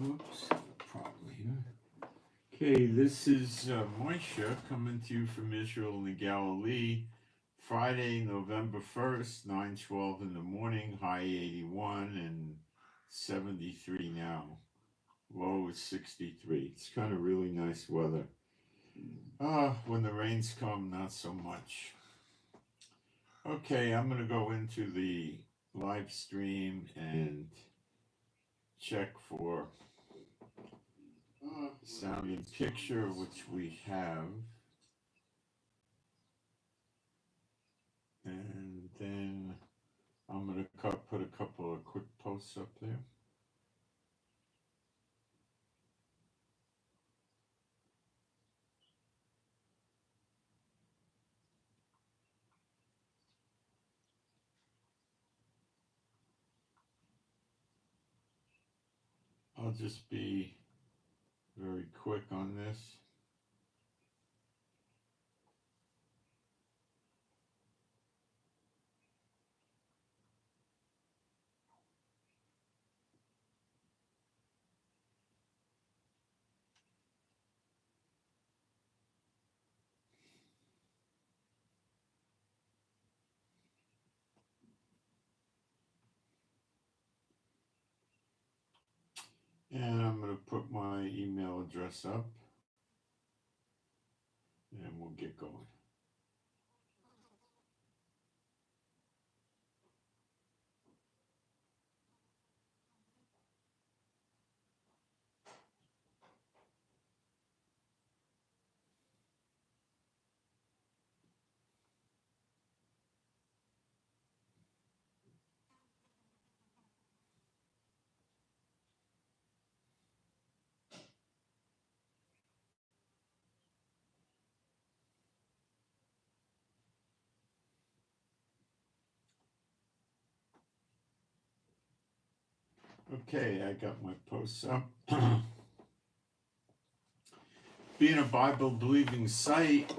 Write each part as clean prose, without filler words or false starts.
Oops, probably here. Okay, this is Moshe coming to you from Israel and the Galilee. Friday, November 1st, 9:12 in the morning, high 81 and 73 now. Low is 63. It's kind of really nice weather. When the rains come, not so much. Okay, I'm going to go into the live stream and check for sound and picture, which we have. And then I'm going to put a couple of quick posts up there. I'll just be very quick on this. And I'm going to put my email address up. And we'll get going. Okay, I got my posts up. Being a Bible-believing site,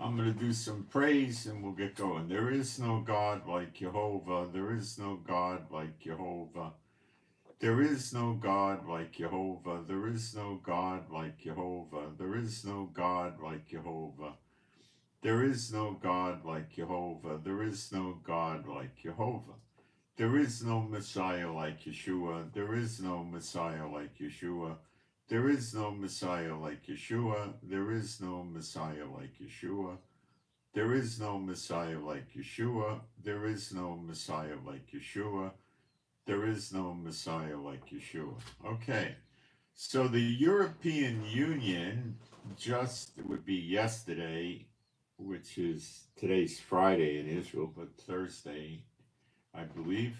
I'm going to do some praise and we'll get going. There is no God like Jehovah. There is no God like Jehovah. There is no God like Jehovah. There is no God like Jehovah. There is no God like Jehovah. There is no God like Jehovah. There is no God like Jehovah. There is no Messiah like Yeshua. There is no Messiah like Yeshua. There is no Messiah like Yeshua. There is no Messiah like Yeshua. There is no Messiah like Yeshua. There is no Messiah like Yeshua. There is no Messiah like Yeshua. Okay, so the European Union it would be yesterday, which is today's Friday in Israel, but Thursday, I believe,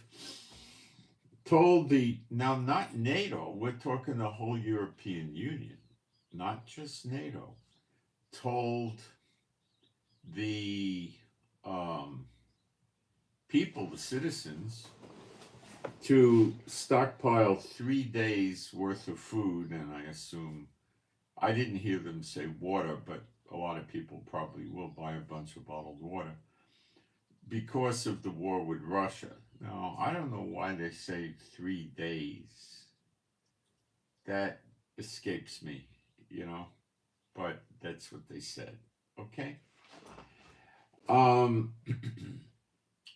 told now not NATO, we're talking the whole European Union, not just NATO, told the people, the citizens, to stockpile 3 days worth of food, and I assume, I didn't hear them say water, but a lot of people probably will buy a bunch of bottled water because of the war with Russia. Now, I don't know why they say 3 days. That escapes me, but that's what they said. Okay.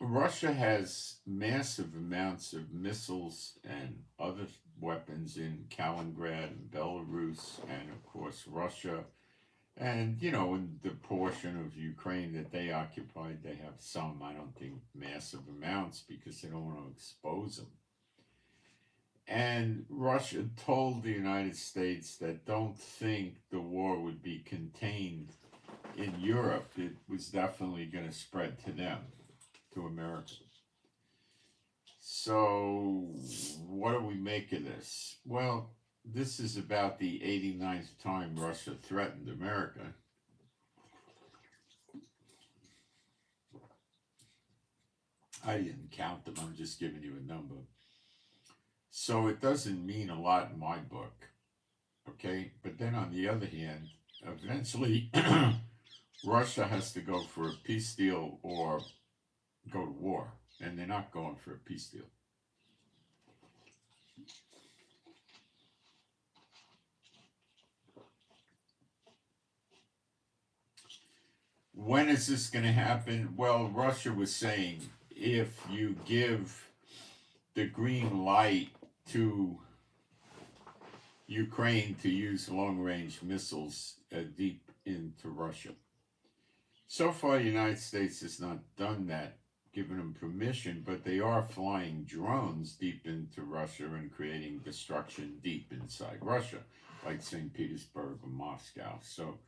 Russia has massive amounts of missiles and other weapons in Kaliningrad and Belarus, and of course Russia. And, in the portion of Ukraine that they occupied, they have some, I don't think massive amounts because they don't want to expose them. And Russia told the United States that don't think the war would be contained in Europe. It was definitely going to spread to them, to America. So what do we make of this? Well, this is about the 89th time Russia threatened America. I didn't count them, I'm just giving you a number. So it doesn't mean a lot in my book, okay? But then on the other hand, eventually Russia has to go for a peace deal or go to war, and they're not going for a peace deal. when is this going to happen? Well, Russia was saying if you give the green light to Ukraine to use long-range missiles deep into Russia. So far, the United States has not done that, given them permission, but they are flying drones deep into Russia and creating destruction deep inside Russia, like St. Petersburg or Moscow. So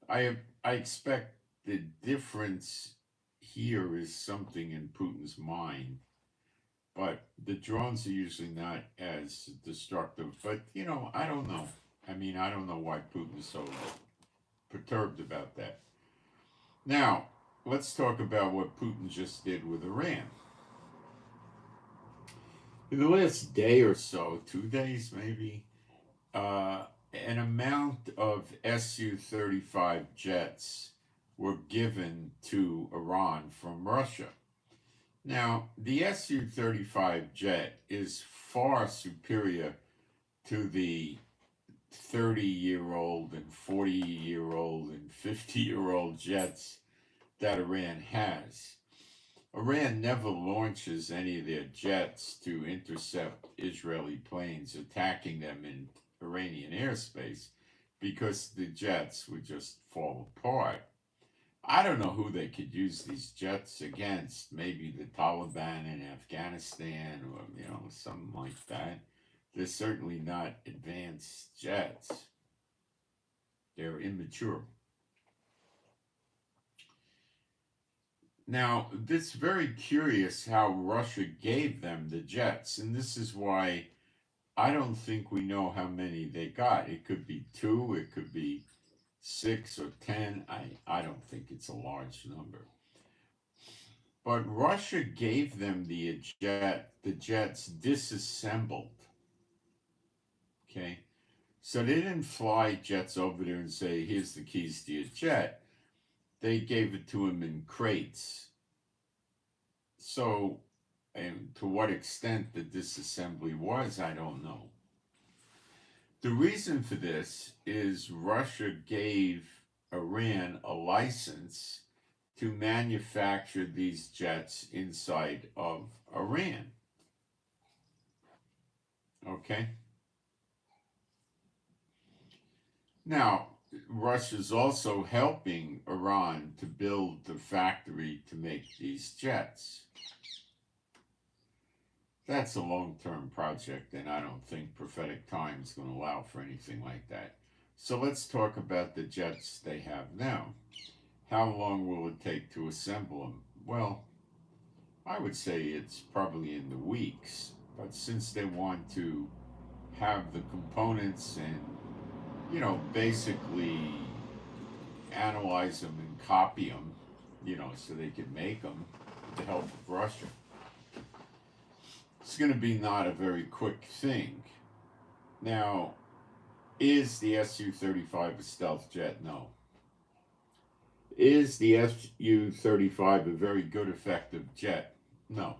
I expect the difference here is something in Putin's mind, but the drones are usually not as destructive. But, I don't know. I mean, I don't know why Putin's so perturbed about that. Now, let's talk about what Putin just did with Iran. In the last day or so, 2 days maybe, an amount of Su-35 jets were given to Iran from Russia. Now, the Su-35 jet is far superior to the 30-year-old and 40-year-old and 50-year-old jets that Iran has. Iran never launches any of their jets to intercept Israeli planes attacking them in Iranian airspace because the jets would just fall apart. I don't know who they could use these jets against. Maybe the Taliban in Afghanistan or, something like that. They're certainly not advanced jets. They're immature. Now, it's very curious how Russia gave them the jets, and this is why I don't think we know how many they got. It could be 2, it could be 6 or 10. I don't think it's a large number. But Russia gave them the jets disassembled. Okay? So they didn't fly jets over there and say, here's the keys to your jet. They gave it to him in crates. So, and to what extent the disassembly was, I don't know. The reason for this is Russia gave Iran a license to manufacture these jets inside of Iran. Okay? Now, Russia's also helping Iran to build the factory to make these jets. That's a long-term project, and I don't think prophetic time is going to allow for anything like that. So let's talk about the jets they have now. How long will it take to assemble them? Well, I would say it's probably in the weeks, but since they want to have the components and, basically analyze them and copy them, so they can make them with the help of Russia, it's going to be not a very quick thing. Now, is the Su-35 a stealth jet? No. Is the Su-35 a very good, effective jet? No.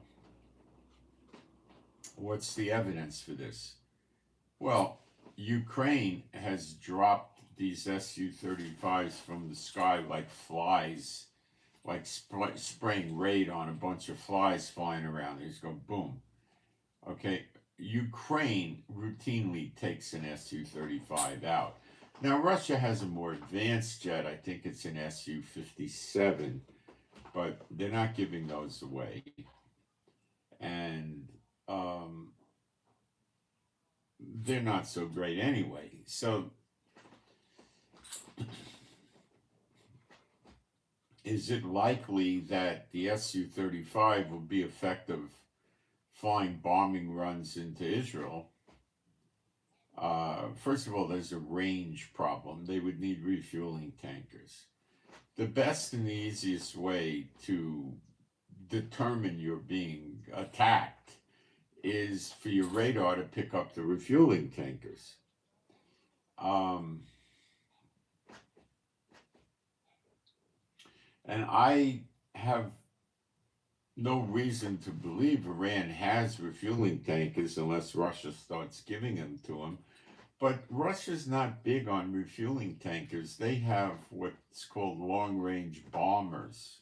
What's the evidence for this? Well, Ukraine has dropped these Su-35s from the sky like flies, like spraying raid on a bunch of flies flying around. They just go boom. Okay, Ukraine routinely takes an Su-35 out. Now, Russia has a more advanced jet. I think it's an Su-57, but they're not giving those away. And they're not so great anyway. So, is it likely that the Su-35 will be effective flying bombing runs into Israel? First of all, there's a range problem. They would need refueling tankers. The best and the easiest way to determine you're being attacked is for your radar to pick up the refueling tankers. And I have no reason to believe Iran has refueling tankers unless Russia starts giving them to them. But Russia's not big on refueling tankers. They have what's called long-range bombers.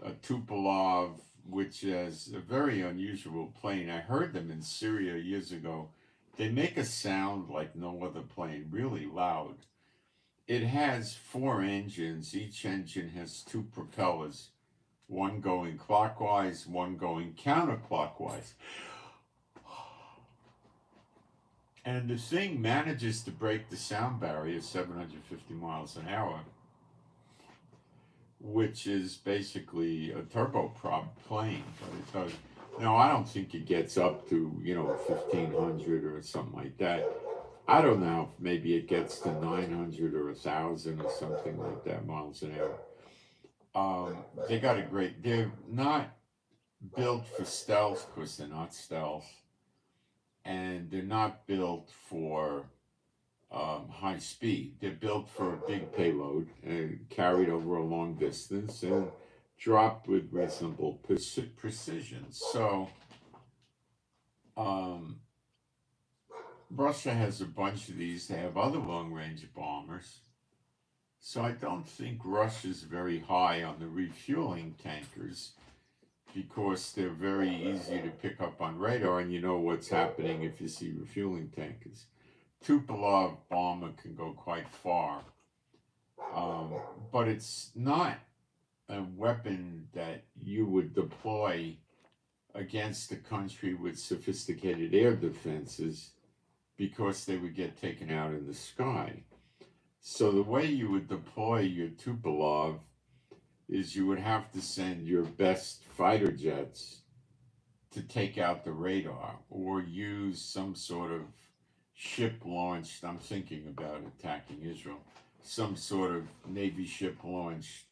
A Tupolev, which is a very unusual plane. I heard them in Syria years ago. They make a sound like no other plane, really loud. It has 4 engines. Each engine has 2 propellers, one going clockwise, one going counterclockwise. And the thing manages to break the sound barrier 750 miles an hour, which is basically a turboprop plane, but it does. Now, I don't think it gets up to, 1,500 or something like that. I don't know if maybe it gets to 900 or 1,000 or something like that miles an hour. They got a great, they're not built for stealth because they're not stealth. And they're not built for high speed. They're built for a big payload and carried over a long distance and dropped with reasonable precision. So Russia has a bunch of these. They have other long-range bombers. So I don't think Russia's very high on the refueling tankers, because they're very easy to pick up on radar, and you know what's happening if you see refueling tankers. Tupolev bomber can go quite far, but it's not a weapon that you would deploy against a country with sophisticated air defenses, because they would get taken out in the sky. So the way you would deploy your Tupolev is you would have to send your best fighter jets to take out the radar, or use some sort of ship-launched, I'm thinking about attacking Israel, some sort of Navy ship-launched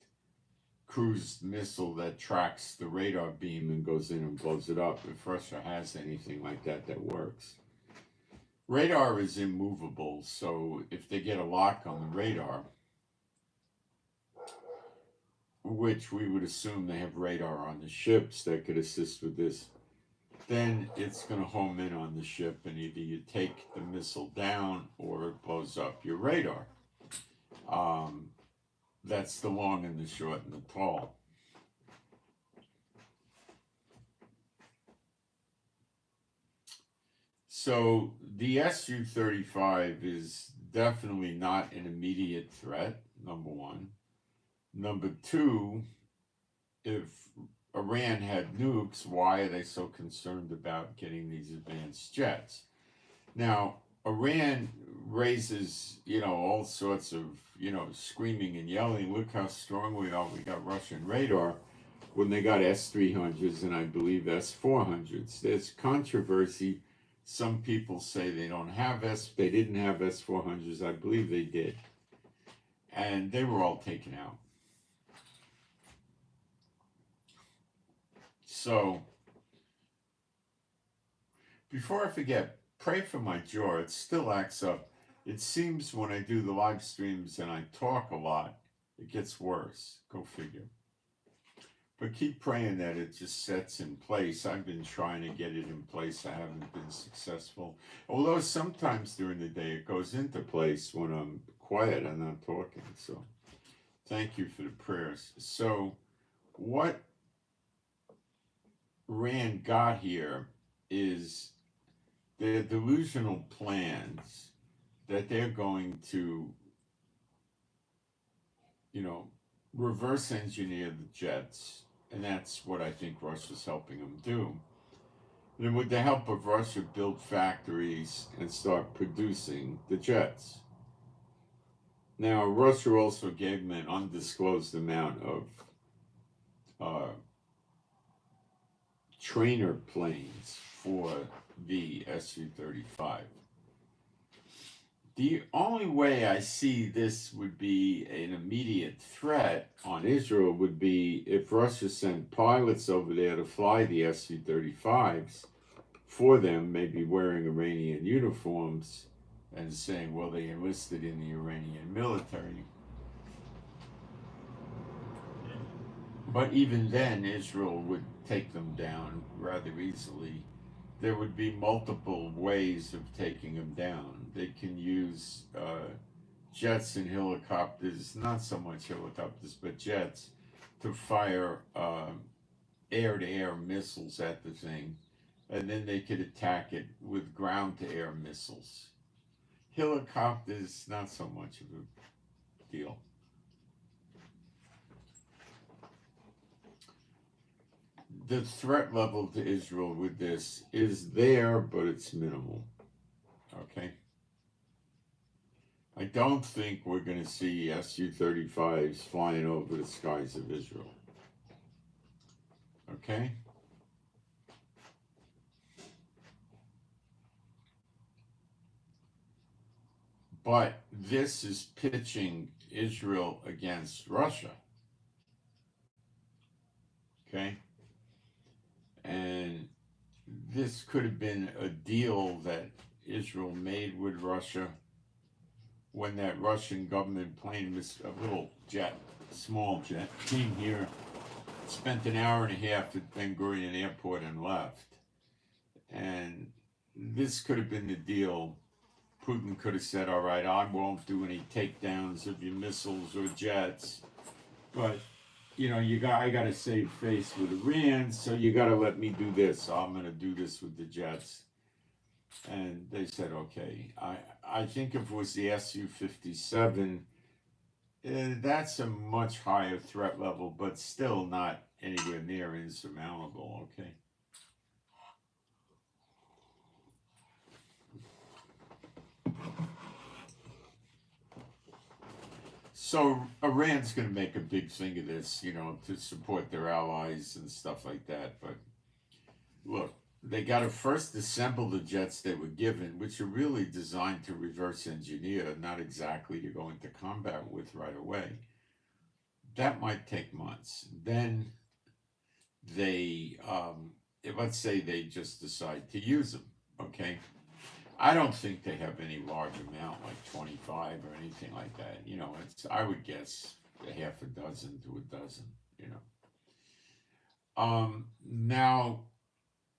cruise missile that tracks the radar beam and goes in and blows it up, if Russia has anything like that that works. Radar is immovable, so if they get a lock on the radar, which we would assume they have radar on the ships that could assist with this, then it's going to home in on the ship, and either you take the missile down or it blows up your radar. That's the long and the short and the tall. So the Su-35 is definitely not an immediate threat, number one. Number two, if Iran had nukes, why are they so concerned about getting these advanced jets? Now, Iran raises, all sorts of, screaming and yelling, look how strong we are, we got Russian radar, when they got S-300s and I believe S-400s. There's controversy. Some people say they didn't have S-400s. I believe they did. And they were all taken out. So, before I forget, pray for my jaw. It still acts up. It seems when I do the live streams and I talk a lot, it gets worse. Go figure. But keep praying that it just sets in place. I've been trying to get it in place. I haven't been successful. Although sometimes during the day it goes into place when I'm quiet and not talking. So thank you for the prayers. So what Rand got here is their delusional plans that they're going to, reverse engineer the jets. And that's what I think Russia's helping them do. And with the help of Russia, build factories and start producing the jets. Now, Russia also gave them an undisclosed amount of trainer planes for the Su-35. The only way I see this would be an immediate threat on Israel would be if Russia sent pilots over there to fly the Su-35s for them, maybe wearing Iranian uniforms and saying, well, they enlisted in the Iranian military. But even then, Israel would take them down rather easily there would be multiple ways of taking them down. They can use jets and helicopters, not so much helicopters, but jets, to fire air-to-air missiles at the thing, and then they could attack it with ground-to-air missiles. Helicopters, not so much of a deal. The threat level to Israel with this is there, but it's minimal. Okay? I don't think we're going to see Su-35s flying over the skies of Israel. Okay? But this is pitching Israel against Russia. Okay? And this could have been a deal that Israel made with Russia when that Russian government plane, a little jet, small jet, came here, spent an hour and a half at Ben Gurion Airport and left. And this could have been the deal. Putin could have said, all right, I won't do any takedowns of your missiles or jets, but you know, I got to save face with Iran, so you got to let me do this. So I'm going to do this with the jets. And they said, okay. I think if it was the Su-57, that's a much higher threat level, but still not anywhere near insurmountable, okay? So Iran's going to make a big thing of this, you know, to support their allies and stuff like that. But look, they got to first assemble the jets they were given, which are really designed to reverse engineer, not exactly to go into combat with right away. That might take months. Then they, let's say they just decide to use them, okay? I don't think they have any large amount, like 25 or anything like that. You know, I would guess a half a dozen to a dozen, you know. Now,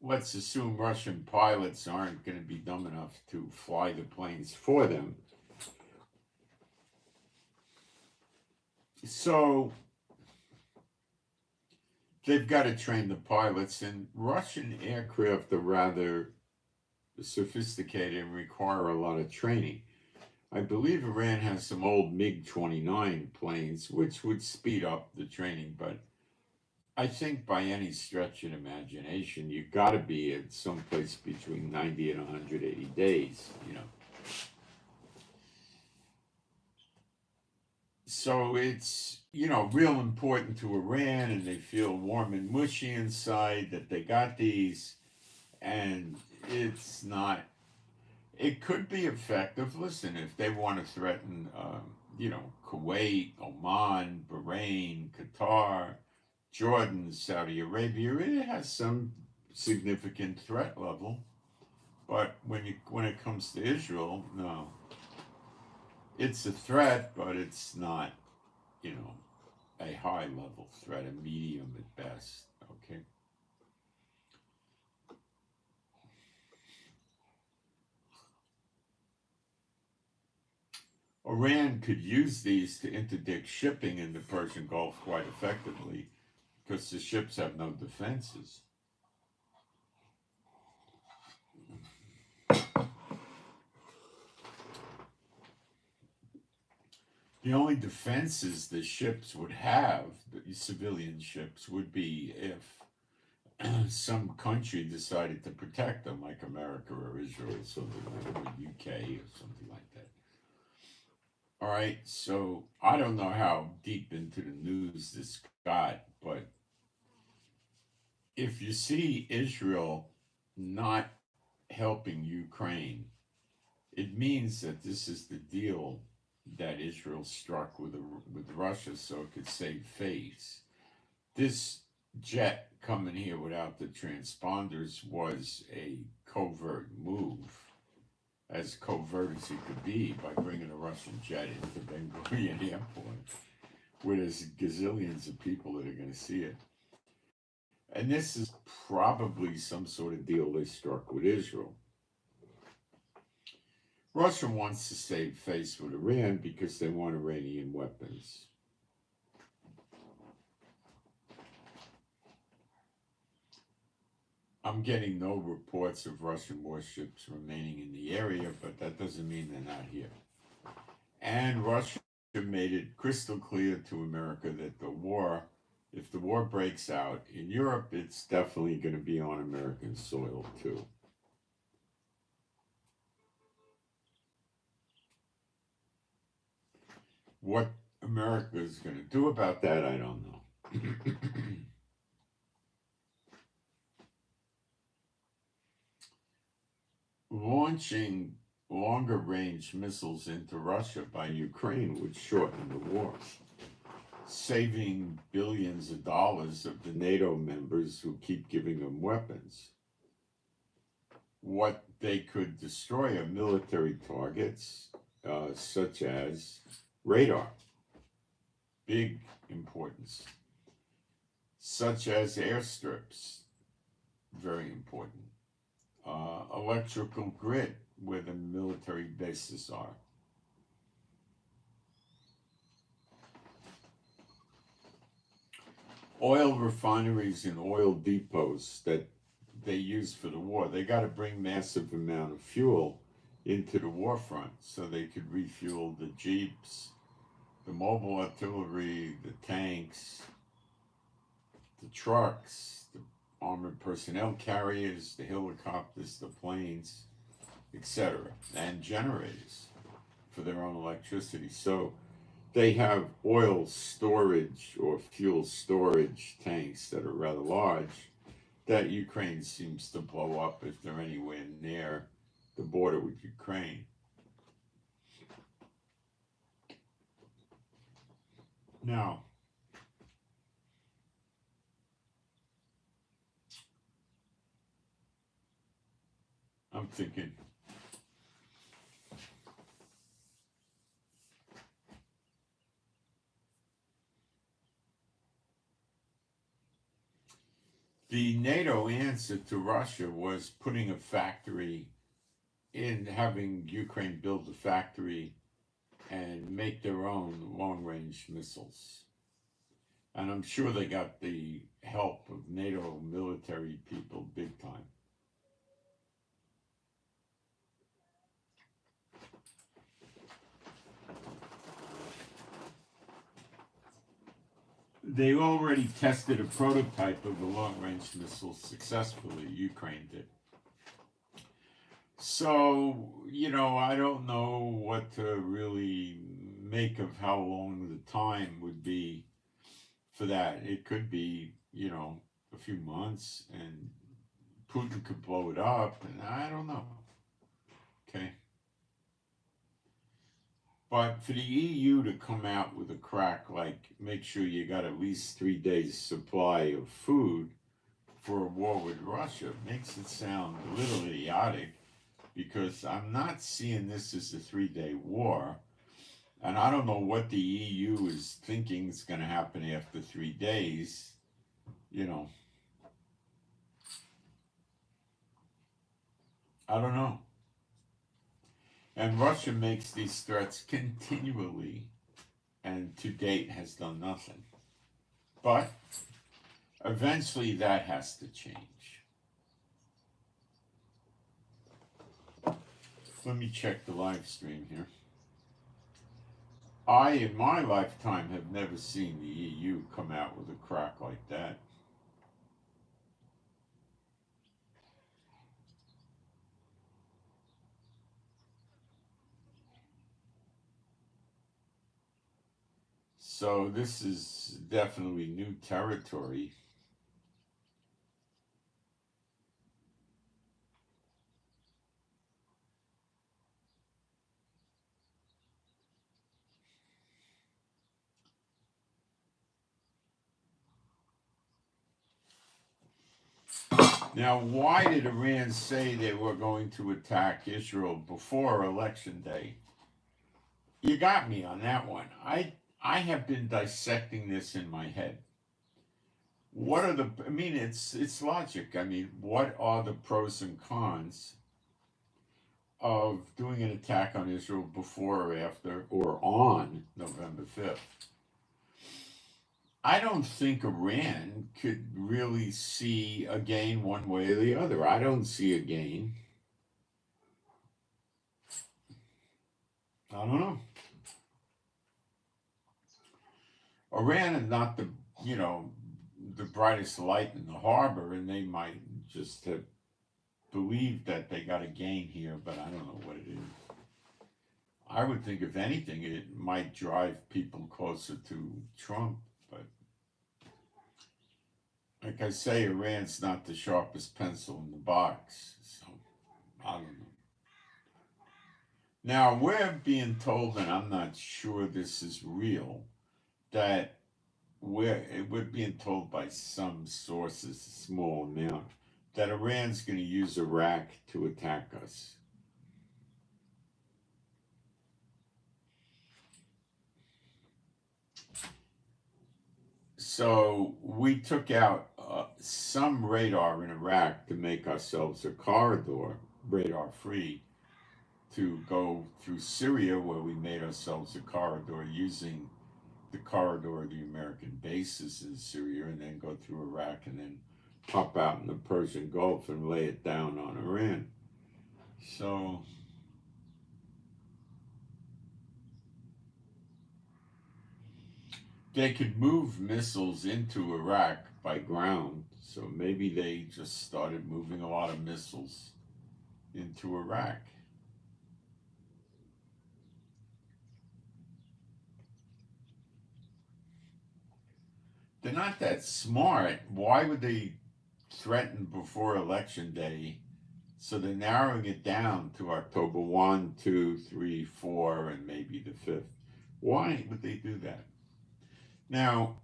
let's assume Russian pilots aren't going to be dumb enough to fly the planes for them. So they've got to train the pilots, and Russian aircraft are rather sophisticated and require a lot of training. I believe Iran has some old MiG-29 planes, which would speed up the training, but I think by any stretch of imagination, you've got to be at someplace between 90 and 180 days, you know. So it's, you know, real important to Iran, and they feel warm and mushy inside that they got these, and it's not, it could be effective. Listen, if they want to threaten, you know, Kuwait, Oman, Bahrain, Qatar, Jordan, Saudi Arabia, it has some significant threat level. But when it comes to Israel, no. It's a threat, but it's not, you know, a high level threat, a medium at best, okay? Iran could use these to interdict shipping in the Persian Gulf quite effectively because the ships have no defenses. The only defenses the ships would have, the civilian ships, would be if some country decided to protect them, like America or Israel, or something like that, or UK or something like that. All right, so I don't know how deep into the news this got, but if you see Israel not helping Ukraine, it means that this is the deal that Israel struck with Russia so it could save face. This jet coming here without the transponders was a covert move, as covert as it could be, by bringing a Russian jet into Ben Gurion Airport, where there's gazillions of people that are going to see it. And this is probably some sort of deal they struck with Israel. Russia wants to save face with Iran because they want Iranian weapons. I'm getting no reports of Russian warships remaining in the area, but that doesn't mean they're not here. And Russia made it crystal clear to America that if the war breaks out in Europe, it's definitely going to be on American soil too. What America is going to do about that, I don't know. Launching longer range missiles into Russia by Ukraine would shorten the war, saving billions of dollars of the NATO members who keep giving them weapons. What they could destroy are military targets, such as radar, big importance, such as airstrips, very important, electrical grid where the military bases are. Oil refineries and oil depots that they use for the war, they got to bring massive amount of fuel into the war front so they could refuel the jeeps, the mobile artillery, the tanks, the trucks, the armored personnel carriers, the helicopters, the planes, etc., and generators for their own electricity. So they have oil storage or fuel storage tanks that are rather large that Ukraine seems to blow up if they're anywhere near the border with Ukraine. Now, I'm thinking, the NATO answer to Russia was putting a factory in, having Ukraine build a factory and make their own long-range missiles. And I'm sure they got the help of NATO military people big time. They already tested a prototype of a long-range missile successfully, Ukraine did. So, I don't know what to really make of how long the time would be for that. It could be, a few months, and Putin could blow it up, and I don't know. Okay. But for the EU to come out with a crack, like make sure you got at least 3 days supply of food for a war with Russia, makes it sound a little idiotic, because I'm not seeing this as a 3-day war. And I don't know what the EU is thinking is going to happen after 3 days, I don't know. And Russia makes these threats continually, and to date has done nothing. But eventually that has to change. Let me check the live stream here. I, in my lifetime, have never seen the EU come out with a crack like that. So this is definitely new territory. Now, why did Iran say they were going to attack Israel before Election Day? You got me on that one. I have been dissecting this in my head. what are the? I mean, it's logic. I mean, what are the pros and cons of doing an attack on Israel before or after or on November 5th? I don't think Iran could really see a gain one way or the other. I don't see a gain. I don't know. Iran is not the, you know, the brightest light in the harbor, and they might just have believed that they got a gain here, but I don't know what it is. I would think, if anything, it might drive people closer to Trump, but like I say, Iran's not the sharpest pencil in the box, so I don't know. Now, we're being told, and I'm not sure this is real, that we're being told by some sources, a small amount, that Iran's going to use Iraq to attack us. So we took out some radar in Iraq to make ourselves a corridor, radar free, to go through Syria, where we made ourselves a corridor using the corridor of the American bases in Syria, and then go through Iraq and then pop out in the Persian Gulf and lay it down on Iran. So they could move missiles into Iraq by ground, so maybe they just started moving a lot of missiles into Iraq. They're not that smart. Why would they threaten before Election Day? So they're narrowing it down to October 1, 2, 3, 4, and maybe the 5th. Why would they do that? Now,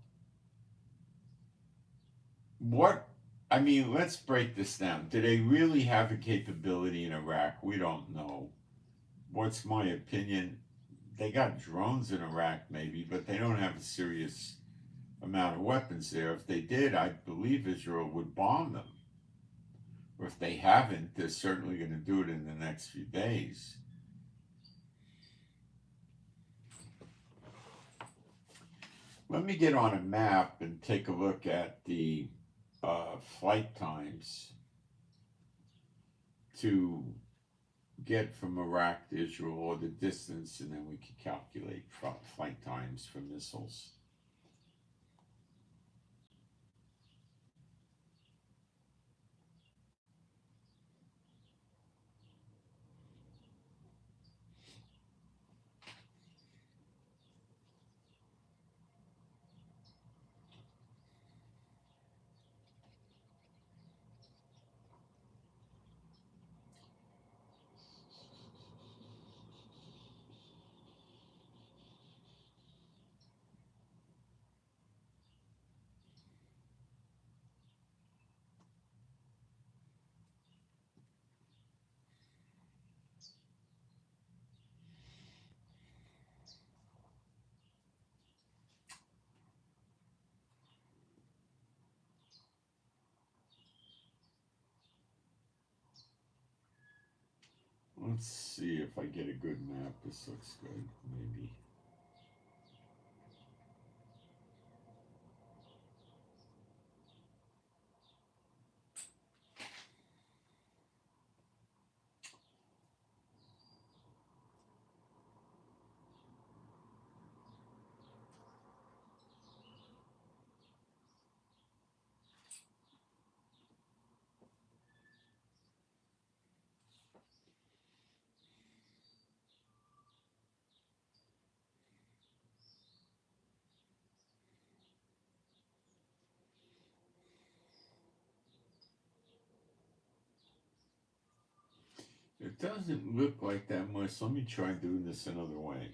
I mean, let's break this down. Do they really have a capability in Iraq? We don't know. What's my opinion? They got drones in Iraq, maybe, but they don't have a serious amount of weapons there. If they did, I believe Israel would bomb them. Or if they haven't, they're certainly going to do it in the next few days. Let me get on a map and take a look at the flight times to get from Iraq to Israel, or the distance, and then we can calculate flight times for missiles. Let's see if I get a good map. This looks good, maybe. It doesn't look like that much. Let me try doing this another way.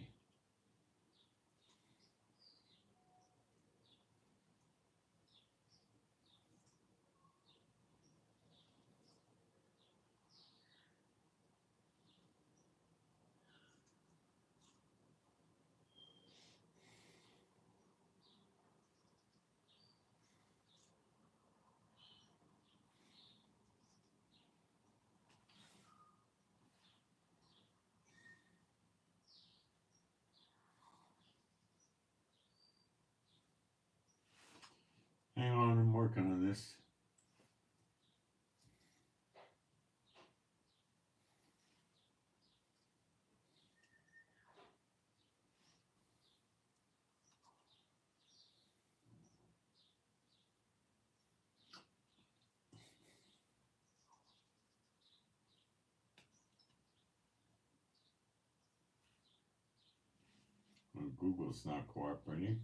working on this. Well, Google's not cooperating.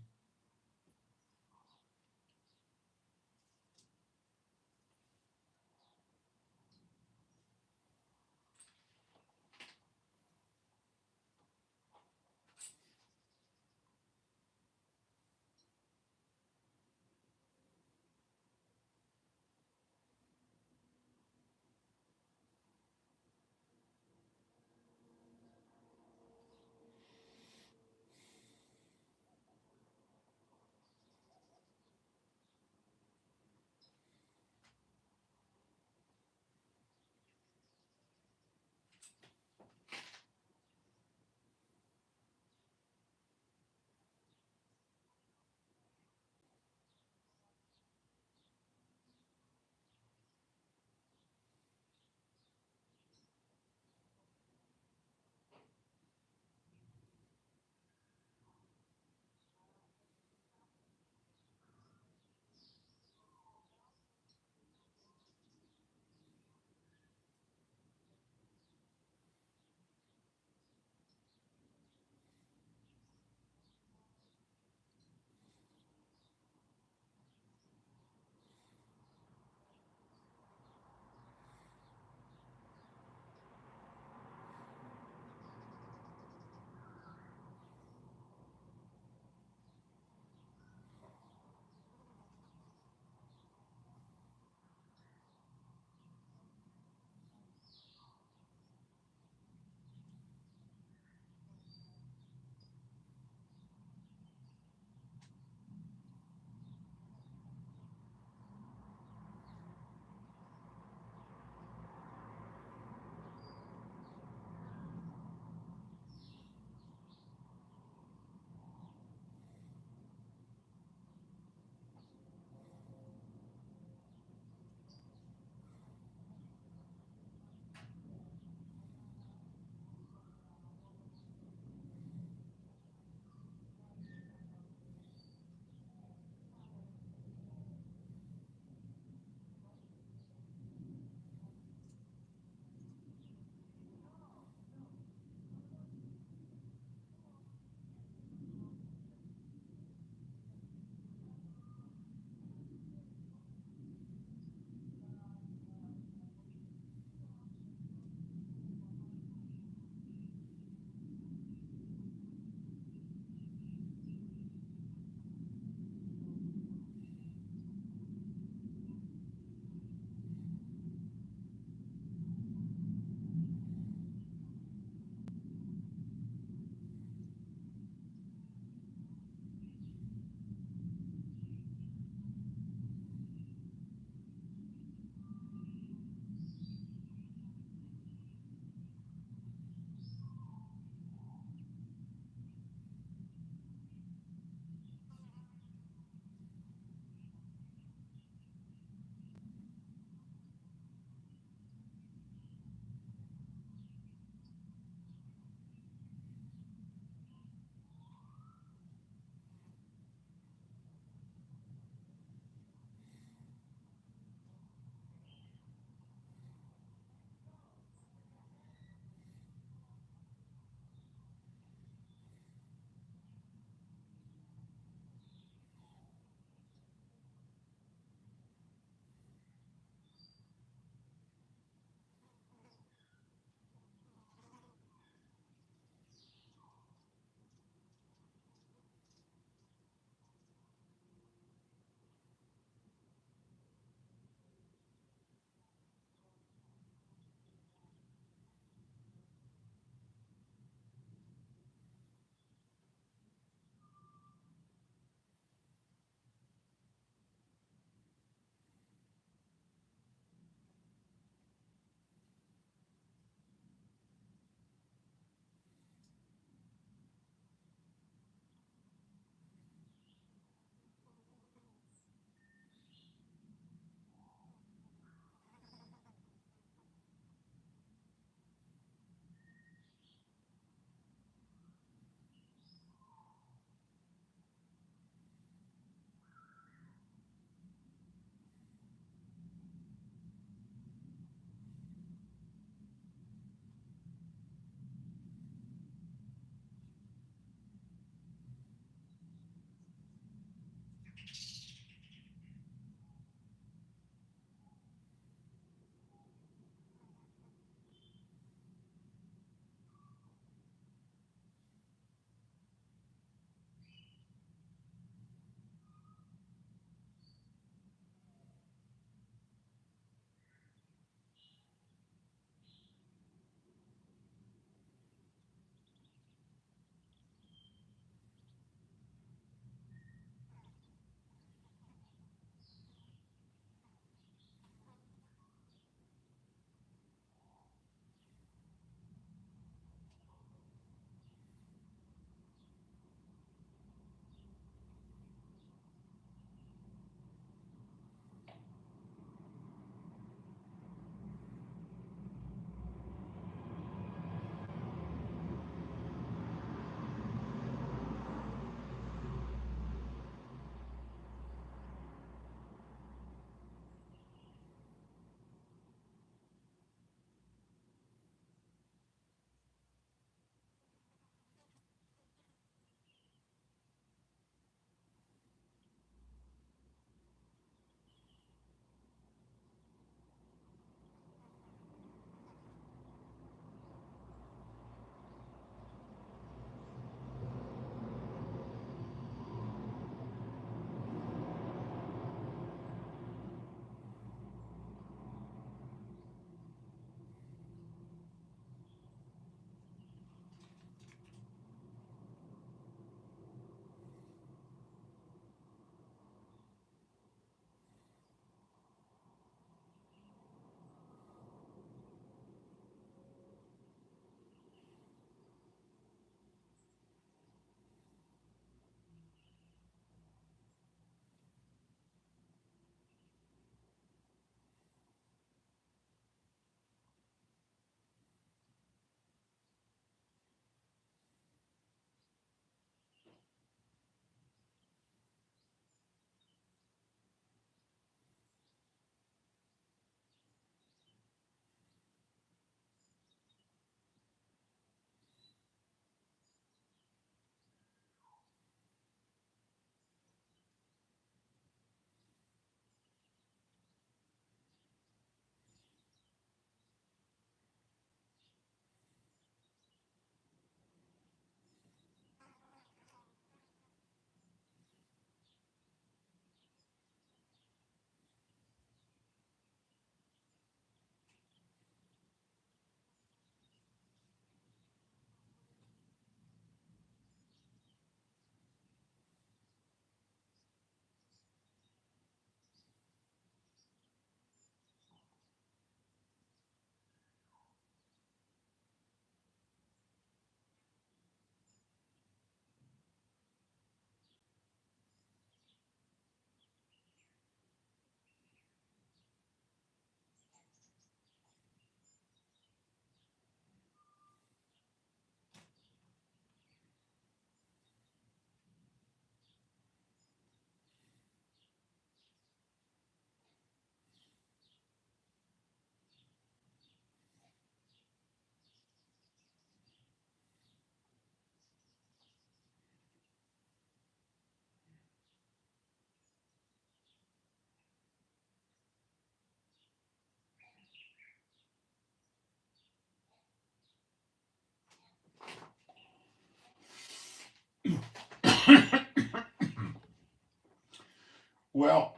Well,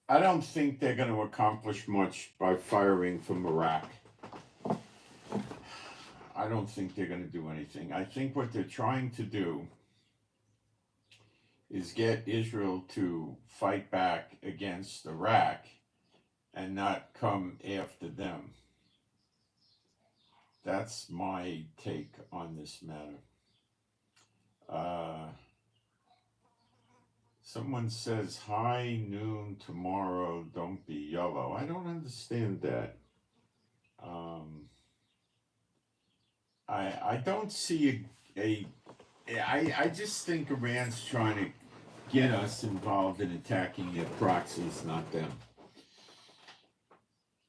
I don't think they're going to accomplish much by firing from Iraq. I don't think they're going to do anything. I think what they're trying to do is get Israel to fight back against Iraq and not come after them. That's my take on this matter. Someone says high noon tomorrow, don't be yellow. I don't understand that. I don't see I just think Iran's trying to get us involved in attacking their proxies, not them.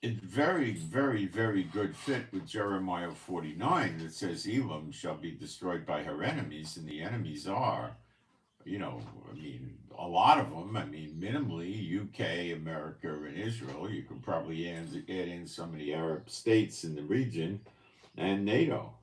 It's very, very, very good fit with Jeremiah 49 that says Elam shall be destroyed by her enemies, and the enemies are, a lot of them. Minimally, UK, America, and Israel. You could probably add in some of the Arab states in the region, and NATO.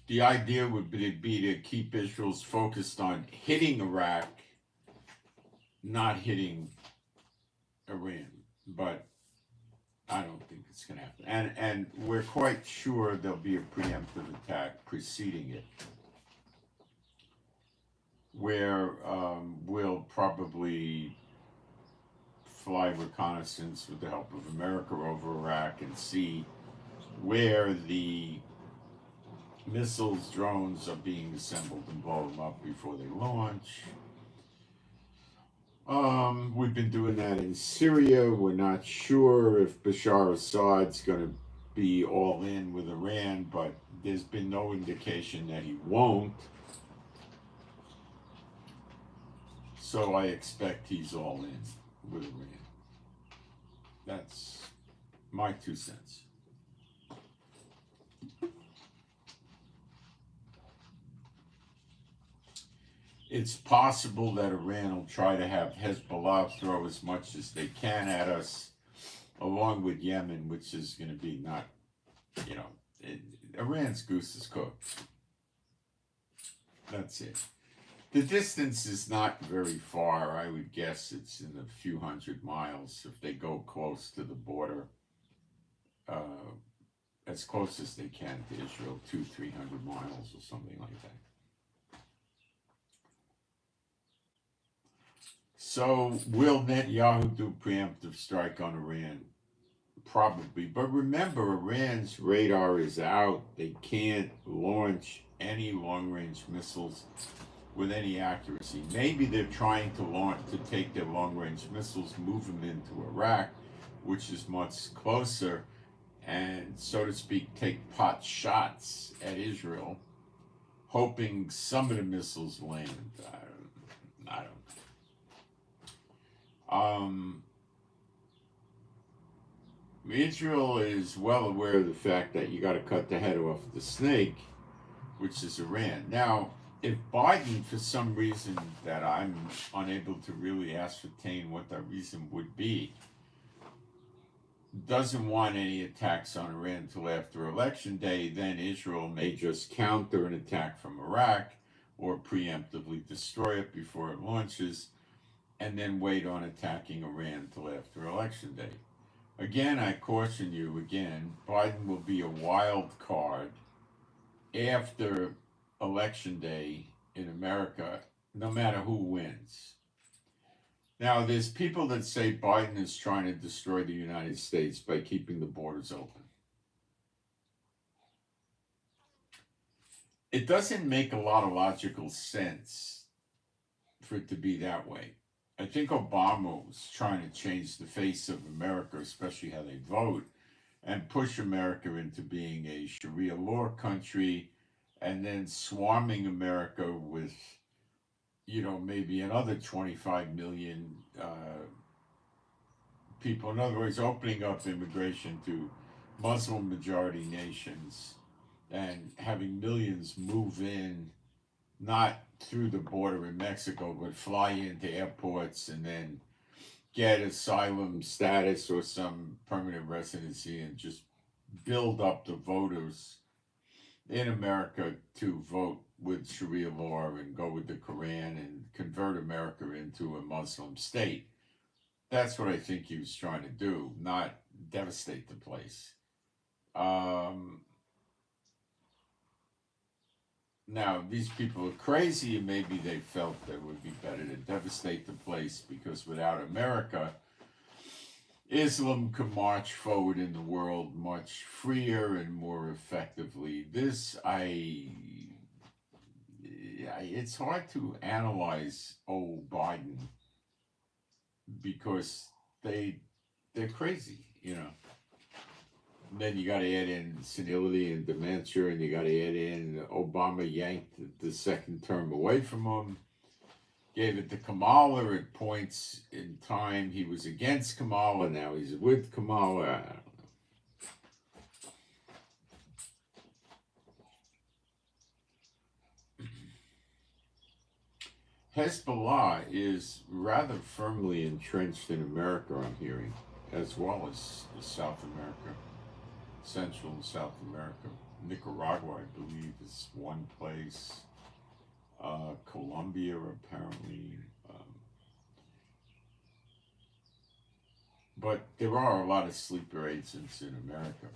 The idea would be to keep Israel's focused on hitting Iraq, not hitting Iran. But I don't think it's going to happen. And we're quite sure there'll be a preemptive attack preceding it, where we'll probably fly reconnaissance with the help of America over Iraq and see where the missiles, drones are being assembled and blow them up before they launch. We've been doing that in Syria. We're not sure if Bashar Assad's going to be all in with Iran, but there's been no indication that he won't. So I expect he's all in with Iran. That's my 2 cents. It's possible that Iran will try to have Hezbollah throw as much as they can at us, along with Yemen, which is going to be not, Iran's goose is cooked. That's it. The distance is not very far. I would guess it's in a few hundred miles if they go close to the border, as close as they can to Israel, 200-300 miles or something like that. So will Netanyahu do preemptive strike on Iran? Probably. But remember, Iran's radar is out. They can't launch any long-range missiles with any accuracy. Maybe they're trying to take their long-range missiles, move them into Iraq, which is much closer, and, so to speak, take pot shots at Israel, hoping some of the missiles land. I don't know. Israel is well aware of the fact that you got to cut the head off the snake, which is Iran. Now, if Biden, for some reason that I'm unable to really ascertain what that reason would be, doesn't want any attacks on Iran until after Election Day, then Israel may just counter an attack from Iraq or preemptively destroy it before it launches, and then wait on attacking Iran until after Election Day. Again, I caution you Biden will be a wild card after Election Day in America, no matter who wins. Now, there's people that say Biden is trying to destroy the United States by keeping the borders open. It doesn't make a lot of logical sense for it to be that way. I think Obama was trying to change the face of America, especially how they vote, and push America into being a Sharia law country, and then swarming America with, maybe another 25 million people. In other words, opening up immigration to Muslim majority nations and having millions move in, not through the border in Mexico, but fly into airports and then get asylum status or some permanent residency and just build up the voters in America to vote with Sharia law and go with the Quran and convert America into a Muslim state. That's what I think he was trying to do, not devastate the place. Now, these people are crazy, and maybe they felt that it would be better to devastate the place because without America, Islam could march forward in the world much freer and more effectively. It's hard to analyze old Biden because they're crazy, you know. And then you got to add in senility and dementia, and you got to add in Obama yanked the second term away from him. Gave it to Kamala at points in time. He was against Kamala. Now he's with Kamala. I don't know. Hezbollah is rather firmly entrenched in America, I'm hearing, as well as South America, Central and South America. Nicaragua, I believe, is one place. Colombia, apparently. But there are a lot of sleeper agents in America.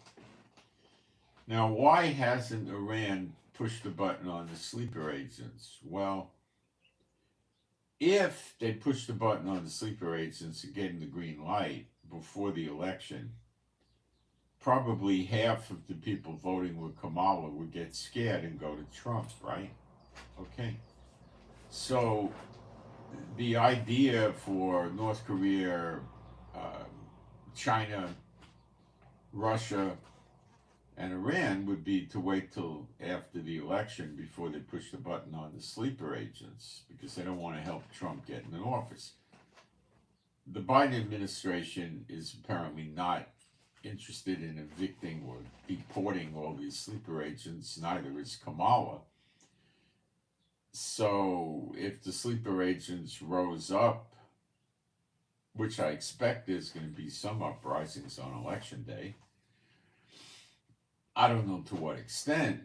Now, why hasn't Iran pushed the button on the sleeper agents? Well, if they pushed the button on the sleeper agents and getting the green light before the election, probably half of the people voting with Kamala would get scared and go to Trump, right? Okay. So the idea for North Korea, China, Russia, and Iran would be to wait till after the election before they push the button on the sleeper agents because they don't want to help Trump get in office. The Biden administration is apparently not interested in evicting or deporting all these sleeper agents, neither is Kamala. So if the sleeper agents rose up, which I expect there's going to be some uprisings on election day, I don't know to what extent,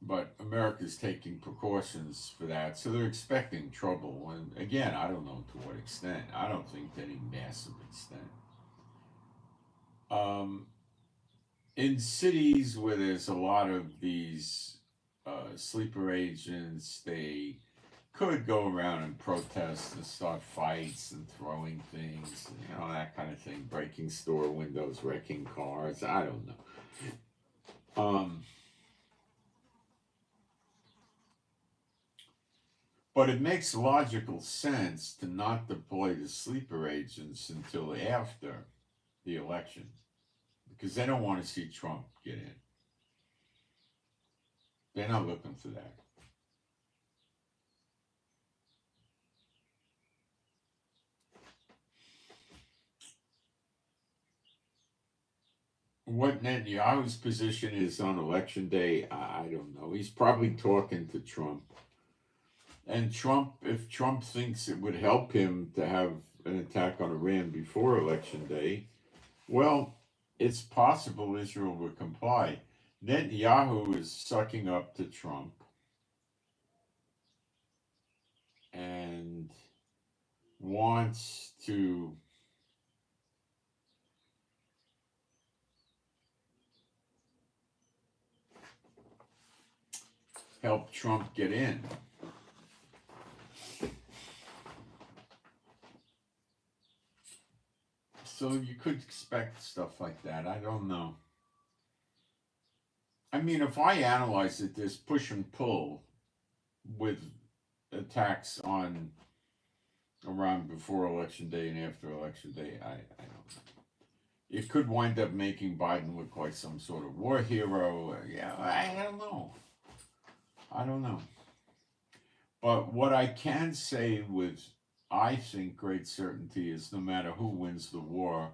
but America's taking precautions for that. So they're expecting trouble. And again, I don't know to what extent. I don't think to any massive extent. In cities where there's a lot of these sleeper agents, they could go around and protest and start fights and throwing things, you know, that kind of thing, breaking store windows, wrecking cars. I don't know. But it makes logical sense to not deploy the sleeper agents until after the election because they don't want to see Trump get in. They're not looking for that. What Netanyahu's position is on election day, I don't know. He's probably talking to Trump. And Trump, if Trump thinks it would help him to have an attack on Iran before election day, well, it's possible Israel would comply. Netanyahu is sucking up to Trump and wants to help Trump get in. So you could expect stuff like that. I don't know. I mean, if I analyze it, there's push and pull with attacks on Iran before election day and after election day. I don't know. It could wind up making Biden look like some sort of war hero. Yeah, I don't know. I don't know. But what I can say with, I think, great certainty is no matter who wins the war,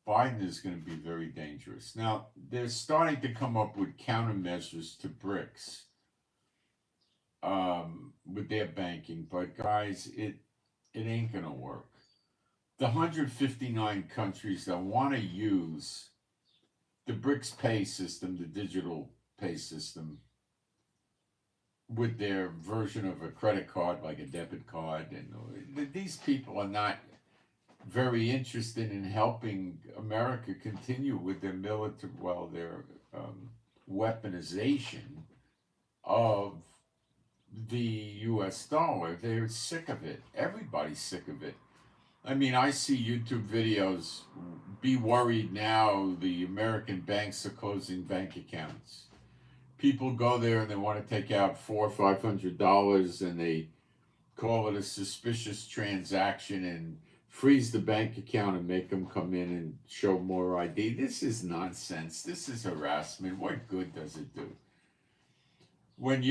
Biden is going to be very dangerous. Now, they're starting to come up with countermeasures to BRICS with their banking, but guys, it ain't going to work. The 159 countries that want to use the BRICS pay system, the digital pay system, with their version of a credit card, like a debit card, and these people are not very interested in helping America continue with their military, their weaponization of the U.S. dollar. They're sick of it. Everybody's sick of it. I mean, I see YouTube videos, be worried now, the American banks are closing bank accounts. People go there and they want to take out $400 or $500 and they call it a suspicious transaction and freeze the bank account and make them come in and show more ID. This is nonsense. This is harassment. What good does it do? When,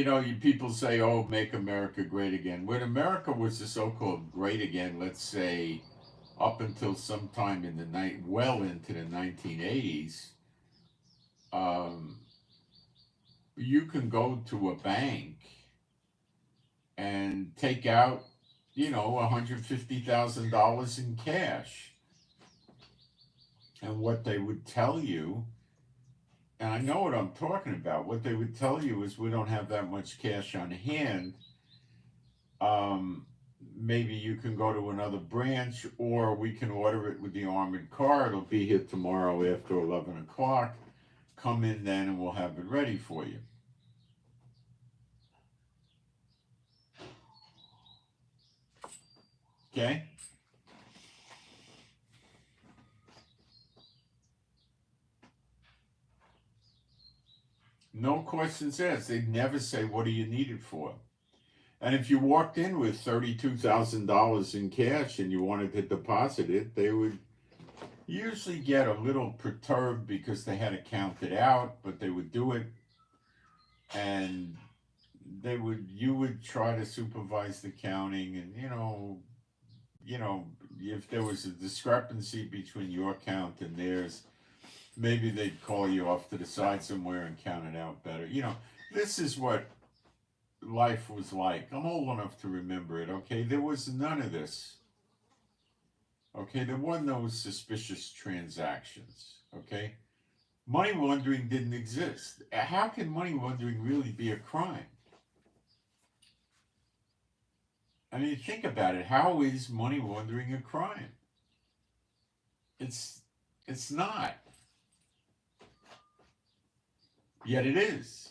people say, oh, make America great again. When America was the so-called great again, let's say up until sometime in the night, well into the 1980s, you can go to a bank and take out, $150,000 in cash. And what they would tell you, and I know what I'm talking about, what they would tell you is we don't have that much cash on hand. Maybe you can go to another branch, or we can order it with the armored car. It'll be here tomorrow after 11 o'clock. Come in then and we'll have it ready for you. Okay? No questions asked. They'd never say, what do you need it for? And if you walked in with $32,000 in cash and you wanted to deposit it, they would usually get a little perturbed because they had to count it out, but they would do it. And you would try to supervise the counting, and if there was a discrepancy between your count and theirs, maybe they'd call you off to the side somewhere and count it out better. This is what life was like. I'm old enough to remember it, okay? There was none of this. Okay, there were no suspicious transactions, okay? Money laundering didn't exist. How can money laundering really be a crime? I mean, think about it. How is money laundering a crime? It's not. Yet it is.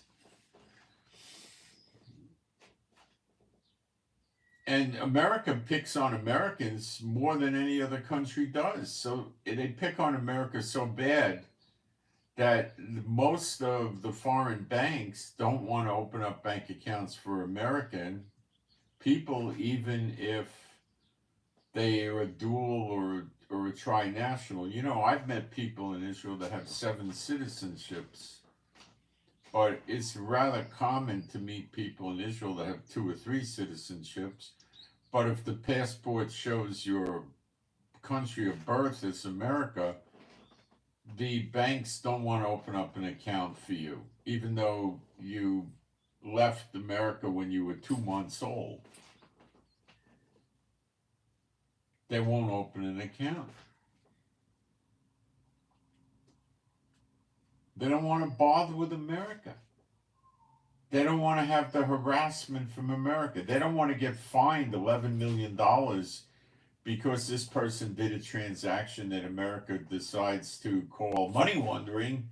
And America picks on Americans more than any other country does. So they pick on America so bad that most of the foreign banks don't want to open up bank accounts for American people, even if they are a dual or a tri-national. I've met people in Israel that have 7 citizenships, but it's rather common to meet people in Israel that have 2 or 3 citizenships. But if the passport shows your country of birth is America, the banks don't want to open up an account for you, even though you left America when you were 2 months old. They won't open an account. They don't want to bother with America. They don't want to have the harassment from America. They don't want to get fined $11 million because this person did a transaction that America decides to call money laundering,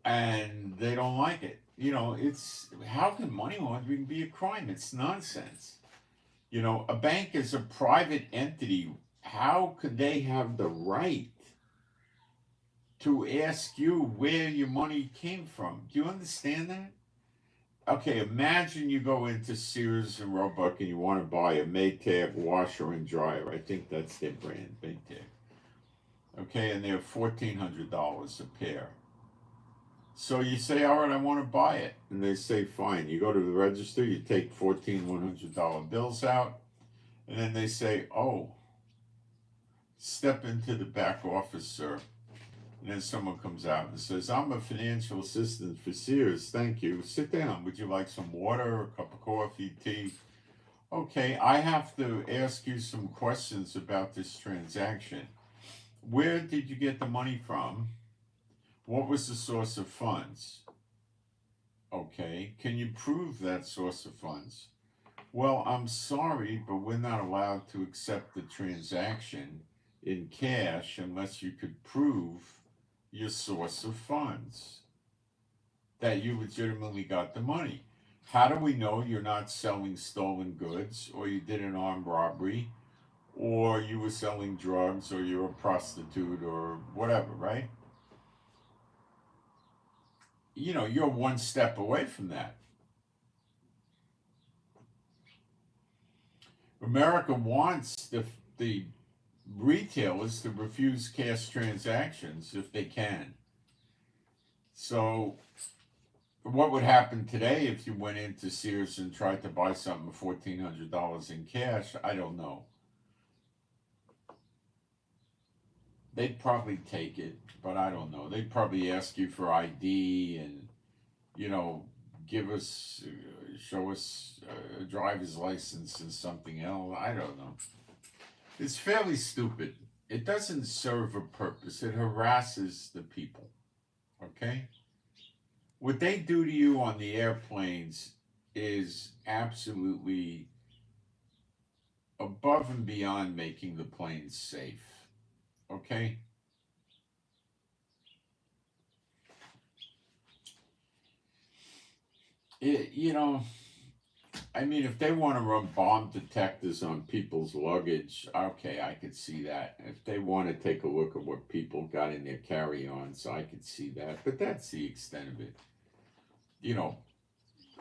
and they don't like it. How can money laundering be a crime? It's nonsense. A bank is a private entity. How could they have the right to ask you where your money came from? Do you understand that? Okay, imagine you go into Sears and Roebuck and you want to buy a Maytag washer and dryer. I think that's their brand, Maytag. Okay, and they're $1,400 a pair. So you say, all right, I want to buy it. And they say, fine. You go to the register, you take 14 $100 bills out, and then they say, oh, step into the back office, sir. And then someone comes out and says, I'm a financial assistant for Sears. Thank you. Sit down. Would you like some water, a cup of coffee, tea? Okay, I have to ask you some questions about this transaction. Where did you get the money from? What was the source of funds? Okay, can you prove that source of funds? Well, I'm sorry, but we're not allowed to accept the transaction in cash unless you could prove your source of funds, that you legitimately got the money. How do we know you're not selling stolen goods, or you did an armed robbery, or you were selling drugs, or you're a prostitute, or whatever, right? You know, you're one step away from that. America wants the retailers to refuse cash transactions if they can. So what would happen today if you went into Sears and tried to buy something for $1,400 in cash? I don't know. They'd probably take it, but I don't know. They'd probably ask you for ID and, you know, give us, show us a driver's license and something else. I don't know. It's fairly stupid. It doesn't serve a purpose. It harasses the people. Okay? What they do to you on the airplanes is absolutely above and beyond making the planes safe. Okay? You know, I mean, if they want to run bomb detectors on people's luggage, okay, I could see that. If they want to take a look at what people got in their carry-ons, I could see that. But that's the extent of it. You know,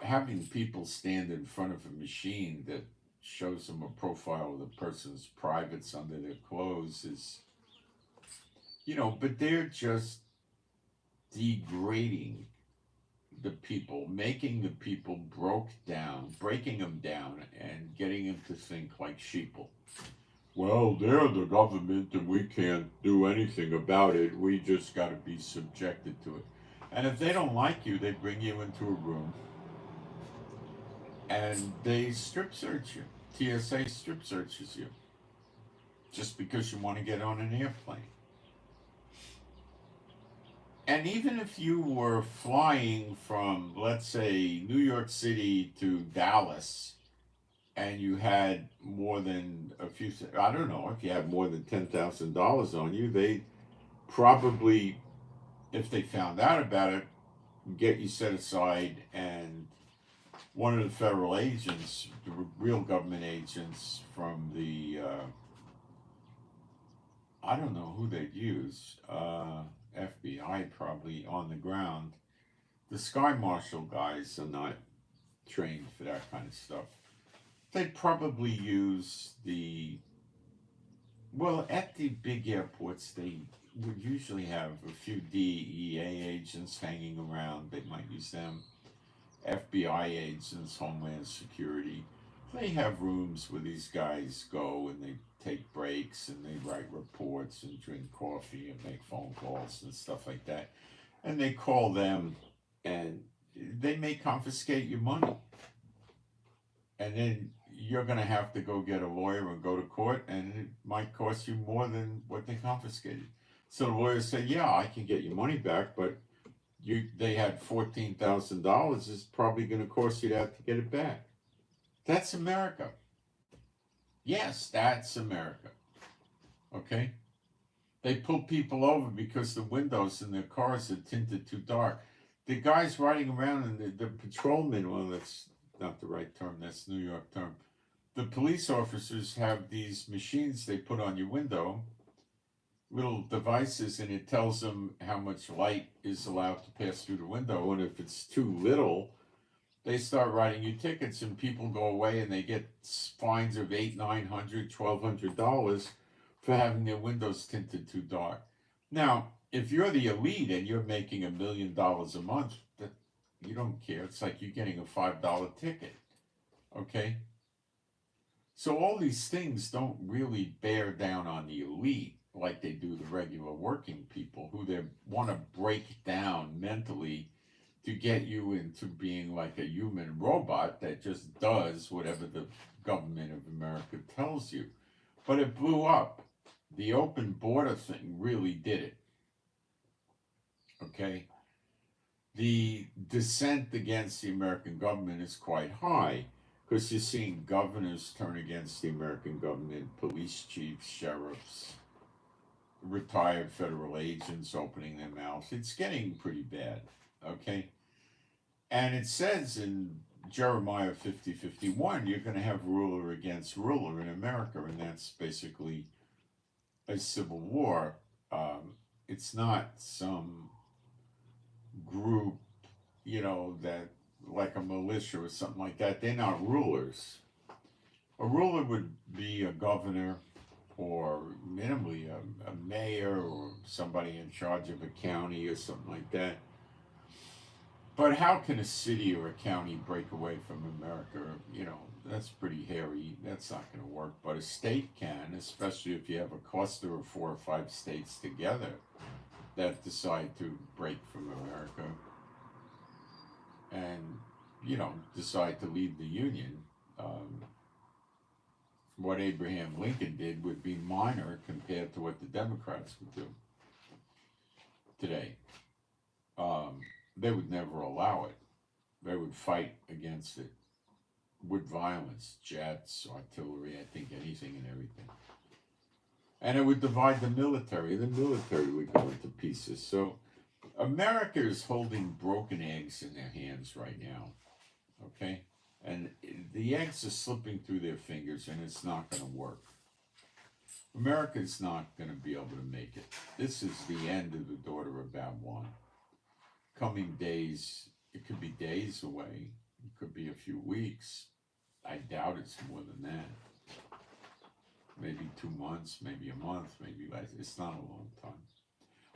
having people stand in front of a machine that shows them a profile of the person's privates under their clothes is, you know, but they're just degrading the people, making the people breaking them down and getting them to think like sheeple. Well, they're the government and we can't do anything about it. We just got to be subjected to it. And if they don't like you, they bring you into a room and they strip search you. TSA strip searches you just because you want to get on an airplane. And even if you were flying from, let's say, New York City to Dallas, and you had more than I don't know, if you had more than $10,000 on you, they probably, if they found out about it, get you set aside, and one of the federal agents, the real government agents from the, I don't know who they'd use, FBI probably on the ground. The Sky Marshal guys are not trained for that kind of stuff. They'd probably use at the big airports, they would usually have a few DEA agents hanging around. They might use them. FBI agents, Homeland Security. They have rooms where these guys go and they take breaks and they write reports and drink coffee and make phone calls and stuff like that. And they call them and they may confiscate your money. And then you're going to have to go get a lawyer and go to court, and it might cost you more than what they confiscated. So the lawyer said, yeah, I can get your money back, but they had $14,000. It's probably going to cost you that to get it back. That's America. Yes, that's America. Okay? They pull people over because the windows in their cars are tinted too dark. The guys riding around and the patrolmen, well, that's not the right term, that's New York term. The police officers have these machines they put on your window, little devices, and it tells them how much light is allowed to pass through the window. And if it's too little, they start writing you tickets, and people go away and they get fines of $800, $900, $1,200 for having their windows tinted too dark. Now, if you're the elite and you're making $1 million a month, that you don't care. It's like you're getting a $5 ticket. Okay? So all these things don't really bear down on the elite. like they do the regular working people, who they want to break down mentally to get you into being like a human robot that just does whatever the government of America tells you. But it blew up. The open border thing really did it. Okay? The dissent against the American government is quite high because you're seeing governors turn against the American government, police chiefs, sheriffs, retired federal agents opening their mouths. It's getting pretty bad. Okay? And it says in Jeremiah 50:51, you're going to have ruler against ruler in America, and that's basically a civil war. It's not some group, that like a militia or something like that. They're not rulers. A ruler would be a governor or minimally a mayor or somebody in charge of a county or something like that. But how can a city or a county break away from America? That's pretty hairy. That's not going to work. But a state can, especially if you have a cluster of 4 or 5 states together that decide to break from America and, decide to leave the Union. What Abraham Lincoln did would be minor compared to what the Democrats would do today. They would never allow it. They would fight against it with violence, jets, artillery, I think anything and everything. And it would divide the military. The military would go into pieces. So America is holding broken eggs in their hands right now, okay? And the eggs are slipping through their fingers, and it's not going to work. America's not going to be able to make it. This is the end of the daughter of Babylon. Coming days, it could be days away. It could be a few weeks. I doubt it's more than that. Maybe 2 months, maybe a month, maybe less. It's not a long time.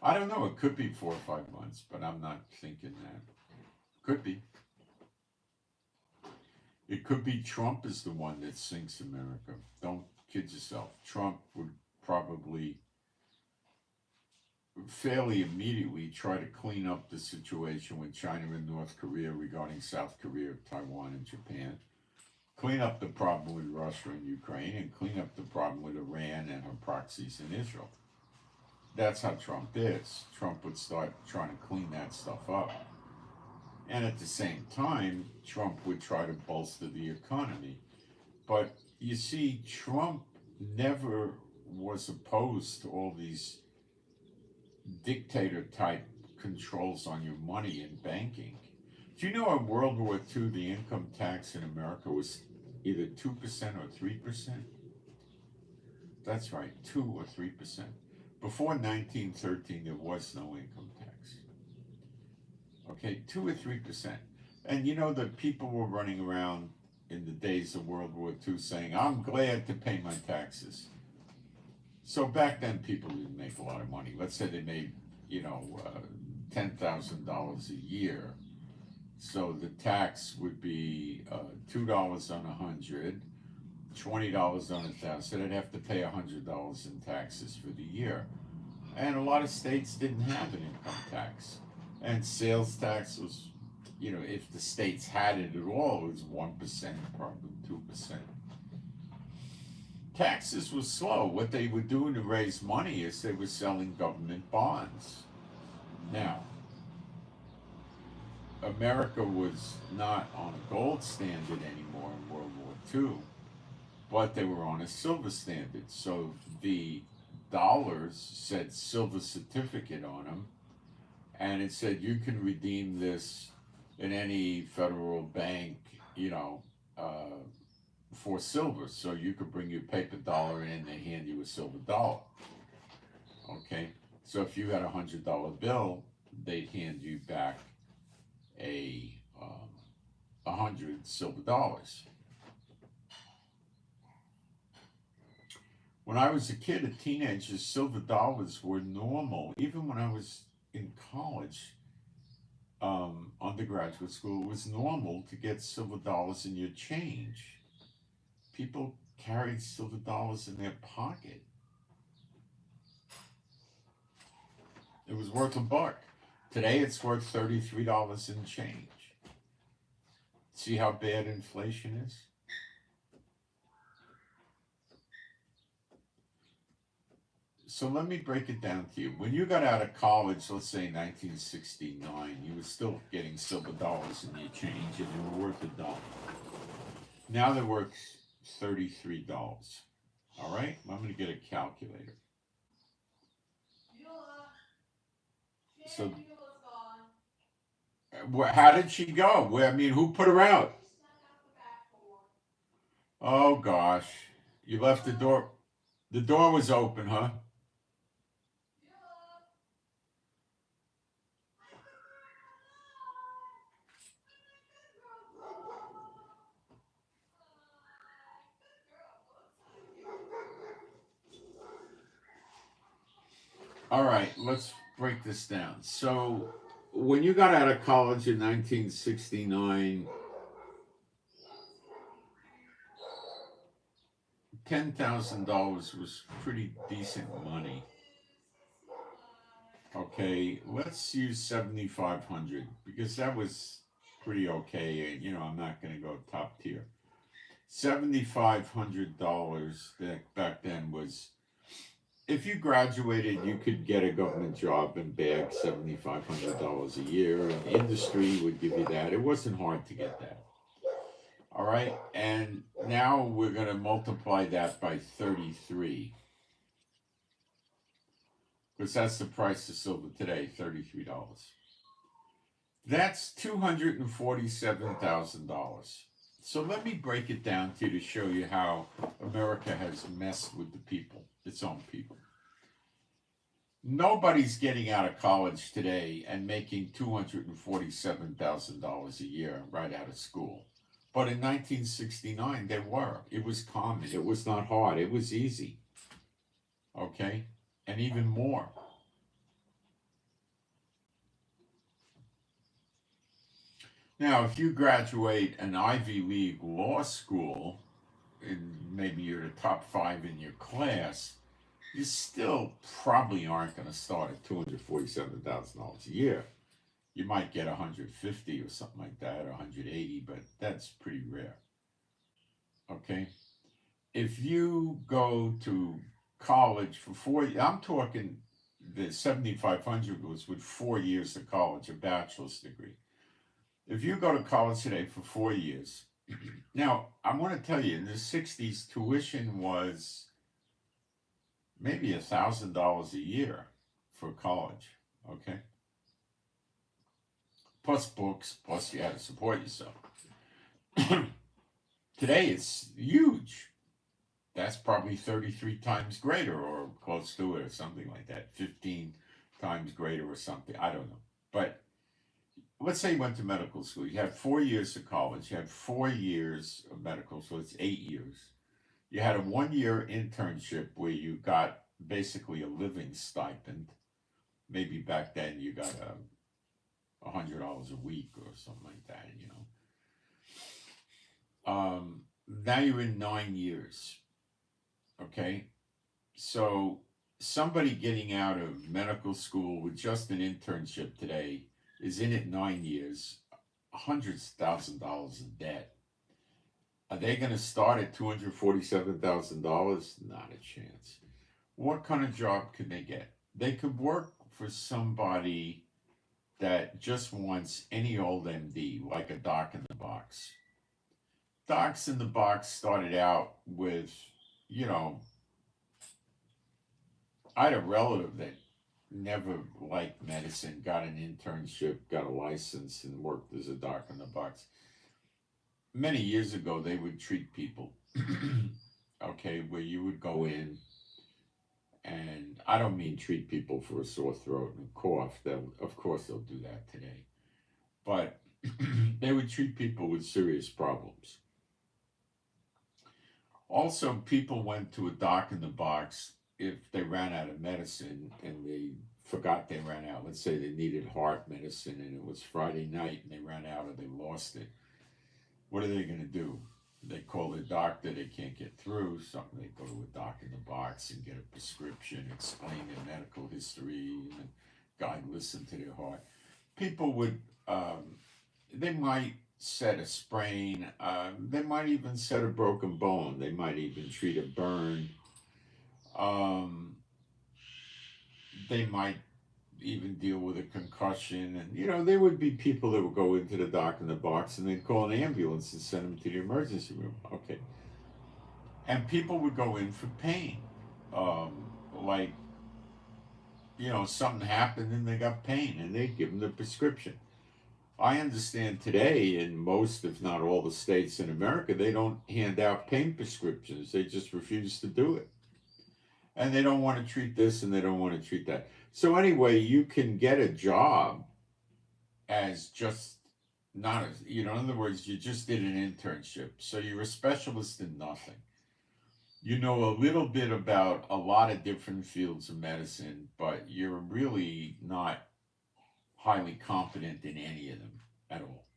I don't know. It could be 4 or 5 months, but I'm not thinking that. Could be. It could be Trump is the one that sinks America. Don't kid yourself. Trump would probably fairly immediately try to clean up the situation with China and North Korea regarding South Korea, Taiwan, and Japan. Clean up the problem with Russia and Ukraine, and clean up the problem with Iran and her proxies in Israel. That's how Trump is. Trump would start trying to clean that stuff up. And at the same time, Trump would try to bolster the economy. But you see, Trump never was opposed to all these dictator type controls on your money and banking. Do you know in World War II the income tax in America was either 2% or 3%? That's right, 2 or 3%. Before 1913 there was no income tax. Okay, 2 or 3%. And the people were running around in the days of World War II saying, I'm glad to pay my taxes. So back then, people didn't make a lot of money. Let's say they made, $10,000 a year. So the tax would be $2 on 100, $20 on 1,000. So they'd have to pay $100 in taxes for the year. And a lot of states didn't have an income tax. And sales tax was, if the states had it at all, it was 1%, probably 2%. Taxes were slow. What they were doing to raise money is they were selling government bonds. Now, America was not on a gold standard anymore in World War II, but they were on a silver standard. So the dollars said silver certificate on them, and it said you can redeem this in any federal bank, for silver. So you could bring your paper dollar in and they hand you a silver dollar. Okay? So if you had $100 bill, they'd hand you back a 100 silver dollars. When I was a kid, a teenager, silver dollars were normal. Even when I was in college, undergraduate school, it was normal to get silver dollars in your change. People carried silver dollars in their pocket. It was worth $1. Today it's worth $33 and change. See how bad inflation is? So let me break it down to you. When you got out of college, let's say 1969, you were still getting silver dollars in your change and they were worth $1. Now they're worth $33. All right? I'm going to get a calculator. So, how did she go? I mean, who put her out? Oh, gosh. You left the door. The door was open, huh? All right, let's break this down. So, when you got out of college in 1969, $10,000 was pretty decent money. Okay, let's use 7,500 because that was pretty okay. You know, I'm not going to go top tier. $7,500 back then was, if you graduated, you could get a government job and bag $7,500 a year. And industry would give you that. It wasn't hard to get that. All right, and now we're going to multiply that by 33. Because that's the price of silver today, $33. That's $247,000. So let me break it down to you to show you how America has messed with the people, its own people. Nobody's getting out of college today and making $247,000 a year right out of school. But in 1969, they were. It was common. It was not hard. It was easy. Okay? And even more. Now, if you graduate an Ivy League law school, and maybe you're the top 5 in your class, you still probably aren't going to start at $247,000 a year. You might get 150 or something like that, or 180, but that's pretty rare. Okay? If you go to college for 4 years, I'm talking the 7,500 was with 4 years of college, a bachelor's degree. If you go to college today for 4 years, now I want to tell you, in the 60s, tuition was maybe $1,000 a year for college, okay? Plus books, plus you had to support yourself. Today it's huge. That's probably 33 times greater or close to it or something like that. 15 times greater or something. I don't know. But let's say you went to medical school. You had 4 years of college. You had 4 years of medical, so it's 8 years. You had a 1-year internship where you got basically a living stipend. Maybe back then you got $100 a week or something like that, you know. Now you're in 9 years. Okay, so somebody getting out of medical school with just an internship today is in it 9 years, hundreds of $1,000s in debt. Are they going to start at $247,000? Not a chance. What kind of job could they get? They could work for somebody that just wants any old MD, like a doc in the box. Docs in the box started out with, you know, I had a relative that never liked medicine, got an internship, got a license, and worked as a doc in the box. Many years ago, they would treat people, okay, where you would go in, and I don't mean treat people for a sore throat and a cough. Of course, they'll do that today. But they would treat people with serious problems. Also, people went to a doc in the box if they ran out of medicine and they forgot they ran out. Let's say they needed heart medicine and it was Friday night and they ran out or they lost it. What are they going to do? They call their doctor, they can't get through, so they go to a doc in the box and get a prescription, explain their medical history, and guide listen to their heart. People would, they might set a sprain, they might even set a broken bone, they might even treat a burn, um, they might even deal with a concussion. And, there would be people that would go into the doc in the box and they'd call an ambulance and send them to the emergency room. Okay. And people would go in for pain. Like, something happened and they got pain and they'd give them the prescription. I understand today in most, if not all, the states in America, they don't hand out pain prescriptions. They just refuse to do it. And they don't want to treat this and they don't want to treat that. So anyway, you can get a job as just not as, in other words, you just did an internship. So you're a specialist in nothing. You know a little bit about a lot of different fields of medicine, but you're really not highly competent in any of them at all.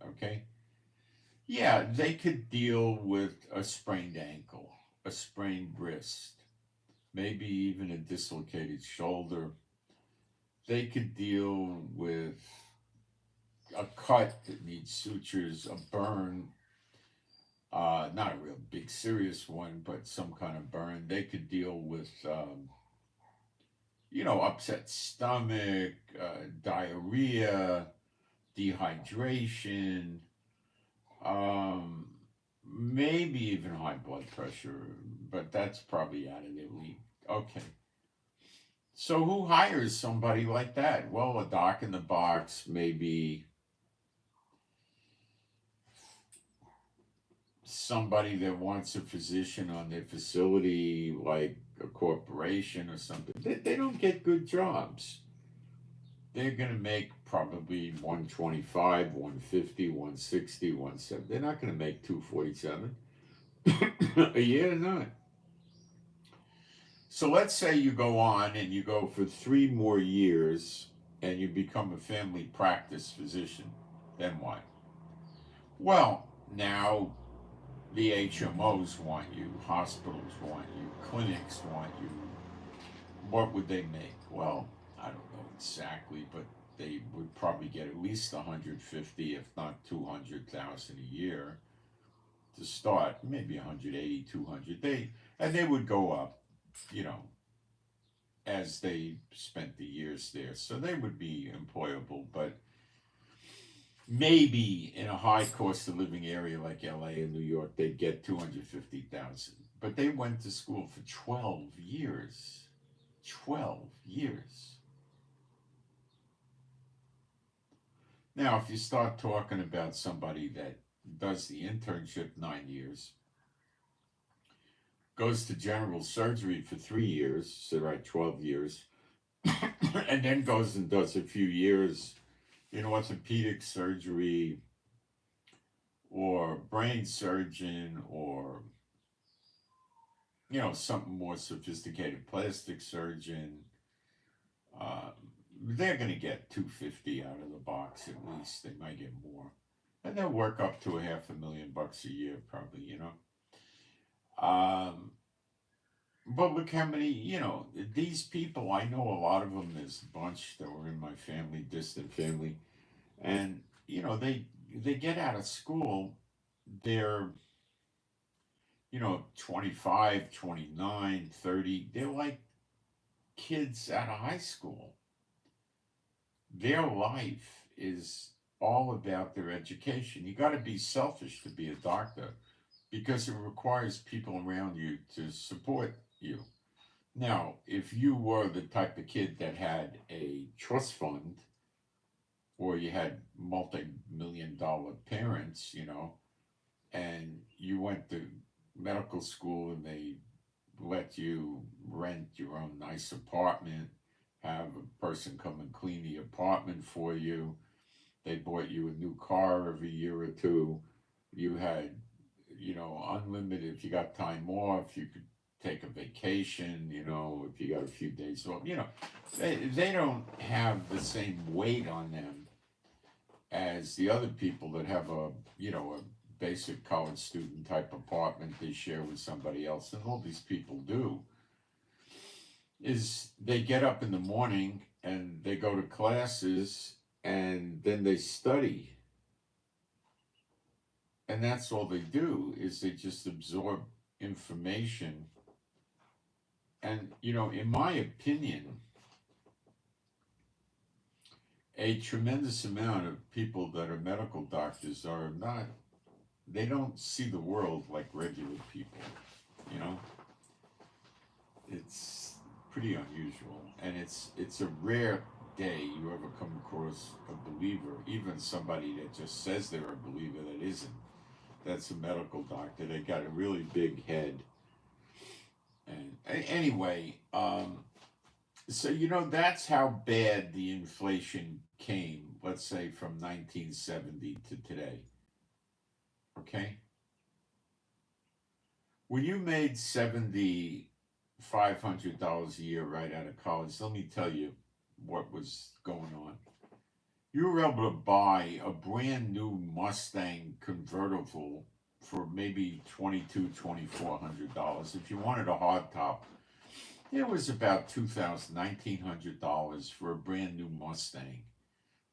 Okay? Yeah, they could deal with a sprained ankle, a sprained wrist, maybe even a dislocated shoulder. They could deal with a cut that needs sutures, a burn, not a real big serious one, but some kind of burn. They could deal with, upset stomach, diarrhea, dehydration, maybe even high blood pressure, but that's probably out of their league. Okay. So who hires somebody like that? Well, a doc in the box, maybe somebody that wants a physician on their facility, like a corporation or something. They don't get good jobs. They're going to make probably 125, 150, 160, 170. They're not going to make 247 a year, not. So let's say you go on and you go for 3 more years and you become a family practice physician. Then what? Well, now the HMOs want you, hospitals want you, clinics want you. What would they make? Well, I don't know exactly, but they would probably get at least 150, if not 200,000 a year to start. Maybe 180, 200. They would go up, as they spent the years there. So they would be employable, but maybe in a high cost of living area like LA and New York, they'd get 250,000. But they went to school for 12 years. 12 years. Now, if you start talking about somebody that does the internship 9 years, goes to general surgery for 3 years, so 12 years, and then goes and does a few years in orthopedic surgery or brain surgeon or, something more sophisticated, plastic surgeon, they're going to get 250 out of the box at least. They might get more. And they'll work up to $500,000 a year probably, But look how many, these people, I know a lot of them, there's a bunch that were in my family, distant family, and, they get out of school, they're, 25, 29, 30, they're like kids out of high school. Their life is all about their education. You got to be selfish to be a doctor because it requires people around you to support you. Now, if you were the type of kid that had a trust fund or you had multi-million-dollar parents, and you went to medical school and they let you rent your own nice apartment, have a person come and clean the apartment for you, they bought you a new car every year or two, you had, unlimited, if you got time off, you could take a vacation, if you got a few days off, they don't have the same weight on them as the other people that have a basic college student type apartment they share with somebody else, and all these people do. is they get up in the morning and they go to classes and then they study. And that's all they do, is they just absorb information. And, in my opinion, a tremendous amount of people that are medical doctors are not, they don't see the world like regular people, you know? It's pretty unusual. And it's a rare day you ever come across a believer, even somebody that just says they're a believer that isn't. That's a medical doctor. They got a really big head. And anyway, so that's how bad the inflation came, let's say from 1970 to today. Okay? When you made $7,500 a year right out of college, let me tell you what was going on. You were able to buy a brand new Mustang convertible for maybe $2,200, $2,400. If you wanted a hardtop, it was about $1,900 for a brand new Mustang.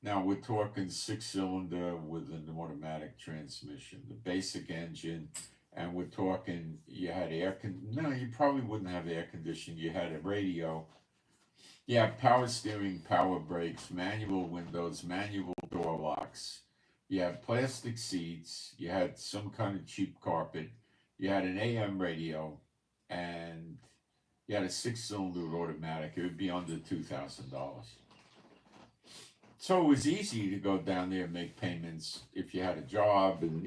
Now we're talking 6-cylinder with an automatic transmission, the basic engine, and we're talking you had no, you probably wouldn't have air conditioning. You had a radio. You have power steering, power brakes, manual windows, manual door locks. You had plastic seats. You had some kind of cheap carpet. You had an AM radio, and you had a 6-cylinder automatic. It would be under $2,000. So it was easy to go down there and make payments if you had a job and,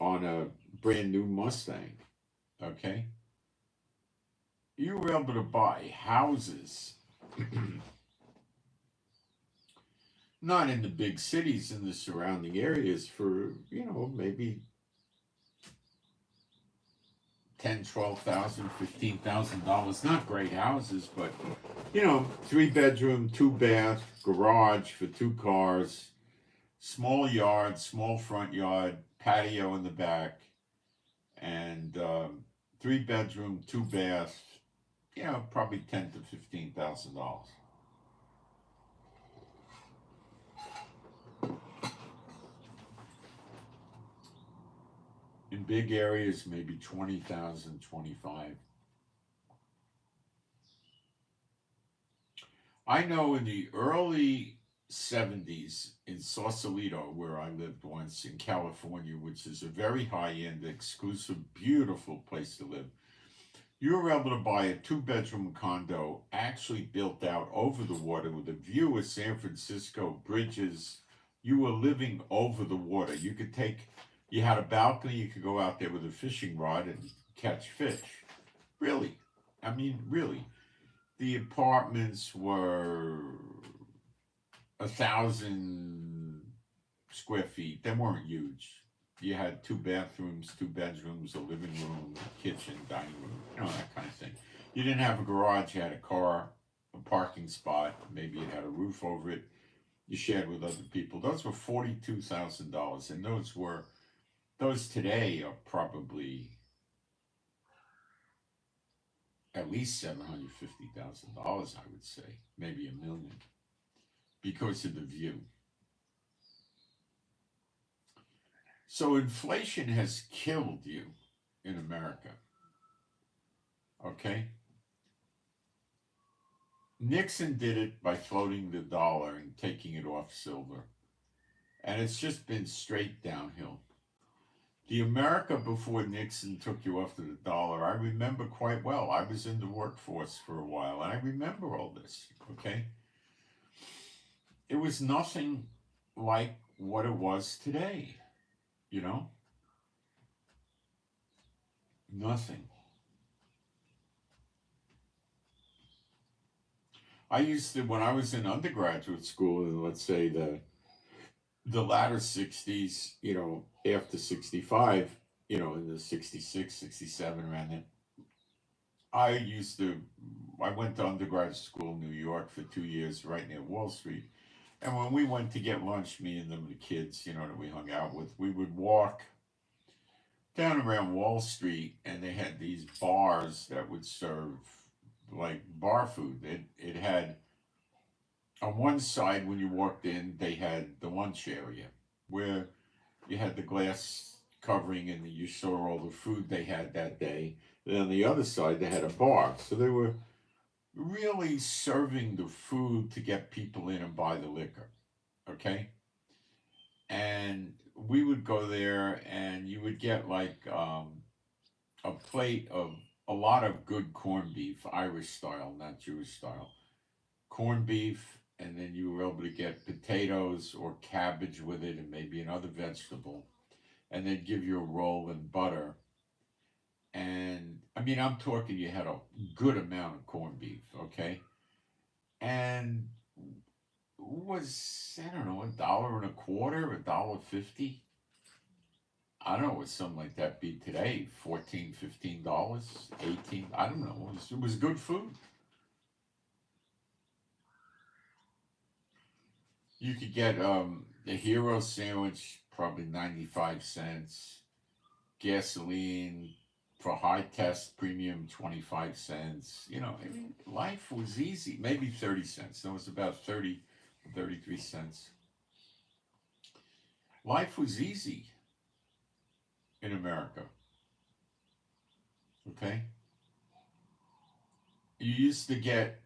on a brand new Mustang. Okay? You were able to buy houses. Not in the big cities, in the surrounding areas for, maybe $10,000, $12,000, $15,000. Not great houses, but 3-bedroom, 2-bath, garage for 2 cars, small yard, small front yard, patio in the back, and 3-bedroom, 2-bath. Probably $10,000 to $15,000. In big areas, maybe 20,000, 25. I know in the early 70s in Sausalito, where I lived once in California, which is a very high-end, exclusive, beautiful place to live, you were able to buy a 2-bedroom condo actually built out over the water with a view of San Francisco, bridges. You were living over the water. You had a balcony, you could go out there with a fishing rod and catch fish. Really. I mean, really. The apartments were 1,000 square feet. They weren't huge. You had 2 bathrooms, 2 bedrooms, a living room, a kitchen, dining room, that kind of thing. You didn't have a garage, you had a car, a parking spot, maybe it had a roof over it. You shared with other people. Those were $42,000, and those today are probably at least $750,000, I would say, maybe $1 million, because of the view. So inflation has killed you in America. Okay? Nixon did it by floating the dollar and taking it off silver. And it's just been straight downhill. The America before Nixon took you off to the dollar, I remember quite well. I was in the workforce for a while, and I remember all this, okay? It was nothing like what it was today, Nothing. I used to, when I was in undergraduate school, in, let's say, the latter 60s, after 65, in the 66, 67, around then, I went to undergraduate school in New York for 2 years, right near Wall Street. And when we went to get lunch, me and the kids, that we hung out with, we would walk down around Wall Street, and they had these bars that would serve like bar food. It had, on one side when you walked in, they had the lunch area where you had the glass covering and you saw all the food they had that day. Then on the other side, they had a bar. So they were really serving the food to get people in and buy the liquor. Okay? And we would go there and you would get like a plate of a lot of good corned beef, Irish style, not Jewish style. Corned beef, and then you were able to get potatoes or cabbage with it and maybe another vegetable. And they'd give you a roll and butter. And I mean, I'm talking you had a good amount of corned beef, okay? And it was, I don't know, $1.25, $1.50. I don't know what something like that be today. $14, $15, 18. I don't know. It was good food. You could get the hero sandwich, probably 95 cents. Gasoline for high test premium, 25 cents. You know, I mean, life was easy. Maybe 30 cents. That was about 30, 33 cents. Life was easy in America. Okay? You used to get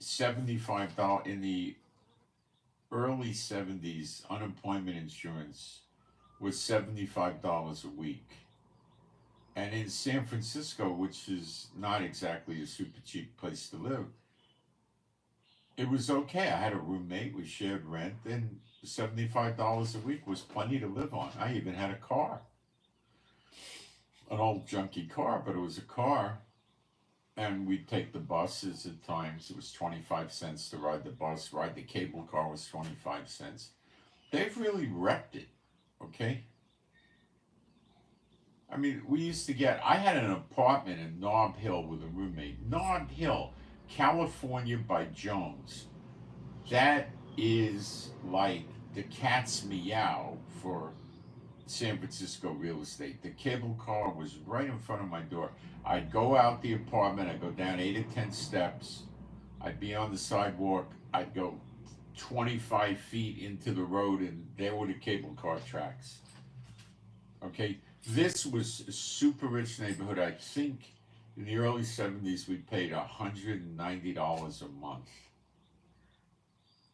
$75 in the early 70s. Unemployment insurance was $75 a week. And in San Francisco, which is not exactly a super cheap place to live, it was okay. I had a roommate, we shared rent, and $75 a week was plenty to live on. I even had a car, an old junky car, but it was a car. And we'd take the buses at times. It was 25 cents to ride the bus. Ride the cable car was 25 cents. They've really wrecked it, okay? I mean, we used to get, I had an apartment in Nob Hill with a roommate. Nob Hill, California by Jones. That is like the cat's meow for San Francisco real estate. The cable car was right in front of my door. I'd go out the apartment, I'd go down 8 or 10 steps, I'd be on the sidewalk, I'd go 25 feet into the road, and there were the cable car tracks. Okay, this was a super rich neighborhood. I think in the early 70s we paid $190 a month.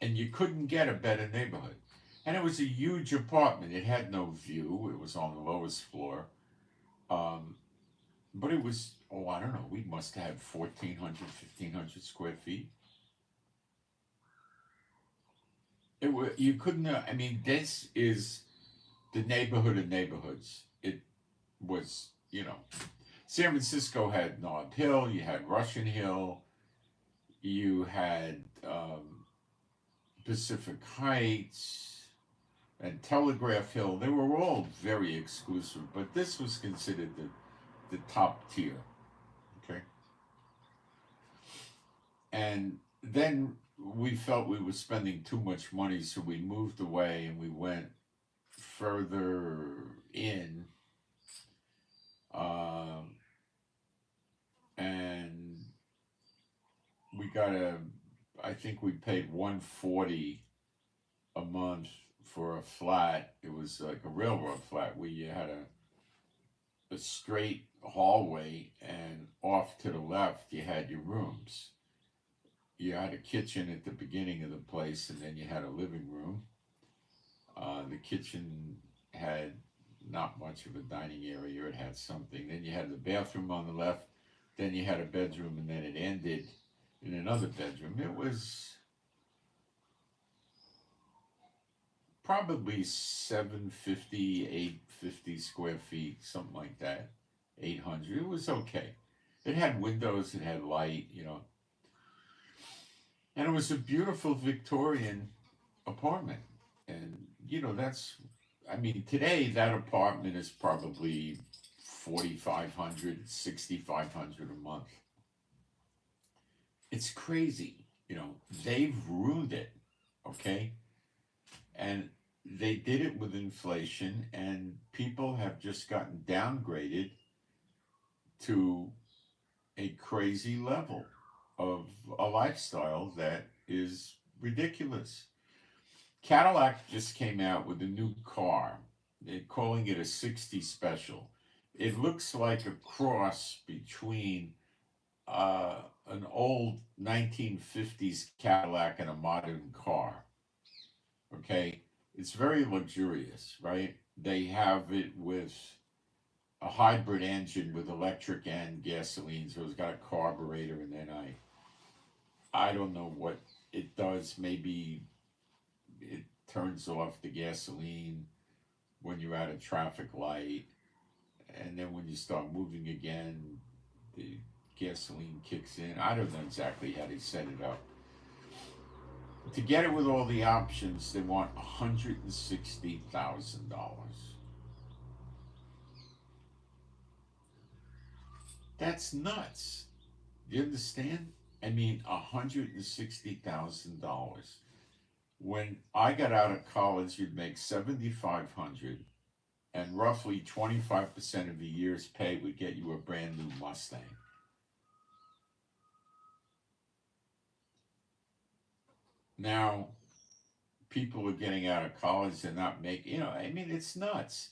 And you couldn't get a better neighborhood. And it was a huge apartment. It had no view. It was on the lowest floor. But it was, oh, I don't know, we must have 1,400, 1,500 square feet. It was, you couldn't, I mean, this is the neighborhood of neighborhoods. It was, you know, San Francisco had Nob Hill, you had Russian Hill, you had Pacific Heights, and Telegraph Hill. They were all very exclusive, but this was considered the top tier, okay? And then we felt we were spending too much money, so we moved away and we went further in, and we got I think we paid $140 a month for a flat. It was like a railroad flat where you had a straight hallway, and off to the left you had your rooms. You had a kitchen at the beginning of the place, and then you had a living room. The kitchen had not much of a dining area. It had something. Then you had the bathroom on the left. Then you had a bedroom, and then it ended in another bedroom. It was probably 750, 850 square feet, something like that. 800. It was okay. It had windows. It had light, you know. And it was a beautiful Victorian apartment. And, you know, that's, I mean, today that apartment is probably $4,500, $6,500 a month. It's crazy. You know, they've ruined it, okay? And they did it with inflation, and people have just gotten downgraded to a crazy level. of a lifestyle that is ridiculous. Cadillac just came out with a new car. They're calling it a 60 special. It looks like a cross between an old 1950s Cadillac and a modern car. Okay? It's very luxurious, right? They have it with a hybrid engine with electric and gasoline, so it's got a carburetor, and then I don't know what it does. Maybe it turns off the gasoline when you're at a traffic light, and then when you start moving again, the gasoline kicks in. I don't know exactly how they set it up. To get it with all the options, they want $160,000. That's nuts. Do you understand? I mean, $160,000. When I got out of college, you'd make $7,500, and roughly 25% of the year's pay would get you a brand new Mustang. Now, people are getting out of college and not making, I mean, it's nuts.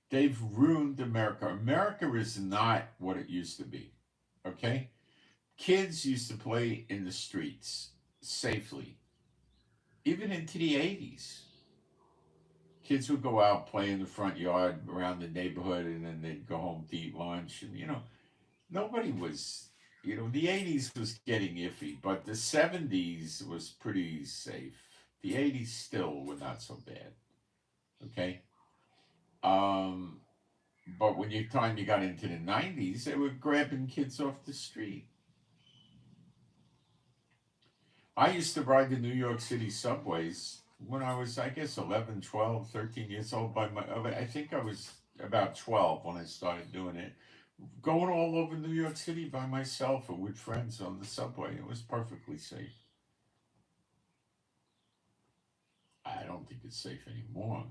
They've ruined America. America is not what it used to be. Okay? Kids used to play in the streets safely, even into the 80s. Kids would go out, play in the front yard around the neighborhood, and then they'd go home to eat lunch. And, nobody was, the 80s was getting iffy, but the 70s was pretty safe. The 80s still were not so bad. Okay? But when you got into the 90s, they were grabbing kids off the street. I used to ride the New York City subways when I was, I guess, 11, 12, 13 years old. I think I was about 12 when I started doing it. Going all over New York City by myself or with friends on the subway. It was perfectly safe. I don't think it's safe anymore.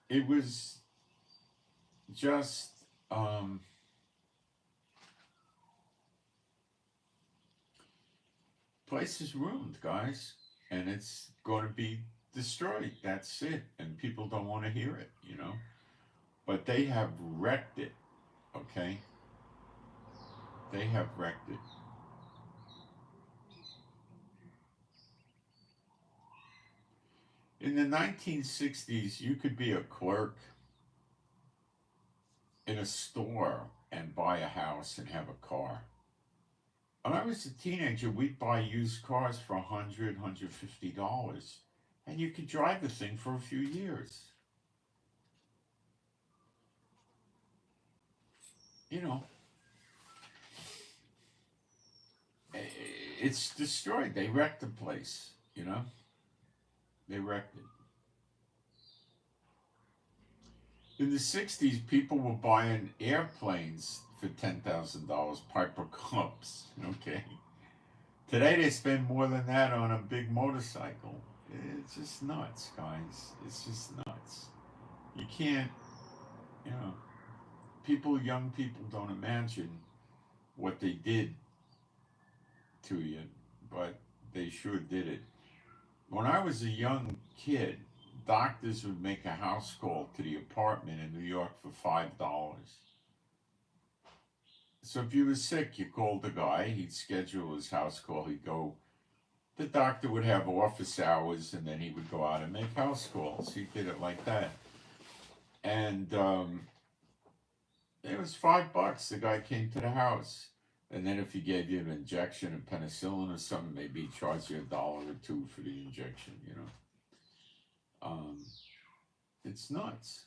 It was just place is ruined, guys, and it's going to be destroyed. That's it, and people don't want to hear it, but they have wrecked it. Okay, they have wrecked it. In the 1960s, you could be a clerk in a store and buy a house and have a car. When I was a teenager, we'd buy used cars for $100, $150, and you could drive the thing for a few years. It's destroyed. They wrecked the place, They wrecked it. In the 60s, people were buying airplanes for $10,000, Piper Cubs, okay? Today, they spend more than that on a big motorcycle. It's just nuts, guys. It's just nuts. You can't, young people don't imagine what they did to you, but they sure did it. When I was a young kid, doctors would make a house call to the apartment in New York for $5. So if you were sick, you called the guy, he'd schedule his house call, he'd go. The doctor would have office hours, and then he would go out and make house calls. He did it like that. And it was $5. The guy came to the house. And then if he gave you an injection of penicillin or something, maybe he charged you $1 or $2 for the injection, It's nuts.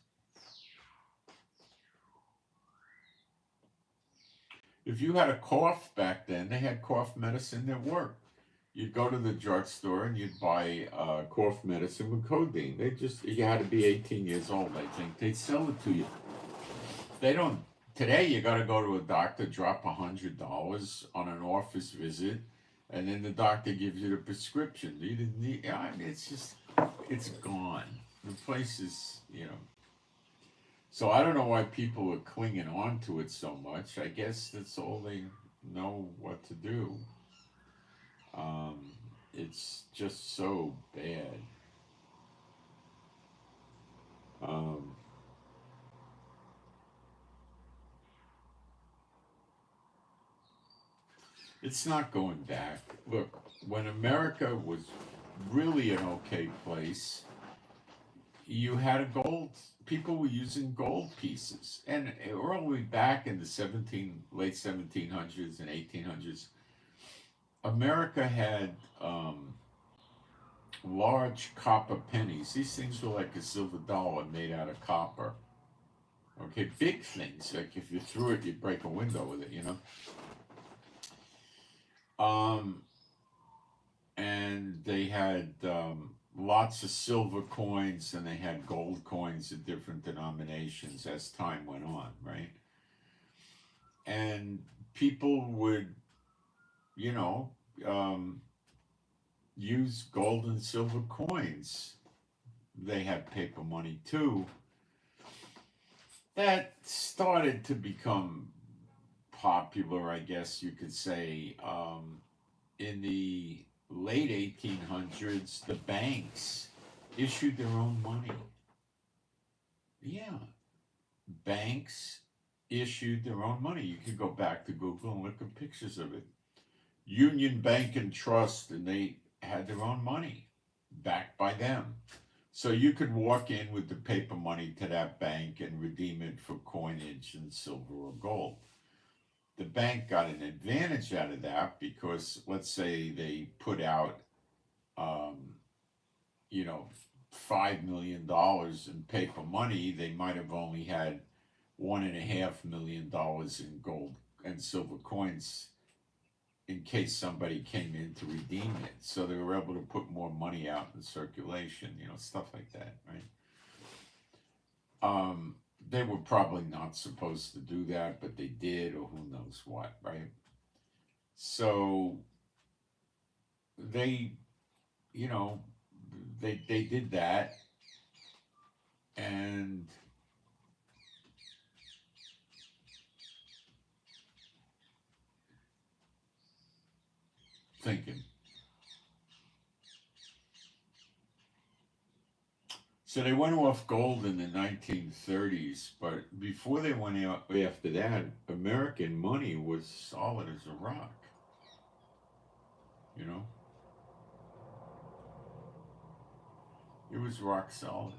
If you had a cough back then, they had cough medicine that worked. You'd go to the drugstore and you'd buy cough medicine with codeine. You had to be 18 years old, I think. They'd sell it to you. They don't. Today, you got to go to a doctor, drop $100 on an office visit, and then the doctor gives you the prescription. You didn't need. I mean, it's gone. The place is, So I don't know why people are clinging on to it so much. I guess that's all they know what to do. It's just so bad. Um, it's not going back. Look, when America was really an okay place, you had a gold. People were using gold pieces, and early back in the late 1700s and 1800s, America had large copper pennies. These things were like a silver dollar made out of copper. Okay, big things. Like if you threw it, you'd break a window with it. Um, and they had lots of silver coins, and they had gold coins of different denominations as time went on, right? And people would, you know, um, use gold and silver coins. They had paper money too. That started to become popular, I guess you could say, in the late 1800s. The banks issued their own money. Yeah, banks issued their own money. You could go back to Google and look at pictures of it. Union Bank and Trust, and they had their own money backed by them. So you could walk in with the paper money to that bank and redeem it for coinage and silver or gold. The bank got an advantage out of that because, let's say they put out, um, $5 million in paper money, they might have only had $1.5 million in gold and silver coins in case somebody came in to redeem it. So they were able to put more money out in circulation, stuff like that, right? They were probably not supposed to do that, but they did, or who knows what, right? So they, you know, they did that, and thinking. So they went off gold in the 1930s, but before they went out after that, American money was solid as a rock. You know, it was rock solid.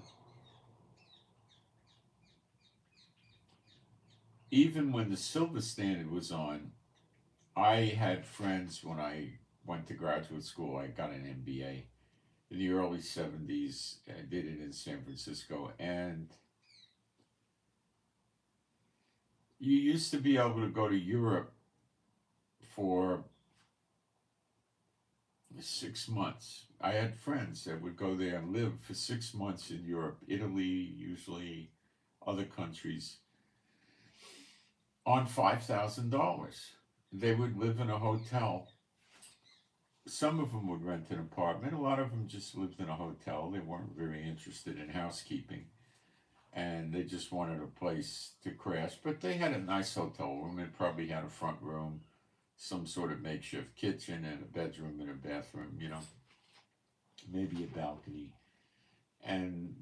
Even when the silver standard was on, I had friends when I went to graduate school. I got an MBA in the early 70s. I did it in San Francisco, and you used to be able to go to Europe for 6 months. I had friends that would go there and live for 6 months in Europe, Italy, usually other countries, on $5,000. They would live in a hotel. Some of them would rent an apartment. A lot of them just lived in a hotel. They weren't very interested in housekeeping, and they just wanted a place to crash. But they had a nice hotel room. It probably had a front room, some sort of makeshift kitchen, and a bedroom and a bathroom, maybe a balcony. And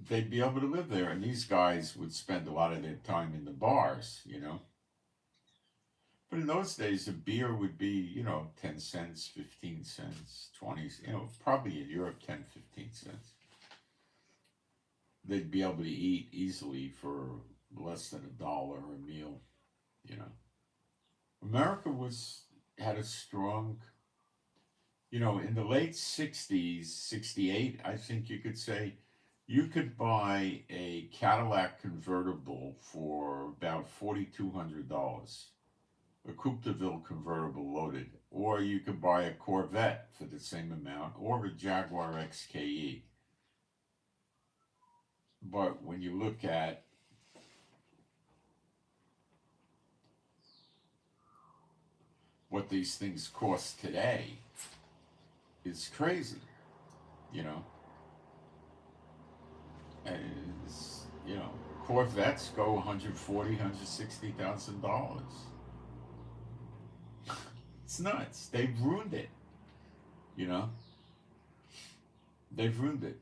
they'd be able to live there. And these guys would spend a lot of their time in the bars. But in those days, a beer would be, 10 cents, 15 cents, 20, probably in Europe, 10, 15 cents. They'd be able to eat easily for less than $1 a meal. America had a strong, in the late 60s, 68, I think you could say, you could buy a Cadillac convertible for about $4,200. A Coupe de Ville convertible loaded, or you could buy a Corvette for the same amount, or a Jaguar XKE. But when you look at what these things cost today, it's crazy, you know. And Corvettes go $140,000, $160,000. It's nuts. They've ruined it. You know, they've ruined it.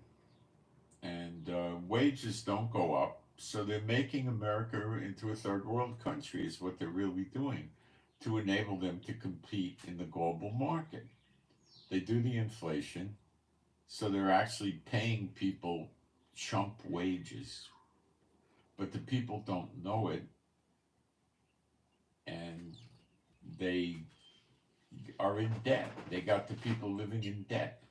And wages don't go up. So they're making America into a third world country, is what they're really doing to enable them to compete in the global market. They do the inflation, so they're actually paying people chump wages, but the people don't know it, and they are in debt. They got the people living in debt.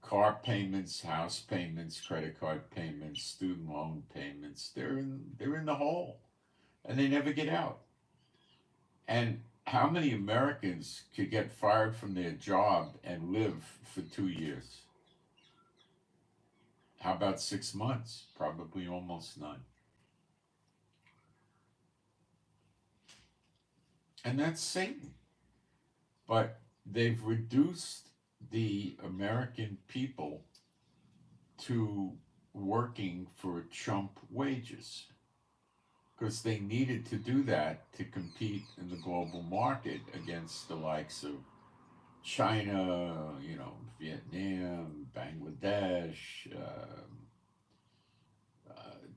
Car payments, house payments, credit card payments, student loan payments. They're in the hole, and they never get out. And how many Americans could get fired from their job and live for 2 years? How about 6 months? Probably almost none. And that's Satan. But they've reduced the American people to working for chump wages because they needed to do that to compete in the global market against the likes of China, Vietnam, Bangladesh,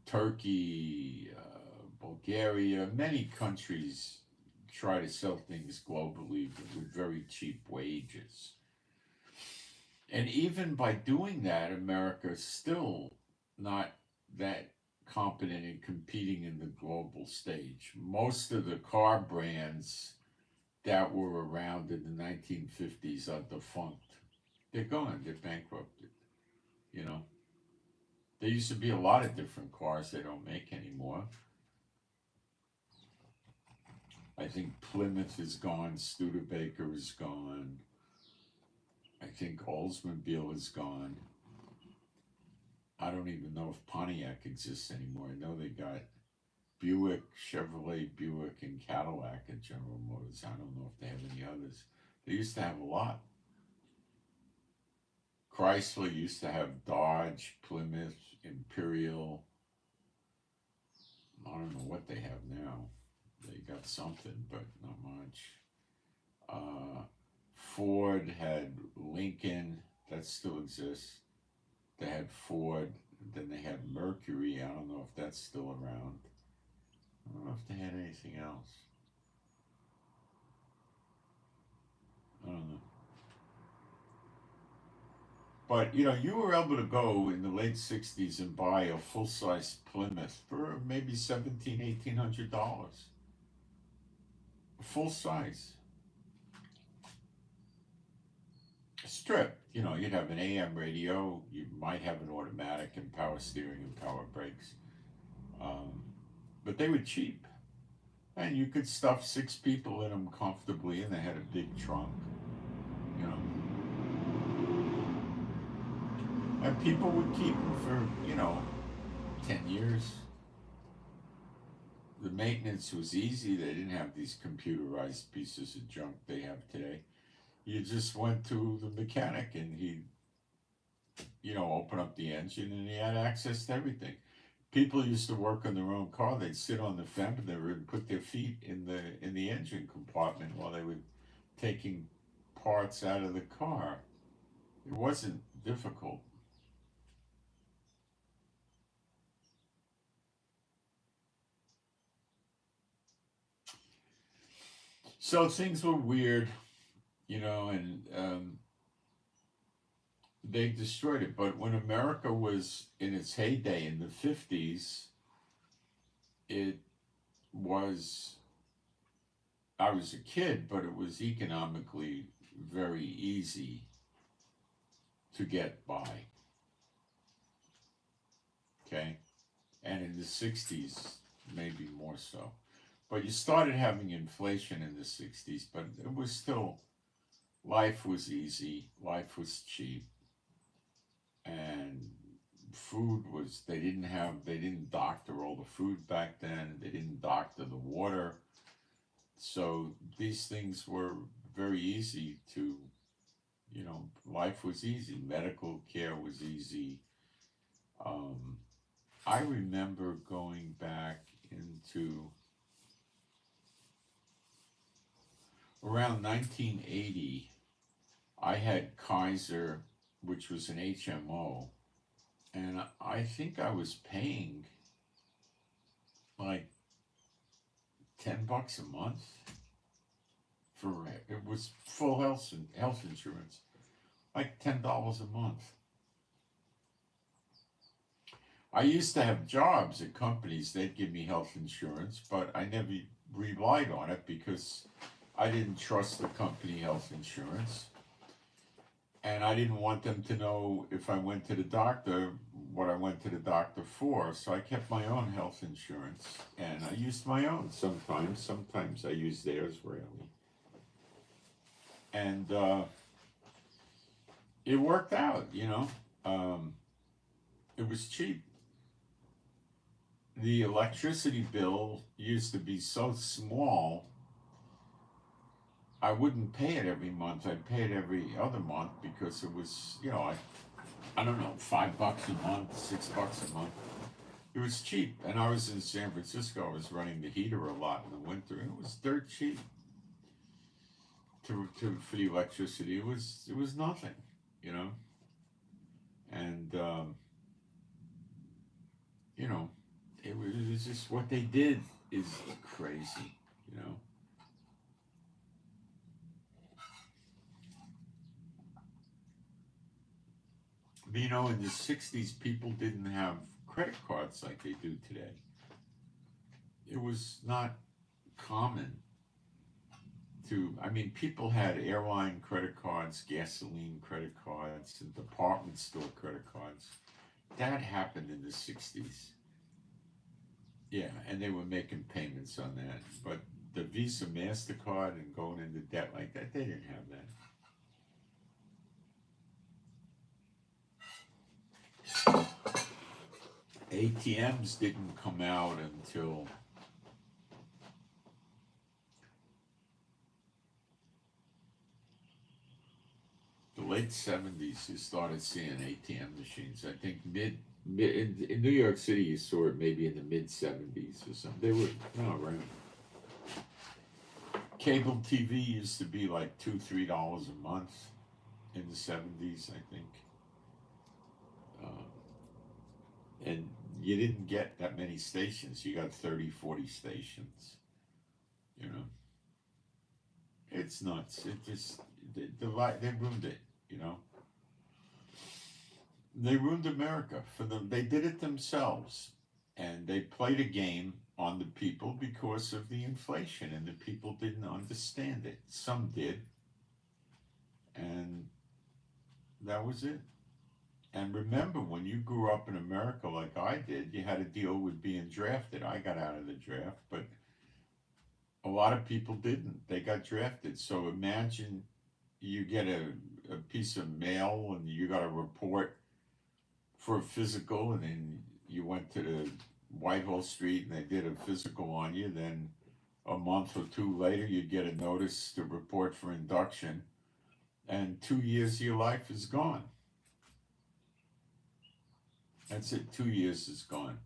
Turkey, Bulgaria. Many countries try to sell things globally with very cheap wages. And even by doing that, America is still not that competent in competing in the global stage. Most of the car brands that were around in the 1950s are defunct. They're gone, they're bankrupted, you know. There used to be a lot of different cars they don't make anymore. I think Plymouth is gone, Studebaker is gone. I think Oldsmobile is gone. I don't even know if Pontiac exists anymore. I know they got Buick, Chevrolet, Buick, and Cadillac at General Motors. I don't know if they have any others. They used to have a lot. Chrysler used to have Dodge, Plymouth, Imperial. I don't know what they have now. They got something, but not much. Ford had Lincoln, that still exists. They had Ford, then they had Mercury. I don't know if that's still around. I don't know if they had anything else. I don't know. But you were able to go in the late '60s and buy a full-size Plymouth for maybe $1,700, $1,800, full size. Strip. You'd have an AM radio. You might have an automatic and power steering and power brakes. But they were cheap, and you could stuff 6 people in them comfortably, and they had a big trunk. And people would keep them for 10 years. The maintenance was easy. They didn't have these computerized pieces of junk they have today. You just went to the mechanic and he'd, open up the engine and he had access to everything. People used to work on their own car. They'd sit on the fender and put their feet in the engine compartment while they were taking parts out of the car. It wasn't difficult. So things were weird, and they destroyed it. But when America was in its heyday in the 50s, I was a kid, but it was economically very easy to get by. Okay? And in the 60s, maybe more so. But you started having inflation in the 60s, but it was still, life was easy, life was cheap, and food was, they didn't doctor all the food back then, they didn't doctor the water, so these things were very easy to, life was easy, medical care was easy. I remember going back into, around 1980, I had Kaiser, which was an HMO, and I think I was paying like $10 a month for it. It was full health insurance, like $10 a month. I used to have jobs at companies, they'd give me health insurance, but I never relied on it because I didn't trust the company health insurance. And I didn't want them to know if I went to the doctor what I went to the doctor for. So I kept my own health insurance and I used my own sometimes. Sometimes I used theirs, rarely. And it worked out, you know. It was cheap. The electricity bill used to be so small, I wouldn't pay it every month. I'd pay it every other month because it was, you know, I don't know, $5 a month, $6 a month. It was cheap. And I was in San Francisco. I was running the heater a lot in the winter. And it was dirt cheap for the electricity. It was nothing, you know. And you know, it was just what they did is crazy, you know. But, you know, in the 60s, people didn't have credit cards like they do today. It was not common I mean, people had airline credit cards, gasoline credit cards, and department store credit cards. That happened in the 60s. Yeah, and they were making payments on that. But the Visa, MasterCard, and going into debt like that, they didn't have that. ATMs didn't come out until the late 70s. You started seeing ATM machines. I think in New York City, you saw it maybe in the mid 70s or something. They were around. Cable TV used to be like $2-3 a month in the 70s, I think. And you didn't get that many stations. You got 30-40 stations, you know. It's nuts. It just, they ruined it, you know. They ruined America for them. They did it themselves. And they played a game on the people because of the inflation, and the people didn't understand it. Some did. And that was it. And remember, when you grew up in America like I did, you had to deal with being drafted. I got out of the draft, but a lot of people didn't. They got drafted. So imagine you get a piece of mail and you got a report for a physical, and then you went to the Whitehall Street and they did a physical on you. Then a month or two later, you'd get a notice to report for induction, and 2 years of your life is gone. That's it. 2 years is gone.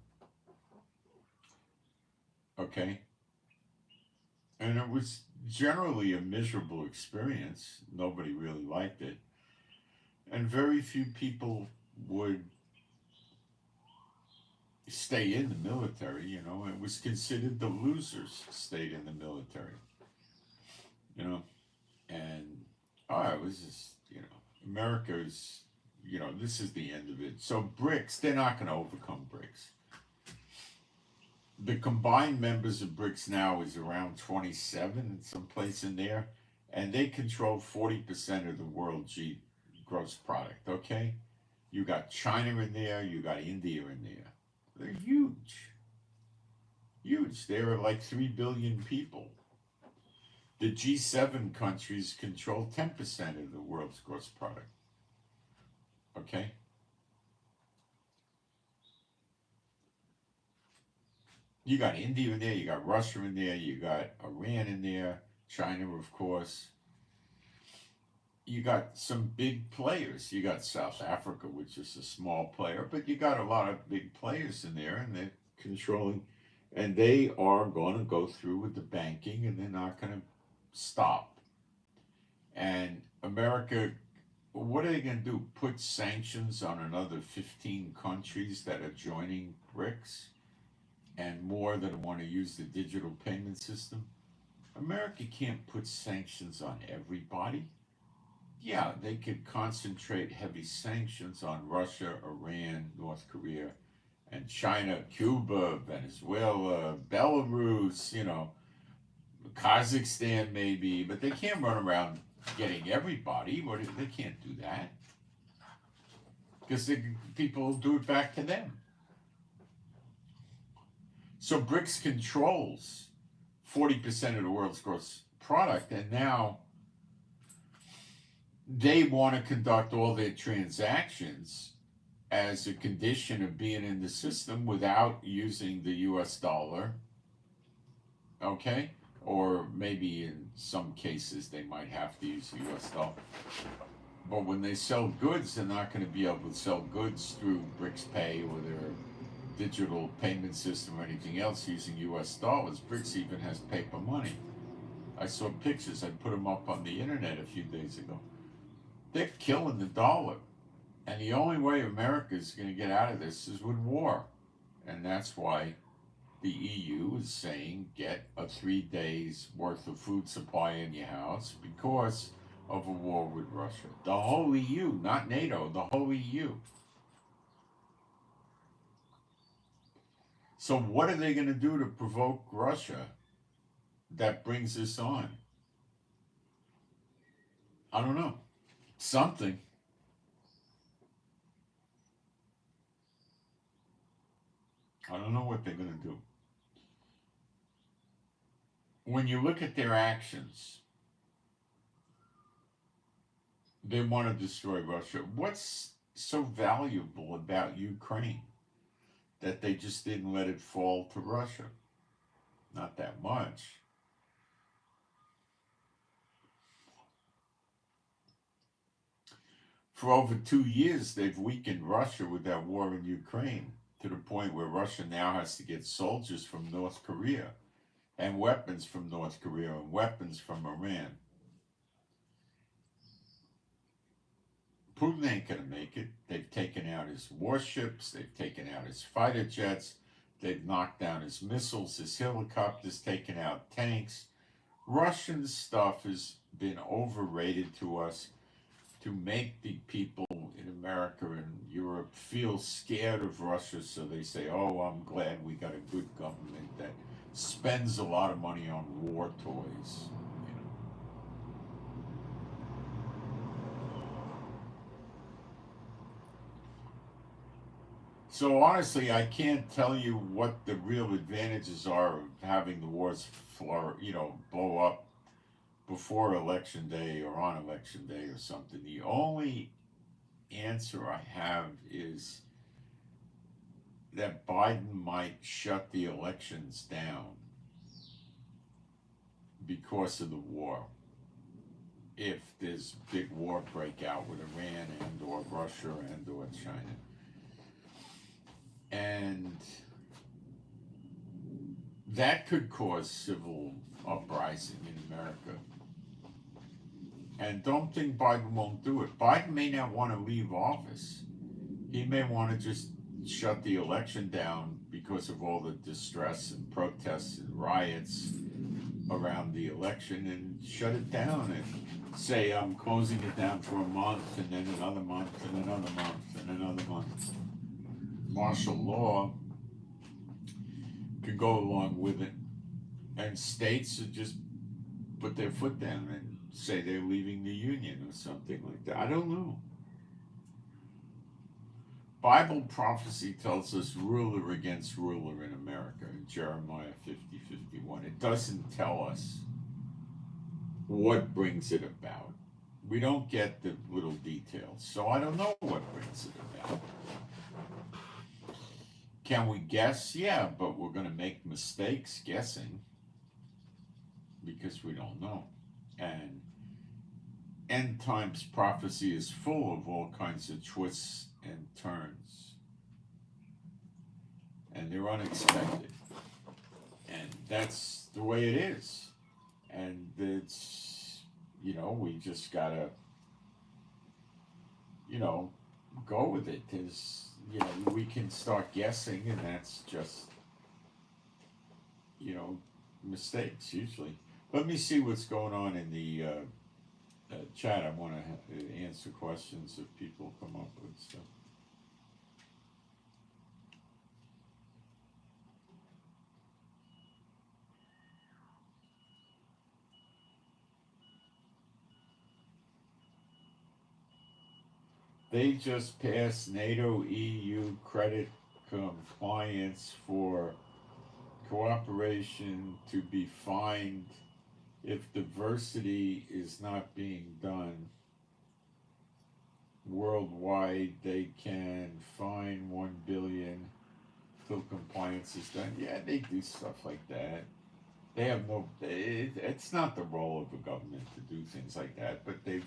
Okay? And it was generally a miserable experience. Nobody really liked it. And very few people would stay in the military, you know. It was considered the losers stayed in the military, you know. And, it was just, you know, America's, you know, this is the end of it. So BRICS, they're not going to overcome BRICS. The combined members of BRICS now is around 27, someplace in there, and they control 40% of the world gross product, okay? You got China in there, you got India in there. They're huge. Huge. There are like 3 billion people. The G7 countries control 10% of the world's gross product. Okay? You got India in there, you got Russia in there, you got Iran in there, China, of course. You got some big players. You got South Africa, which is a small player, but you got a lot of big players in there, and they're controlling, and they are going to go through with the banking, and they're not going to stop. And America, what are they going to do? Put sanctions on another 15 countries that are joining BRICS and more that want to use the digital payment system? America can't put sanctions on everybody. Yeah, they could concentrate heavy sanctions on Russia, Iran, North Korea, and China, Cuba, Venezuela, Belarus, Kazakhstan maybe, but they can't run around getting everybody. They can't do that because people will do it back to them. So BRICS controls 40% of the world's gross product, and now they want to conduct all their transactions as a condition of being in the system without using the US dollar, okay? Or maybe in some cases they might have to use the US dollar. But when they sell goods, they're not going to be able to sell goods through BRICS Pay or their digital payment system or anything else using US dollars. BRICS even has paper money. I saw pictures, I put them up on the internet a few days ago. They're killing the dollar. And the only way America is going to get out of this is with war. And that's why the EU is saying get a 3 days worth of food supply in your house because of a war with Russia. The whole EU, not NATO, the whole EU. So what are they going to do to provoke Russia that brings this on? I don't know. Something. I don't know what they're going to do. When you look at their actions, they want to destroy Russia. What's so valuable about Ukraine that they just didn't let it fall to Russia? Not that much. For over 2 years, they've weakened Russia with that war in Ukraine to the point where Russia now has to get soldiers from North Korea and weapons from North Korea and weapons from Iran. Putin ain't going to make it. They've taken out his warships. They've taken out his fighter jets. They've knocked down his missiles, his helicopters, taken out tanks. Russian stuff has been overrated to us to make the people in America and Europe feel scared of Russia, so they say, oh, I'm glad we got a good government that spends a lot of money on war toys. So honestly, I can't tell you what the real advantages are of having the wars blow up before election day or on election day or something. The only answer I have is that Biden might shut the elections down because of the war. If there's big war breakout with Iran and or Russia and or China. And that could cause civil uprising in America. And don't think Biden won't do it. Biden may not want to leave office. He may want to just shut the election down because of all the distress and protests and riots around the election, and shut it down and say, I'm closing it down for a month and then another month and another month and another month. Martial law could go along with it, and states would just put their foot down and say they're leaving the union or something like that. I don't know. Bible prophecy tells us ruler against ruler in America in Jeremiah 50:51. It doesn't tell us what brings it about. We don't get the little details, so I don't know what brings it about. Can we guess? Yeah, but we're going to make mistakes guessing because we don't know. And end times prophecy is full of all kinds of twists and turns. And they're unexpected. And that's the way it is. And it's we just gotta, you know, go with it. We can start guessing, and that's just, you know, mistakes usually. Let me see what's going on in the chat. I want to answer questions if people come up with stuff. They just passed NATO EU credit compliance for cooperation to be fined if diversity is not being done worldwide. They can fine 1 billion till compliance is done. Yeah, they do stuff like that. They have it's not the role of the government to do things like that, but they've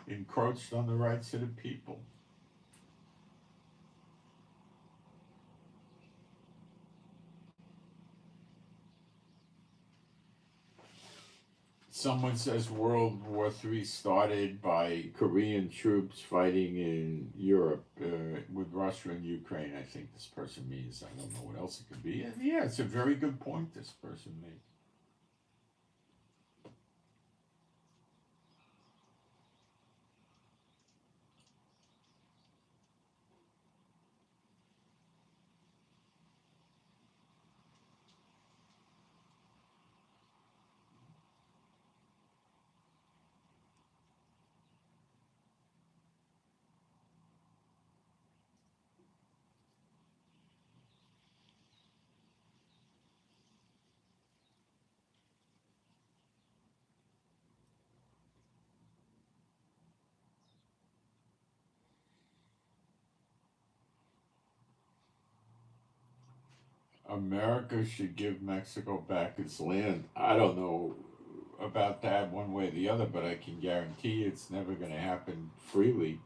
encroached on the rights of the people. Someone says World War III started by Korean troops fighting in Europe with Russia and Ukraine. I think this person means, I don't know what else it could be. And yeah, it's a very good point this person made. America should give Mexico back its land. I don't know about that one way or the other, but I can guarantee it's never going to happen freely.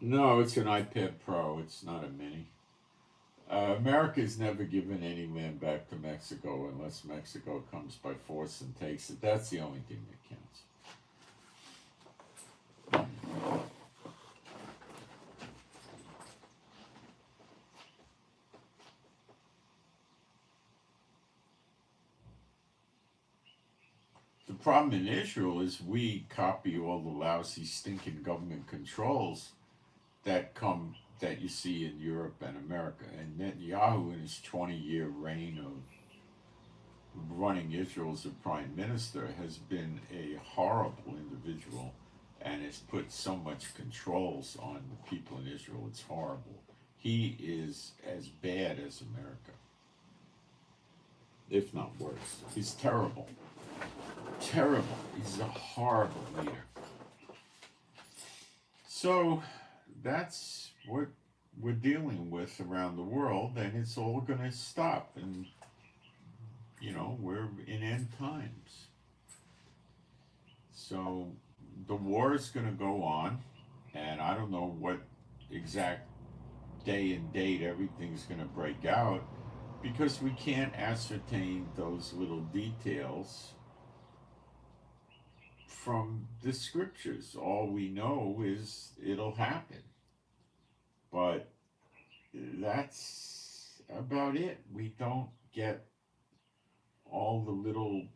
No, it's an iPad Pro. It's not a mini. America's never given any land back to Mexico unless Mexico comes by force and takes it. That's the only thing that counts. The problem in Israel is we copy all the lousy, stinking government controls that you see in Europe and America. And Netanyahu, in his 20-year reign of running Israel as a prime minister, has been a horrible individual and has put so much controls on the people in Israel. It's horrible. He is as bad as America, if not worse. He's terrible. Terrible. He's a horrible leader. So that's what we're dealing with around the world, and it's all going to stop. And, we're in end times. So the war is going to go on, and I don't know what exact day and date everything's going to break out because we can't ascertain those little details from the scriptures. All we know is it'll happen. But that's about it. We don't get all the little,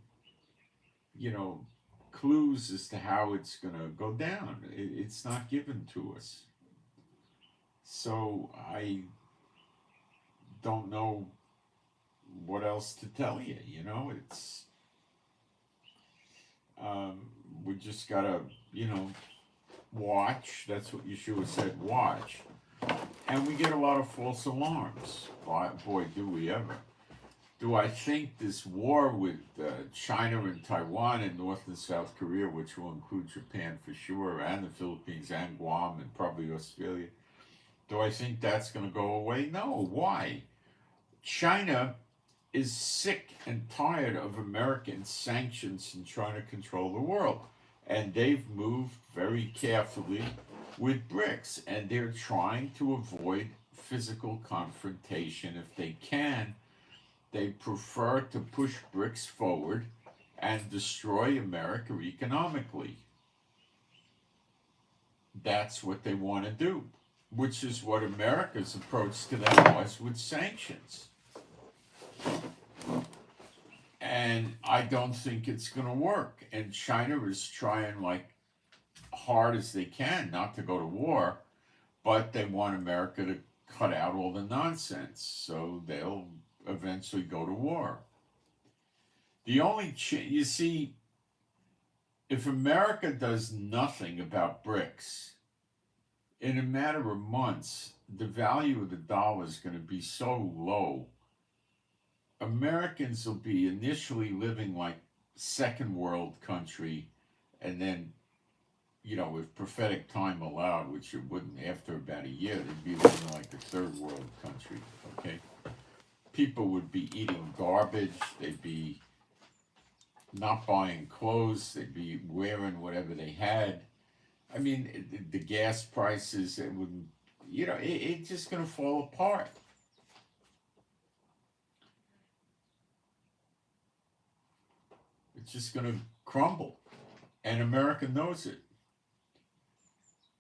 clues as to how it's going to go down. It's not given to us. So I don't know what else to tell you. It's we just gotta, watch. That's what Yeshua said, watch. And we get a lot of false alarms. Boy, do we ever. Do I think this war with China and Taiwan and North and South Korea, which will include Japan for sure, and the Philippines and Guam and probably Australia, do I think that's going to go away? No. Why? China is sick and tired of American sanctions and trying to control the world. And they've moved very carefully with BRICS, and they're trying to avoid physical confrontation if they can. They prefer to push BRICS forward and destroy America economically. That's what they want to do, which is what America's approach to them was with sanctions. And I don't think it's going to work. And China is trying like hard as they can not to go to war, but they want America to cut out all the nonsense, so they'll eventually go to war. The only you see, if America does nothing about BRICS, in a matter of months, the value of the dollar is going to be so low. Americans will be initially living like second world country, and then, you know, if prophetic time allowed, which it wouldn't, after about a year, they'd be living like a third world country, okay? People would be eating garbage, they'd be not buying clothes, they'd be wearing whatever they had. I mean, the gas prices, it wouldn't, you know, it's just going to fall apart. It's just going to crumble. And America knows it.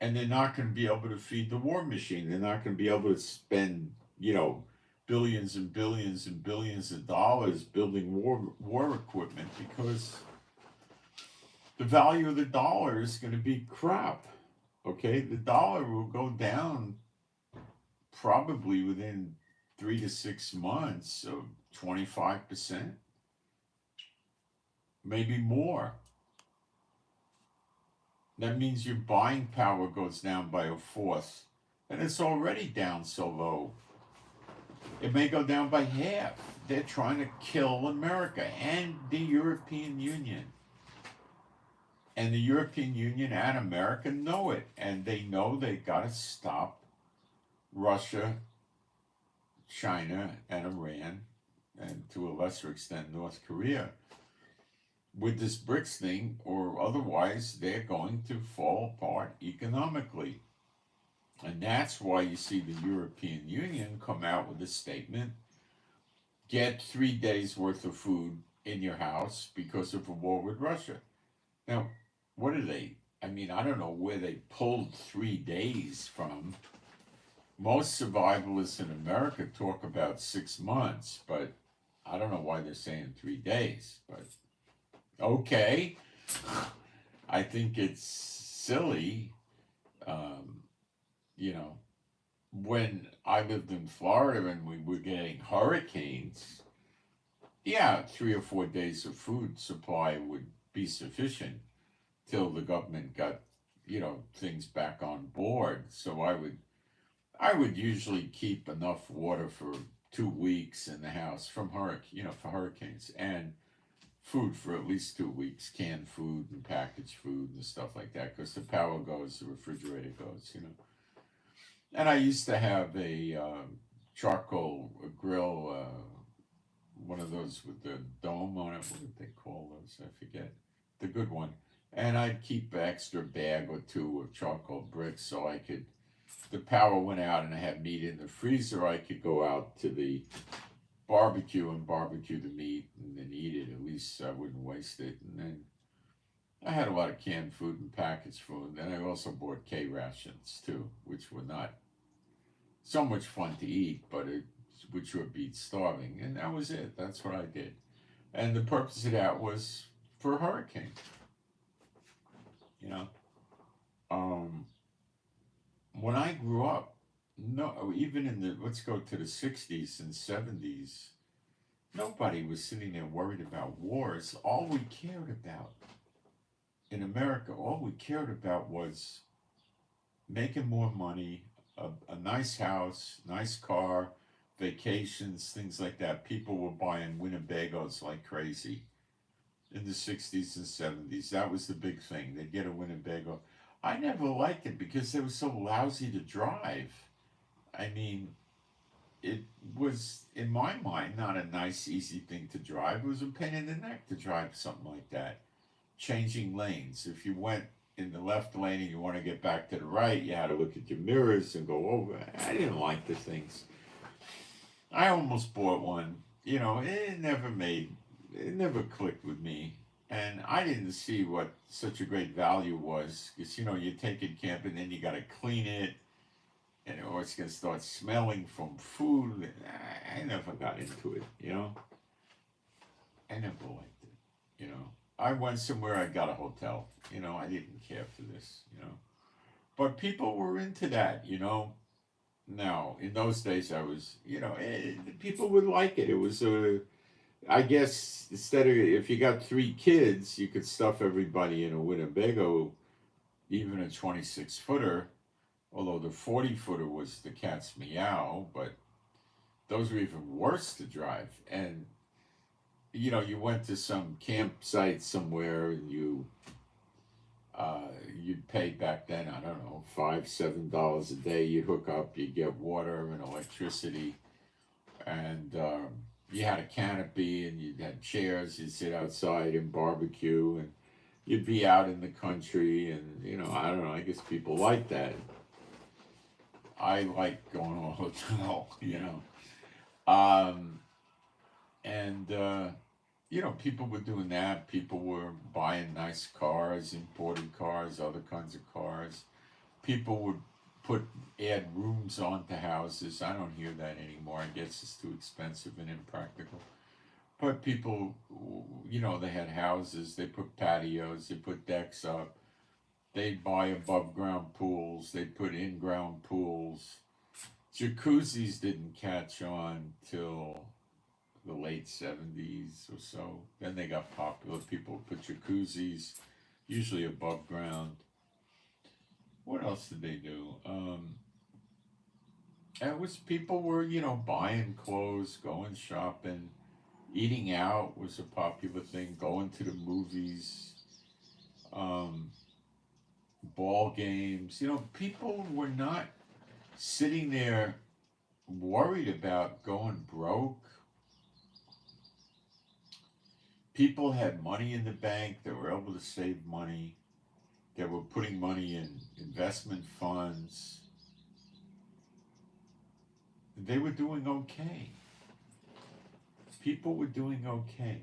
And they're not going to be able to feed the war machine. They're not going to be able to spend, you know, billions and billions and billions of dollars building war equipment, because the value of the dollar is going to be crap. Okay, the dollar will go down probably within 3 to 6 months of 25%, maybe more. That means your buying power goes down by a fourth, and it's already down so low. It may go down by half. They're trying to kill America and the European Union. And the European Union and America know it, and they know they got to stop Russia, China, and Iran, and to a lesser extent North Korea, with this BRICS thing, or otherwise they're going to fall apart economically. And that's why you see the European Union come out with a statement: get 3 days worth of food in your house because of a war with Russia. Now, what are they? I mean, I don't know where they pulled 3 days from. Most survivalists in America talk about 6 months, but I don't know why they're saying 3 days. But okay, I think it's silly. You know, when I lived in Florida and we were getting hurricanes, yeah, 3 or 4 days of food supply would be sufficient till the government got, you know, things back on board. So I would usually keep enough water for 2 weeks in the house from for hurricanes, and food for at least 2 weeks, canned food and packaged food and stuff like that, because the power goes, the refrigerator goes, you know. And I used to have a charcoal grill, one of those with the dome on it. What did they call those? I forget. The good one. And I'd keep an extra bag or two of charcoal bricks, so I could, if the power went out and I had meat in the freezer, I could go out to the barbecue and barbecue the meat and then eat it. At least I wouldn't waste it. And then I had a lot of canned food and packaged food. And I also bought K rations too, which were not so much fun to eat, but which would beat starving. And that was it. That's what I did. And the purpose of that was for a hurricane. You know, when I grew up, no, even in the, let's go to the 60s and 70s, nobody was sitting there worried about wars. All we cared about in America, all we cared about was making more money, a nice house, nice car, vacations, things like that. People were buying Winnebagos like crazy in the 60s and 70s. That was the big thing. They'd get a Winnebago. I never liked it because they were so lousy to drive. I mean, it was, in my mind, not a nice, easy thing to drive. It was a pain in the neck to drive something like that. Changing lanes. If you went in the left lane and you want to get back to the right, you had to look at your mirrors and go over. I didn't like the things. I almost bought one. You know, it never clicked with me. And I didn't see what such a great value was, because you take it camping, then you got to clean it, and or it's gonna start smelling from food. I never got into it. I never liked it. I went somewhere, I got a hotel. I didn't care for this. But people were into that. Now, in those days, I was, people would like it. It was I guess instead of, if you got 3 kids, you could stuff everybody in a Winnebago, even a 26-footer, although the 40-footer was the cat's meow, but those were even worse to drive. And, you went to some campsite somewhere, and you'd pay back then, I don't know, $5, $7 a day. You'd hook up, you'd get water and electricity, and you had a canopy, and you had chairs. You'd sit outside and barbecue, and you'd be out in the country, and I don't know. I guess people like that. I like going to a hotel. And people were doing that. People were buying nice cars, imported cars, other kinds of cars. People would add rooms onto houses. I don't hear that anymore. I guess it's too expensive and impractical. But people, they had houses. They put patios. They put decks up. They'd buy above ground pools. They'd put in ground pools. Jacuzzis didn't catch on till the late 70s or so. Then they got popular. People put jacuzzis, usually above ground. What else did they do? It was, people were, buying clothes, going shopping, eating out was a popular thing, going to the movies, ball games. People were not sitting there worried about going broke. People had money in the bank. They were able to save money. They were putting money in investment funds. They were doing okay. People were doing okay.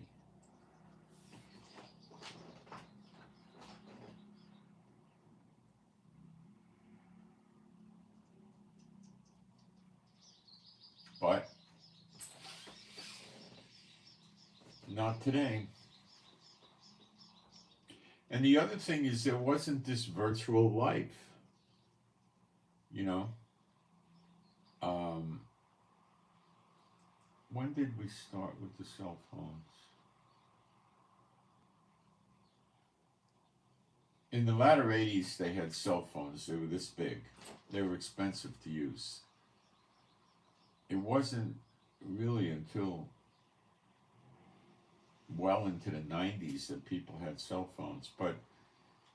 But not today. And the other thing is, there wasn't this virtual life. You know, um, when did we start with the cell phones? In the latter 80s, they had cell phones. They were this big. They were expensive to use. It wasn't really until well into the 90s that people had cell phones. But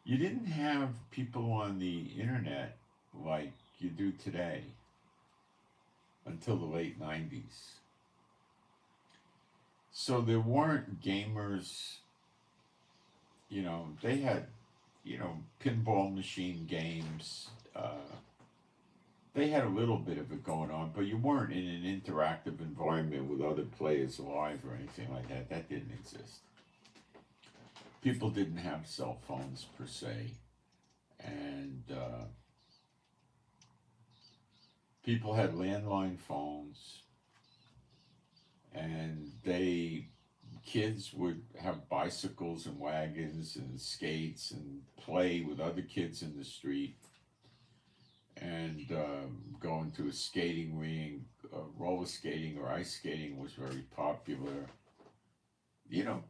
you didn't have people on the internet like you do today until the late 90s. So there weren't gamers. They had, pinball machine games. They had a little bit of it going on, but you weren't in an interactive environment with other players live or anything like that. That didn't exist. People didn't have cell phones per se, and people had landline phones, and kids would have bicycles and wagons and skates and play with other kids in the street, and going to a skating rink. Roller skating or ice skating was very popular.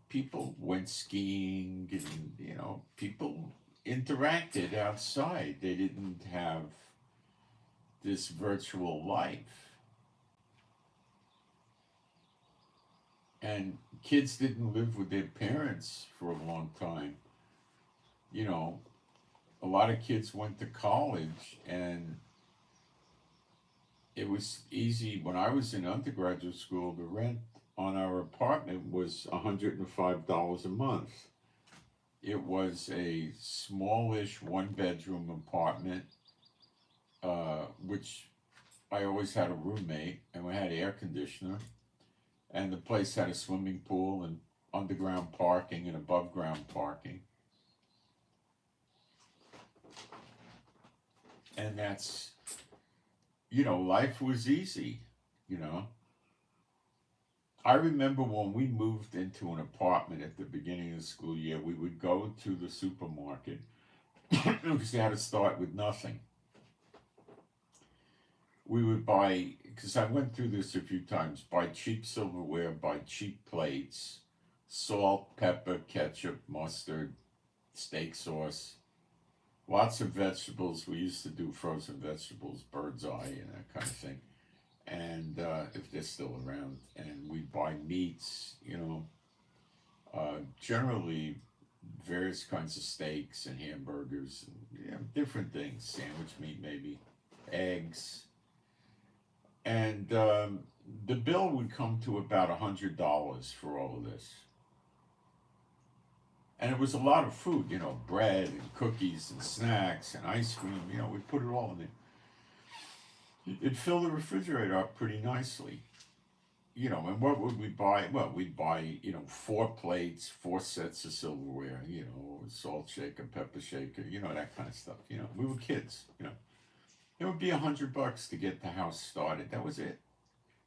People went skiing, and people interacted outside. They didn't have this virtual life. And kids didn't live with their parents for a long time. A lot of kids went to college, and it was easy. When I was in undergraduate school, the rent on our apartment was $105 a month. It was a smallish one-bedroom apartment, which I always had a roommate, and we had air conditioner, and the place had a swimming pool and underground parking and above ground parking. And that's, life was easy, you know. I remember when we moved into an apartment at the beginning of the school year, we would go to the supermarket because you had to start with nothing. We would buy, because I went through this a few times, buy cheap silverware, buy cheap plates, salt, pepper, ketchup, mustard, steak sauce, lots of vegetables. We used to do frozen vegetables, bird's eye, and that kind of thing. And if they're still around, and we buy meats, generally various kinds of steaks and hamburgers, and, different things, sandwich meat maybe, eggs, and the bill would come to about $100 for all of this. And it was a lot of food, bread and cookies and snacks and ice cream. We put it all in there. It'd fill the refrigerator up pretty nicely. And what would we buy? Well, we'd buy, 4 plates, 4 sets of silverware, salt shaker, pepper shaker, that kind of stuff. We were kids, It would be $100 to get the house started. That was it.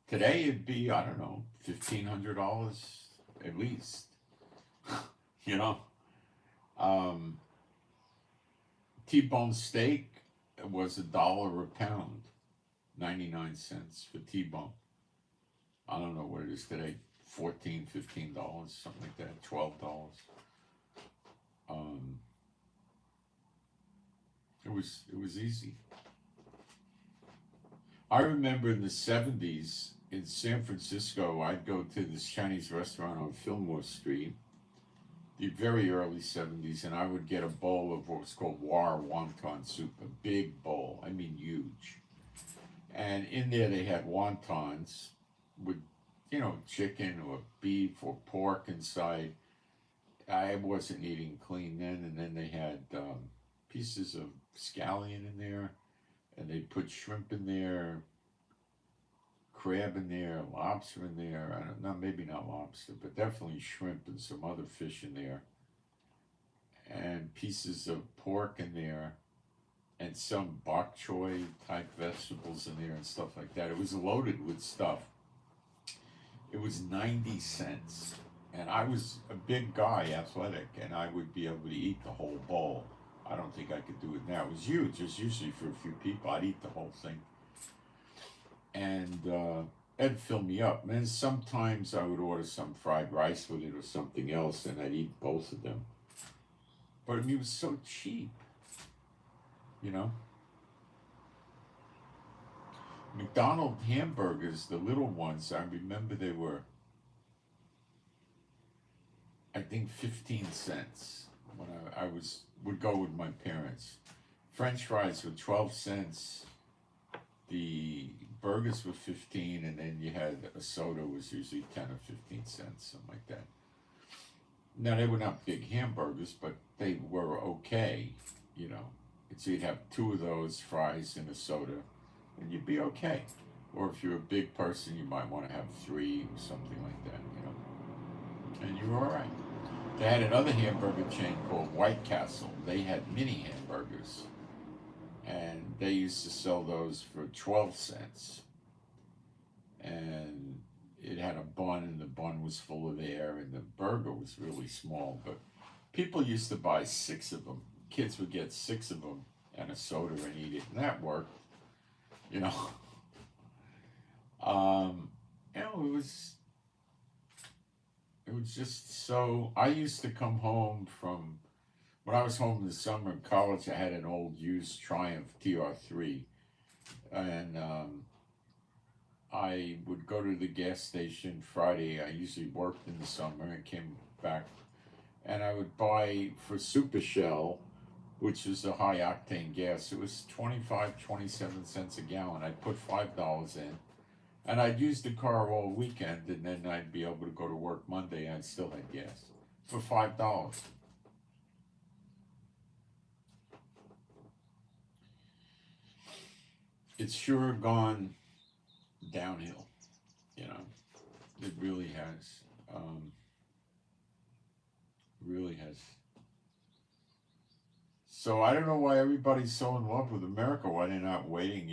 Today it'd be, I don't know, $1,500 at least. T-bone steak was $1 a pound. 99 cents for T-bone. I don't know what it is today, $14, $15, something like that, $12. It was easy. I remember in the 70s in San Francisco, I'd go to this Chinese restaurant on Fillmore Street, the very early 70s, and I would get a bowl of what was called war wonton soup, a big bowl, I mean huge. And in there they had wontons with, chicken or beef or pork inside. I wasn't eating clean then. And then they had pieces of scallion in there. And they put shrimp in there, crab in there, lobster in there. I don't know, maybe not lobster, but definitely shrimp and some other fish in there. And pieces of pork in there. And some bok choy type vegetables in there and stuff like that. It was loaded with stuff. It was 90 cents. And I was a big guy, athletic, and I would be able to eat the whole bowl. I don't think I could do it now. It was huge. It was usually for a few people. I'd eat the whole thing. And it'd fill me up. And then sometimes I would order some fried rice with it or something else, and I'd eat both of them. But it was so cheap. McDonald's hamburgers, the little ones, I remember they were, I think, 15 cents when I would go with my parents. French fries were 12 cents. The burgers were 15, and then you had a soda was usually 10 or 15 cents, something like that. Now, they were not big hamburgers, but they were okay, So you'd have 2 of those, fries and a soda, and you'd be okay. Or if you're a big person, you might want to have 3 or something like that, And you were all right. They had another hamburger chain called White Castle. They had mini hamburgers, and they used to sell those for 12 cents. And it had a bun, and the bun was full of air, and the burger was really small. But people used to buy 6 of them. Kids would get 6 of them and a soda and eat it, and that worked. It was just so. I used to come home from when I was home in the summer in college. I had an old used Triumph TR3, and I would go to the gas station Friday. I usually worked in the summer and came back, and I would buy for Super Shell, which is a high octane gas. It was 25, 27 cents a gallon. I'd put $5 in, and I'd use the car all weekend, and then I'd be able to go to work Monday, and I still had gas for $5. It's sure gone downhill, It really has. It really has. So I don't know why everybody's so in love with America. Why they're not waiting,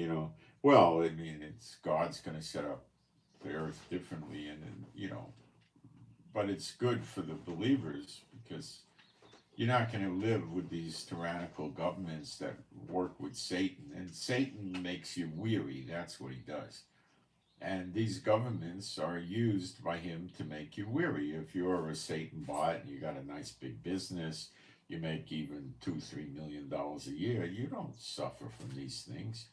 Well, I mean, it's God's going to set up the earth differently, but it's good for the believers because you're not going to live with these tyrannical governments that work with Satan. And Satan makes you weary. That's what he does. And these governments are used by him to make you weary. If you're a Satan bot and you got a nice big business, you make even $2-3 million a year, you don't suffer from these things.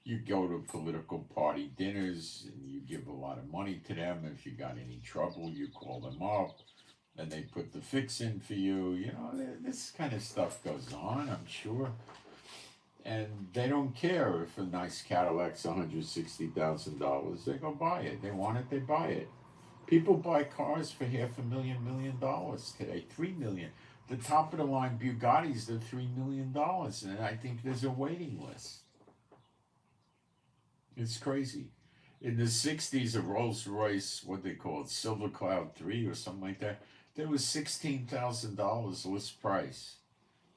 You go to political party dinners and you give a lot of money to them. If you got any trouble, you call them up and they put the fix in for you. This kind of stuff goes on, I'm sure. And they don't care if a nice Cadillac's $160,000. They go buy it. They want it, they buy it. People buy cars for $500,000 today, $3 million. The top of the line Bugattis are $3 million, and I think there's a waiting list. It's crazy. In the 60s, a Rolls Royce, what they call it, Silver Cloud 3 or something like that, there was $16,000 list price.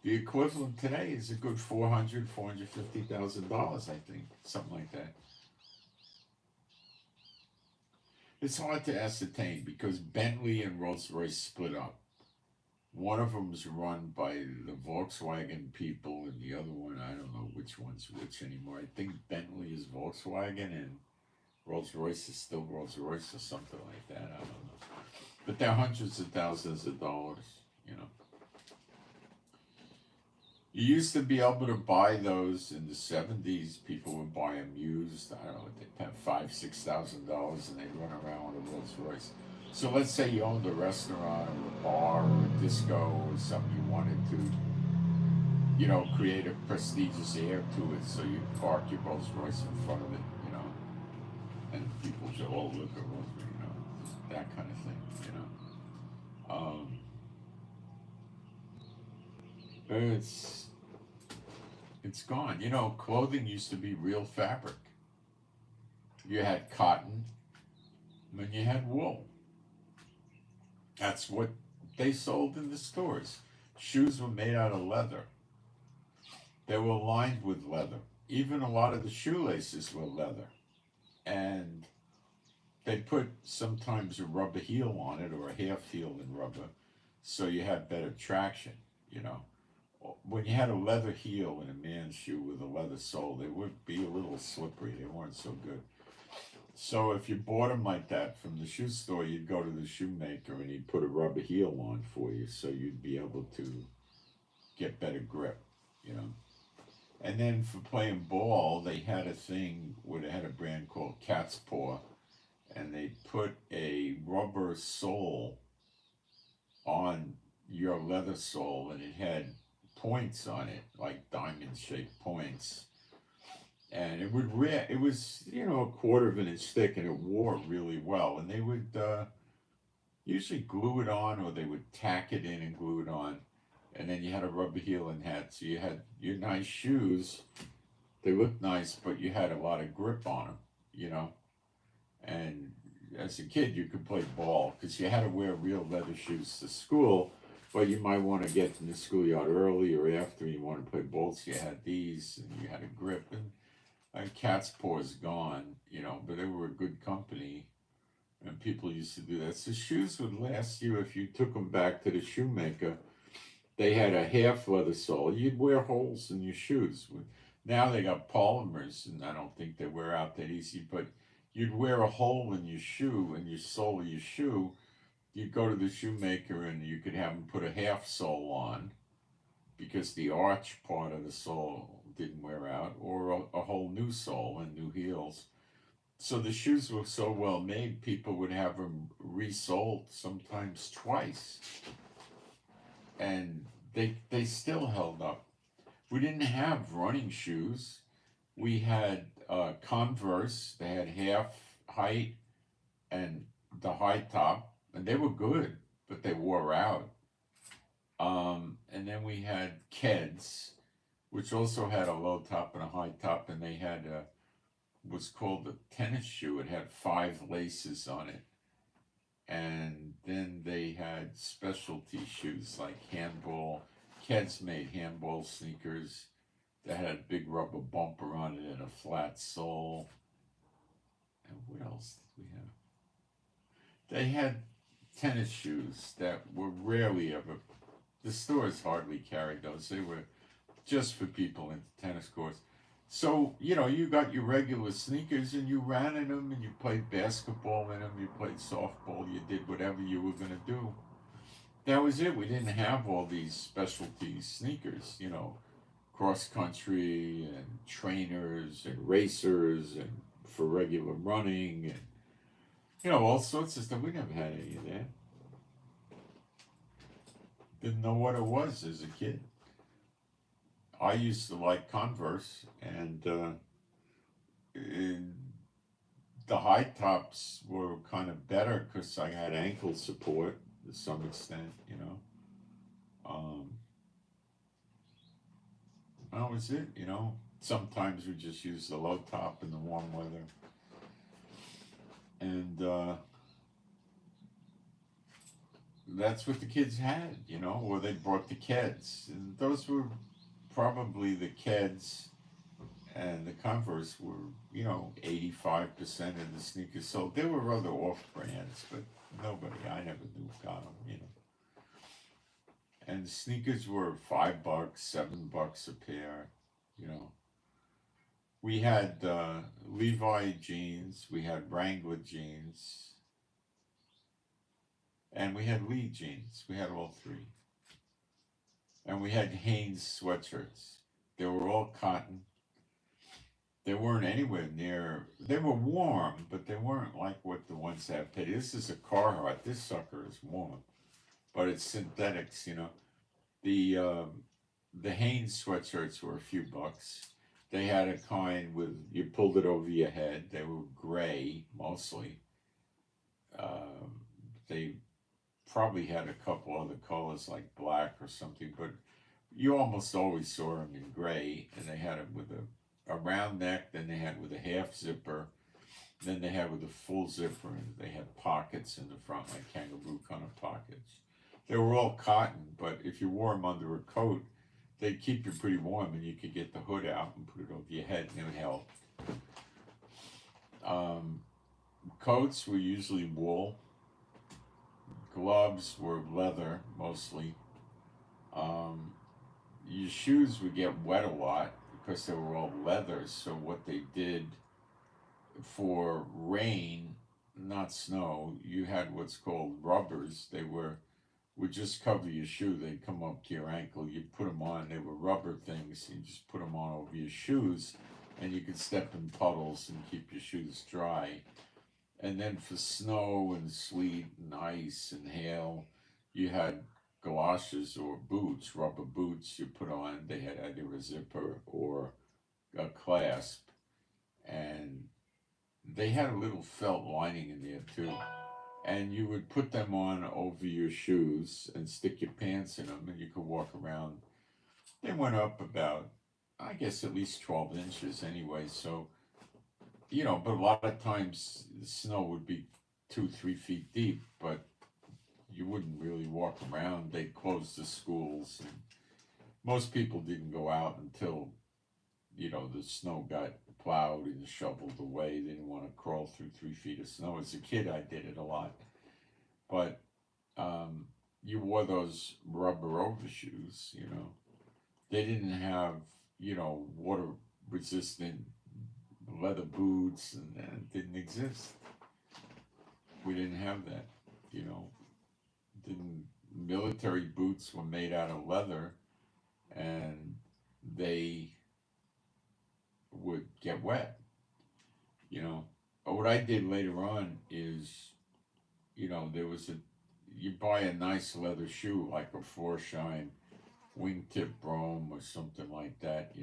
The equivalent today is a good $450,000, I think, something like that. It's hard to ascertain because Bentley and Rolls Royce split up. One of them is run by the Volkswagen people, and the other one, I don't know which one's which anymore. I think Bentley is Volkswagen, and Rolls Royce is still Rolls Royce or something like that. I don't know. But they're hundreds of thousands of dollars, You used to be able to buy those in the 70s. People would buy them used. I don't know, they'd have $5,000-$6,000 and they'd run around with a Rolls Royce. So let's say you owned a restaurant or a bar or a disco or something you wanted to, create a prestigious air to it. So you park your Rolls Royce in front of it, and people say, oh, look at Rolls Royce, that kind of thing, It's gone. Clothing used to be real fabric. You had cotton, and then you had wool. That's what they sold in the stores. Shoes were made out of leather. They were lined with leather. Even a lot of the shoelaces were leather. And they put sometimes a rubber heel on it or a half heel in rubber so you had better traction, When you had a leather heel in a man's shoe with a leather sole, they would be a little slippery. They weren't so good. So if you bought them like that from the shoe store, you'd go to the shoemaker and he'd put a rubber heel on for you so you'd be able to get better grip, And then for playing ball, they had a thing where they had a brand called Cat's Paw, and they put a rubber sole on your leather sole, and it had points on it, like diamond-shaped points. And it was, a quarter of an inch thick, and it wore really well. And they would usually glue it on, or they would tack it in and glue it on. And then you had a rubber heel and hat. So you had your nice shoes. They looked nice, but you had a lot of grip on them, And as a kid, you could play ball because you had to wear real leather shoes to school. But you might want to get in the schoolyard early or after. You want to play ball, so you had these, and you had a grip. And Cat's Paw is gone, but they were a good company, and people used to do that. So shoes would last you if you took them back to the shoemaker. They had a half leather sole. You'd wear holes in your shoes. Now they got polymers, and I don't think they wear out that easy, but you'd wear a hole in your shoe, in your sole of your shoe. You'd go to the shoemaker, and you could have them put a half sole on because the arch part of the sole didn't wear out, or a whole new sole and new heels. So the shoes were so well made, people would have them resoled sometimes twice. And they still held up. We didn't have running shoes. We had Converse. They had half height and the high top, and they were good, but they wore out. And then we had Keds, which also had a low top and a high top, and they had what's called a tennis shoe. It had 5 laces on it. And then they had specialty shoes like handball. Kids made handball sneakers that had a big rubber bumper on it and a flat sole. And what else did we have? They had tennis shoes that were rarely ever. The stores hardly carried those. They were just for people into tennis courts. So, you got your regular sneakers and you ran in them and you played basketball in them, you played softball, you did whatever you were going to do. That was it. We didn't have all these specialty sneakers, cross country and trainers and racers and for regular running and, all sorts of stuff. We never had any of that. Didn't know what it was as a kid. I used to like Converse, and the high tops were kind of better because I had ankle support to some extent, That was it, Sometimes we just use the low top in the warm weather. And that's what the kids had, or they brought the kids. And those were probably the kids and the Converse were, 85% of the sneakers sold. There were other off brands, but I never knew got them, And sneakers were $5, $7 a pair, We had Levi jeans, we had Wrangler jeans, and we had Lee jeans. We had all three. And we had Hanes sweatshirts. They were all cotton. They weren't anywhere near, they were warm, but they weren't like what the ones that paid. This is a Carhartt. This sucker is warm, but it's synthetics, The Hanes sweatshirts were a few bucks. They had a kind with, you pulled it over your head. They were gray, mostly. They probably had a couple other colors like black or something, but you almost always saw them in gray, and they had them with a round neck, then they had with a half zipper, then they had with a full zipper, and they had pockets in the front, like kangaroo kind of pockets. They were all cotton, but if you wore them under a coat, they'd keep you pretty warm, and you could get the hood out and put it over your head, and it would help. Coats were usually wool. Gloves were leather, mostly. Your shoes would get wet a lot because they were all leather, so what they did for rain, not snow, you had what's called rubbers. They would just cover your shoe. They'd come up to your ankle. You'd put them on. They were rubber things. You just put them on over your shoes, and you could step in puddles and keep your shoes dry. And then for snow and sleet and ice and hail, you had galoshes or boots, rubber boots you put on. They had either a zipper or a clasp. And they had a little felt lining in there too. And you would put them on over your shoes and stick your pants in them, and you could walk around. They went up about, I guess, at least 12 inches anyway. So, but a lot of times the snow would be 2-3 feet deep, but you wouldn't really walk around. They'd close the schools, and most people didn't go out until, the snow got plowed and shoveled away. They didn't want to crawl through 3 feet of snow. As a kid, I did it a lot. But you wore those rubber overshoes, They didn't have, water resistant leather boots, and that didn't exist. We didn't have that, Military boots were made out of leather, and they would get wet, What I did later on is, there was you buy a nice leather shoe, like a Forshine wingtip Brome or something like that,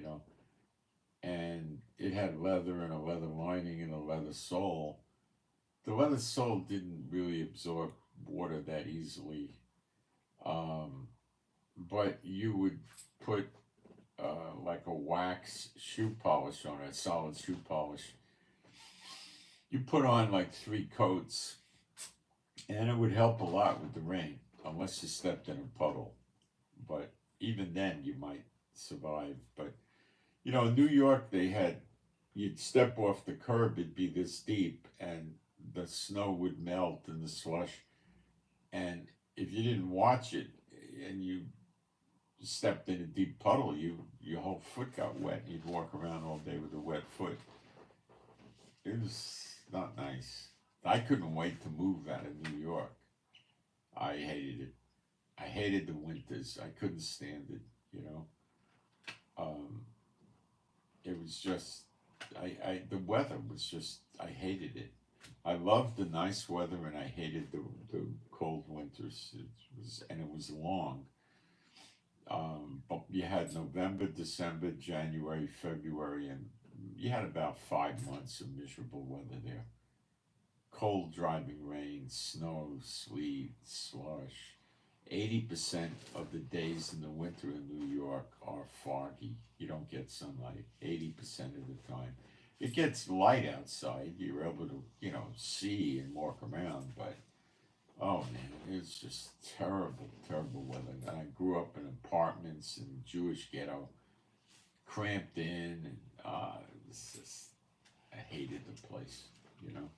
and it had leather and a leather lining and a leather sole. The leather sole didn't really absorb water that easily, but you would put like a wax shoe polish on it, solid shoe polish. You put on like 3 coats, And it would help a lot with the rain, unless you stepped in a puddle. But even then, you might survive. But in New York, you'd step off the curb, it'd be this deep, and the snow would melt in the slush. And if you didn't watch it and you stepped in a deep puddle, your whole foot got wet. You'd walk around all day with a wet foot. It was not nice. I couldn't wait to move out of New York. I hated it. I hated the winters. I couldn't stand it. You know, um, it was just the weather was just I hated it. I loved the nice weather and I hated the cold winters. It was long. But you had November, December, January, February, and you had about 5 months of miserable weather there. Cold, driving rain, snow, sleet, slush. 80% of the days in the winter in New York are foggy. You don't get sunlight 80% of the time. It gets light outside. You're able to, see and walk around, but oh man, it's just terrible, terrible weather. And I grew up in apartments in Jewish ghetto, cramped in, and it was just, I hated the place, you know.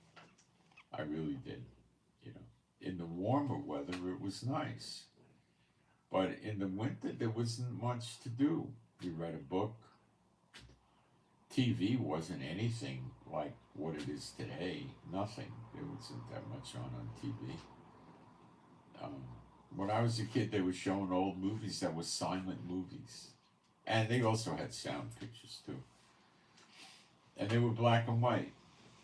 I really did, you know. In the warmer weather, it was nice. But in the winter, there wasn't much to do. You read a book. TV wasn't anything like what it is today. Nothing. There wasn't that much on TV. Um, when I was a kid, they were showing old movies that were silent movies. And they also had sound pictures too. And they were black and white.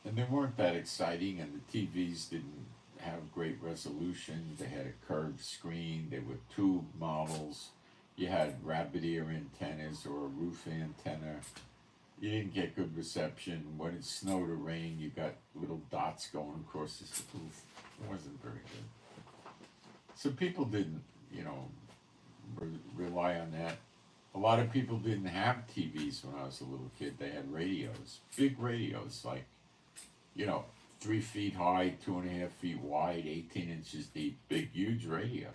And they weren't that exciting, and the TVs didn't have great resolution. They had a curved screen. They were tube models. You had rabbit ear antennas or a roof antenna. You didn't get good reception. When it snowed or rained, you got little dots going across the roof. It wasn't very good. So people didn't, rely on that. A lot of people didn't have TVs when I was a little kid. They had radios, big radios, like, 3 feet high, 2.5 feet wide, 18 inches deep, big, huge radios.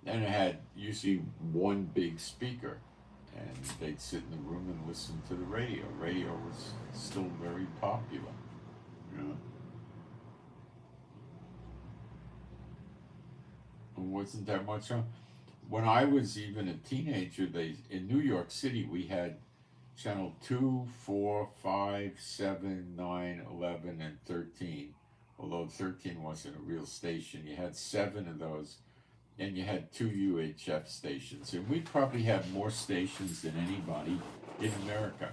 And it had usually one big speaker, and they'd sit in the room and listen to the radio. Radio was still very popular, you know. It wasn't that much on. When I was even a teenager, in New York City we had channel 2, 4, 5, 7, 9, 11, and 13. Although 13 wasn't a real station, you had 7 of those, and you had 2 UHF stations. And we probably had more stations than anybody in America.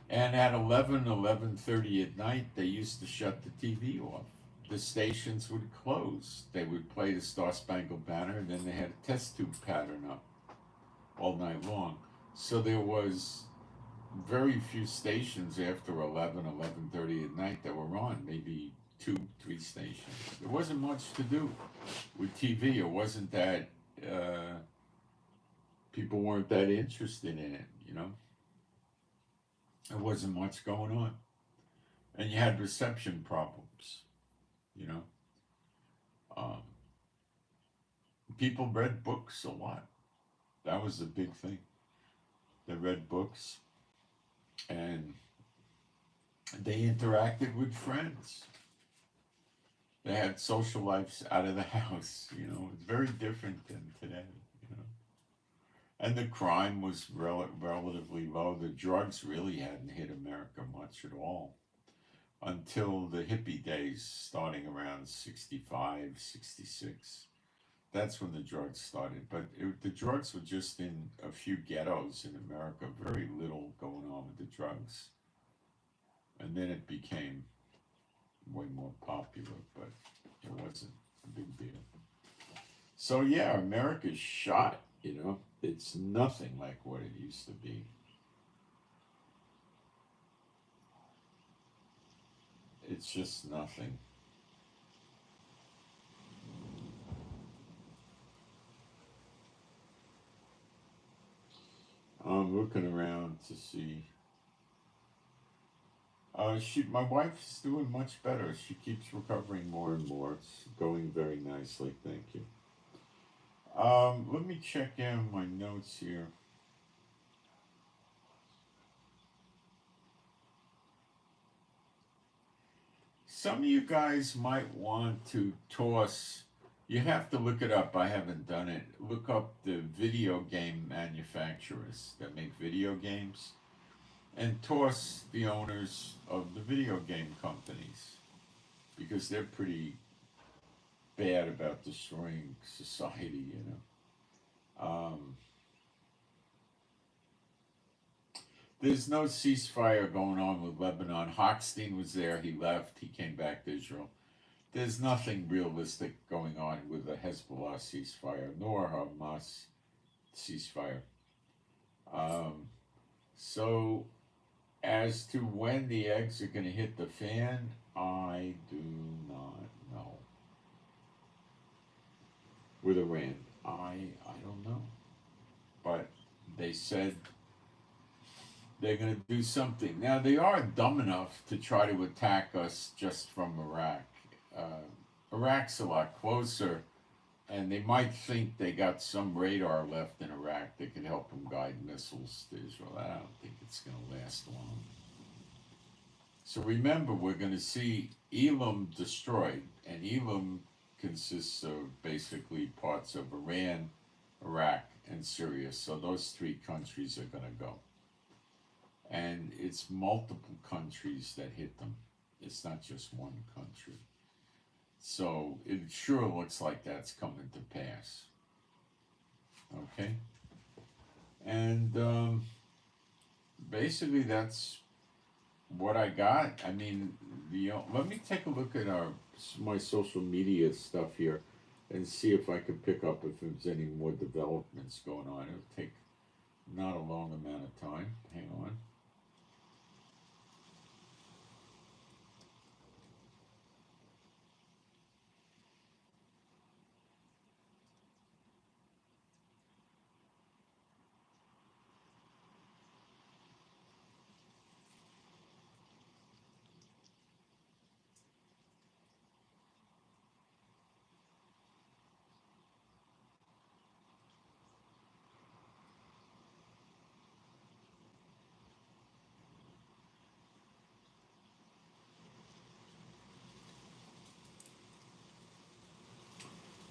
And at 11:30 at night, they used to shut the TV off. The stations would close. They would play the Star Spangled Banner, and then they had a test tube pattern up all night long. So there was very few stations after 11:30 at night that were on, maybe 2, 3 stations. There wasn't much to do with TV. It wasn't that, people weren't that interested in it, There wasn't much going on. And you had reception problems, you know. Um, People read books a lot. That was the big thing. They read books and they interacted with friends. They had social lives out of the house, It's very different than today. And the crime was relatively low. The drugs really hadn't hit America much at all until the hippie days, starting around 65, 66. That's when the drugs started. But the drugs were just in a few ghettos in America, very little going on with the drugs. And then it became way more popular, but it wasn't a big deal. So yeah, America's shot, It's nothing like what it used to be. It's just nothing. I'm looking around to see. My wife's doing much better. She keeps recovering more and more. It's going very nicely. Thank you. Let me check in my notes here. Some of you guys might want to toss. You have to look it up. I haven't done it. Look up the video game manufacturers that make video games and toss the owners of the video game companies because they're pretty bad about destroying society, you know. There's no ceasefire going on with Lebanon. Hochstein was there. He left. He came back to Israel. There's nothing realistic going on with the Hezbollah ceasefire, nor Hamas ceasefire. So, as to when the eggs are going to hit the fan, I do not know. With Iran, I don't know. But they said they're going to do something. Now, they are dumb enough to try to attack us just from Iraq. Iraq's a lot closer, and they might think they got some radar left in Iraq that could help them guide missiles to Israel. I don't think it's going to last long. So remember, we're going to see Elam destroyed, and Elam consists of basically parts of Iran, Iraq, and Syria. So those three countries are going to go. And it's multiple countries that hit them. It's not just one country. So it sure looks like that's coming to pass. Okay? And basically that's what I got. I mean, let me take a look at my social media stuff here and see if I can pick up if there's any more developments going on. It'll take not a long amount of time. Hang on.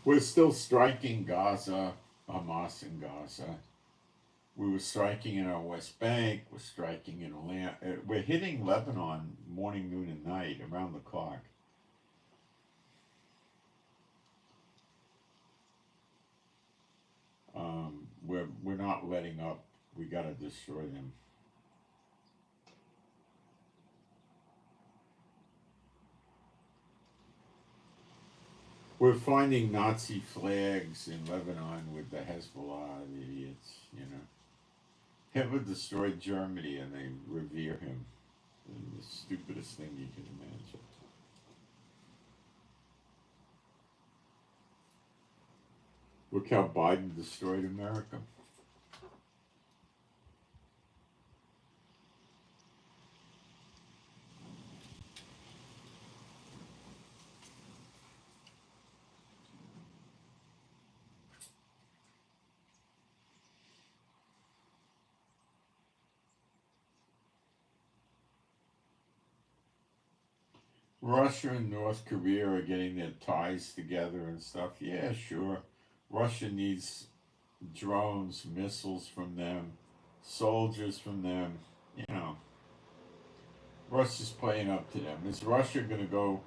We're still striking Gaza, Hamas in Gaza. We were striking in our West Bank. We're striking in we're hitting Lebanon morning, noon, and night around the clock. We're not letting up. We got to destroy them. We're finding Nazi flags in Lebanon with the Hezbollah, the idiots, you know. Hitler destroyed Germany and they revere him. The stupidest thing you can imagine. Look how Biden destroyed America. Russia and North Korea are getting their ties together and stuff. Yeah, sure. Russia needs drones, missiles from them, soldiers from them. You know, Russia's playing up to them. Is Russia going to go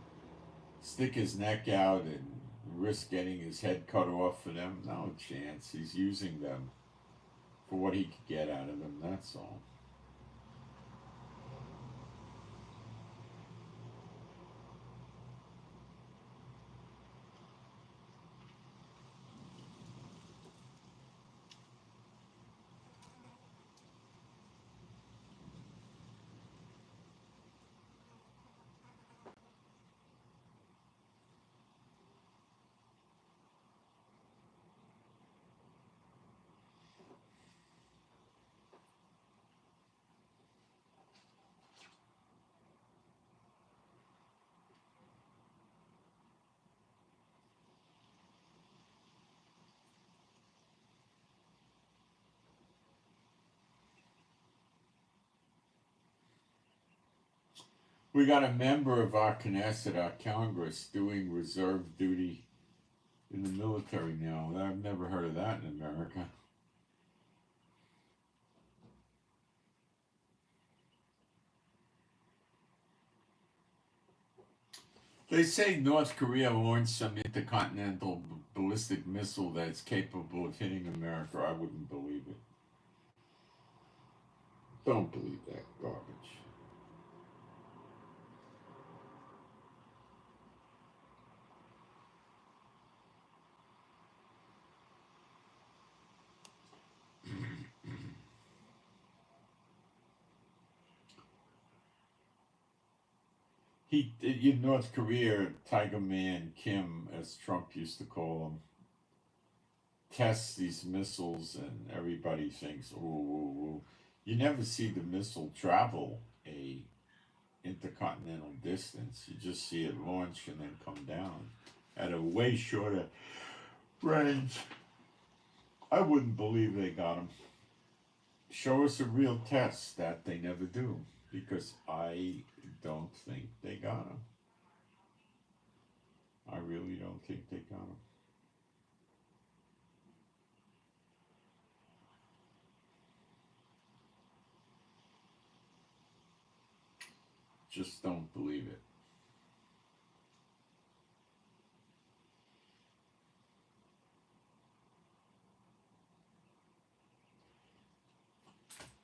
stick his neck out and risk getting his head cut off for them? No chance. He's using them for what he could get out of them. That's all. We got a member of our Knesset, our Congress, doing reserve duty in the military now. I've never heard of that in America. They say North Korea launched some intercontinental ballistic missile that's capable of hitting America. I wouldn't believe it. Don't believe that garbage. In North Korea, Tiger Man Kim, as Trump used to call him, tests these missiles, and everybody thinks, ooh. You never see the missile travel a intercontinental distance. You just see it launch and then come down at a way shorter range. I wouldn't believe they got him. Show us a real test. That they never do, because I don't think they got him. I really don't think they got him. Just don't believe it.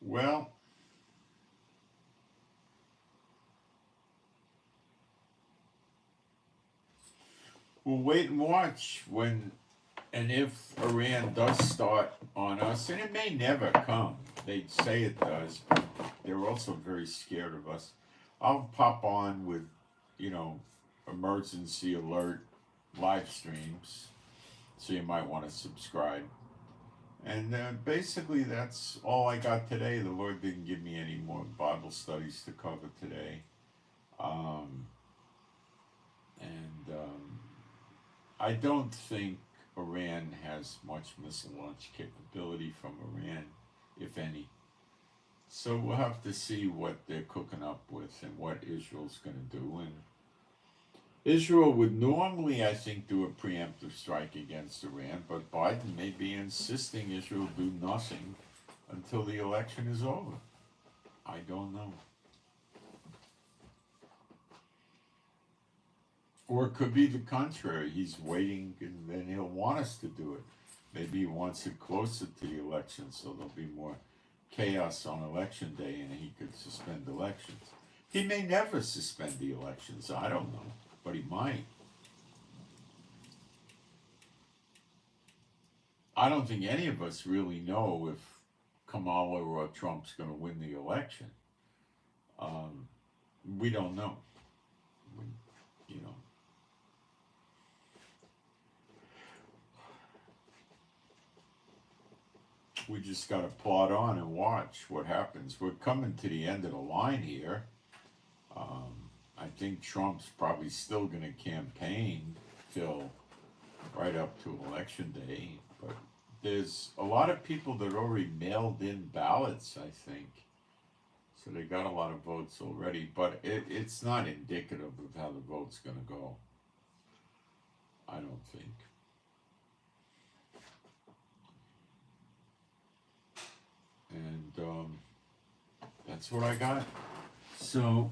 Well, we'll wait and watch when and if Iran does start on us, and it may never come. They say it does, but they're also very scared of us. I'll pop on with, emergency alert live streams, so you might want to subscribe. And basically, that's all I got today. The Lord didn't give me any more Bible studies to cover today. I don't think Iran has much missile launch capability from Iran, if any. So we'll have to see what they're cooking up with and what Israel's going to do. And Israel would normally, I think, do a preemptive strike against Iran, but Biden may be insisting Israel do nothing until the election is over. I don't know. Or it could be the contrary. He's waiting and then he'll want us to do it. Maybe he wants it closer to the election so there'll be more chaos on election day and he could suspend elections. He may never suspend the elections. I don't know. But he might. I don't think any of us really know if Kamala or Trump's going to win the election. We don't know. We just got to plod on and watch what happens. We're coming to the end of the line here. I think Trump's probably still going to campaign till right up to election day. But there's a lot of people that already mailed in ballots, I think. So they got a lot of votes already. But it's not indicative of how the vote's going to go. I don't think. And that's what I got. So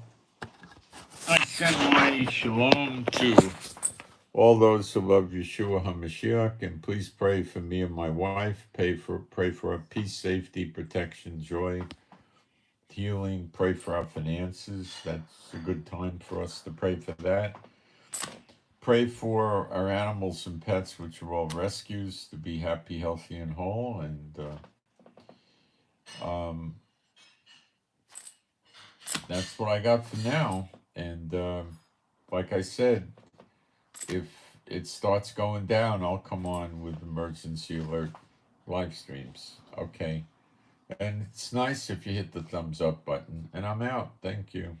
I send my shalom to all those who love Yeshua HaMashiach, and please pray for me and my wife. Pray for our peace, safety, protection, joy, healing. Pray for our finances. That's a good time for us to pray for that. Pray for our animals and pets, which are all rescues, to be happy, healthy, and whole. And that's what I got for now. And like I said, if it starts going down, I'll come on with emergency alert live streams. Okay. And it's nice if you hit the thumbs up button. And I'm out. Thank you.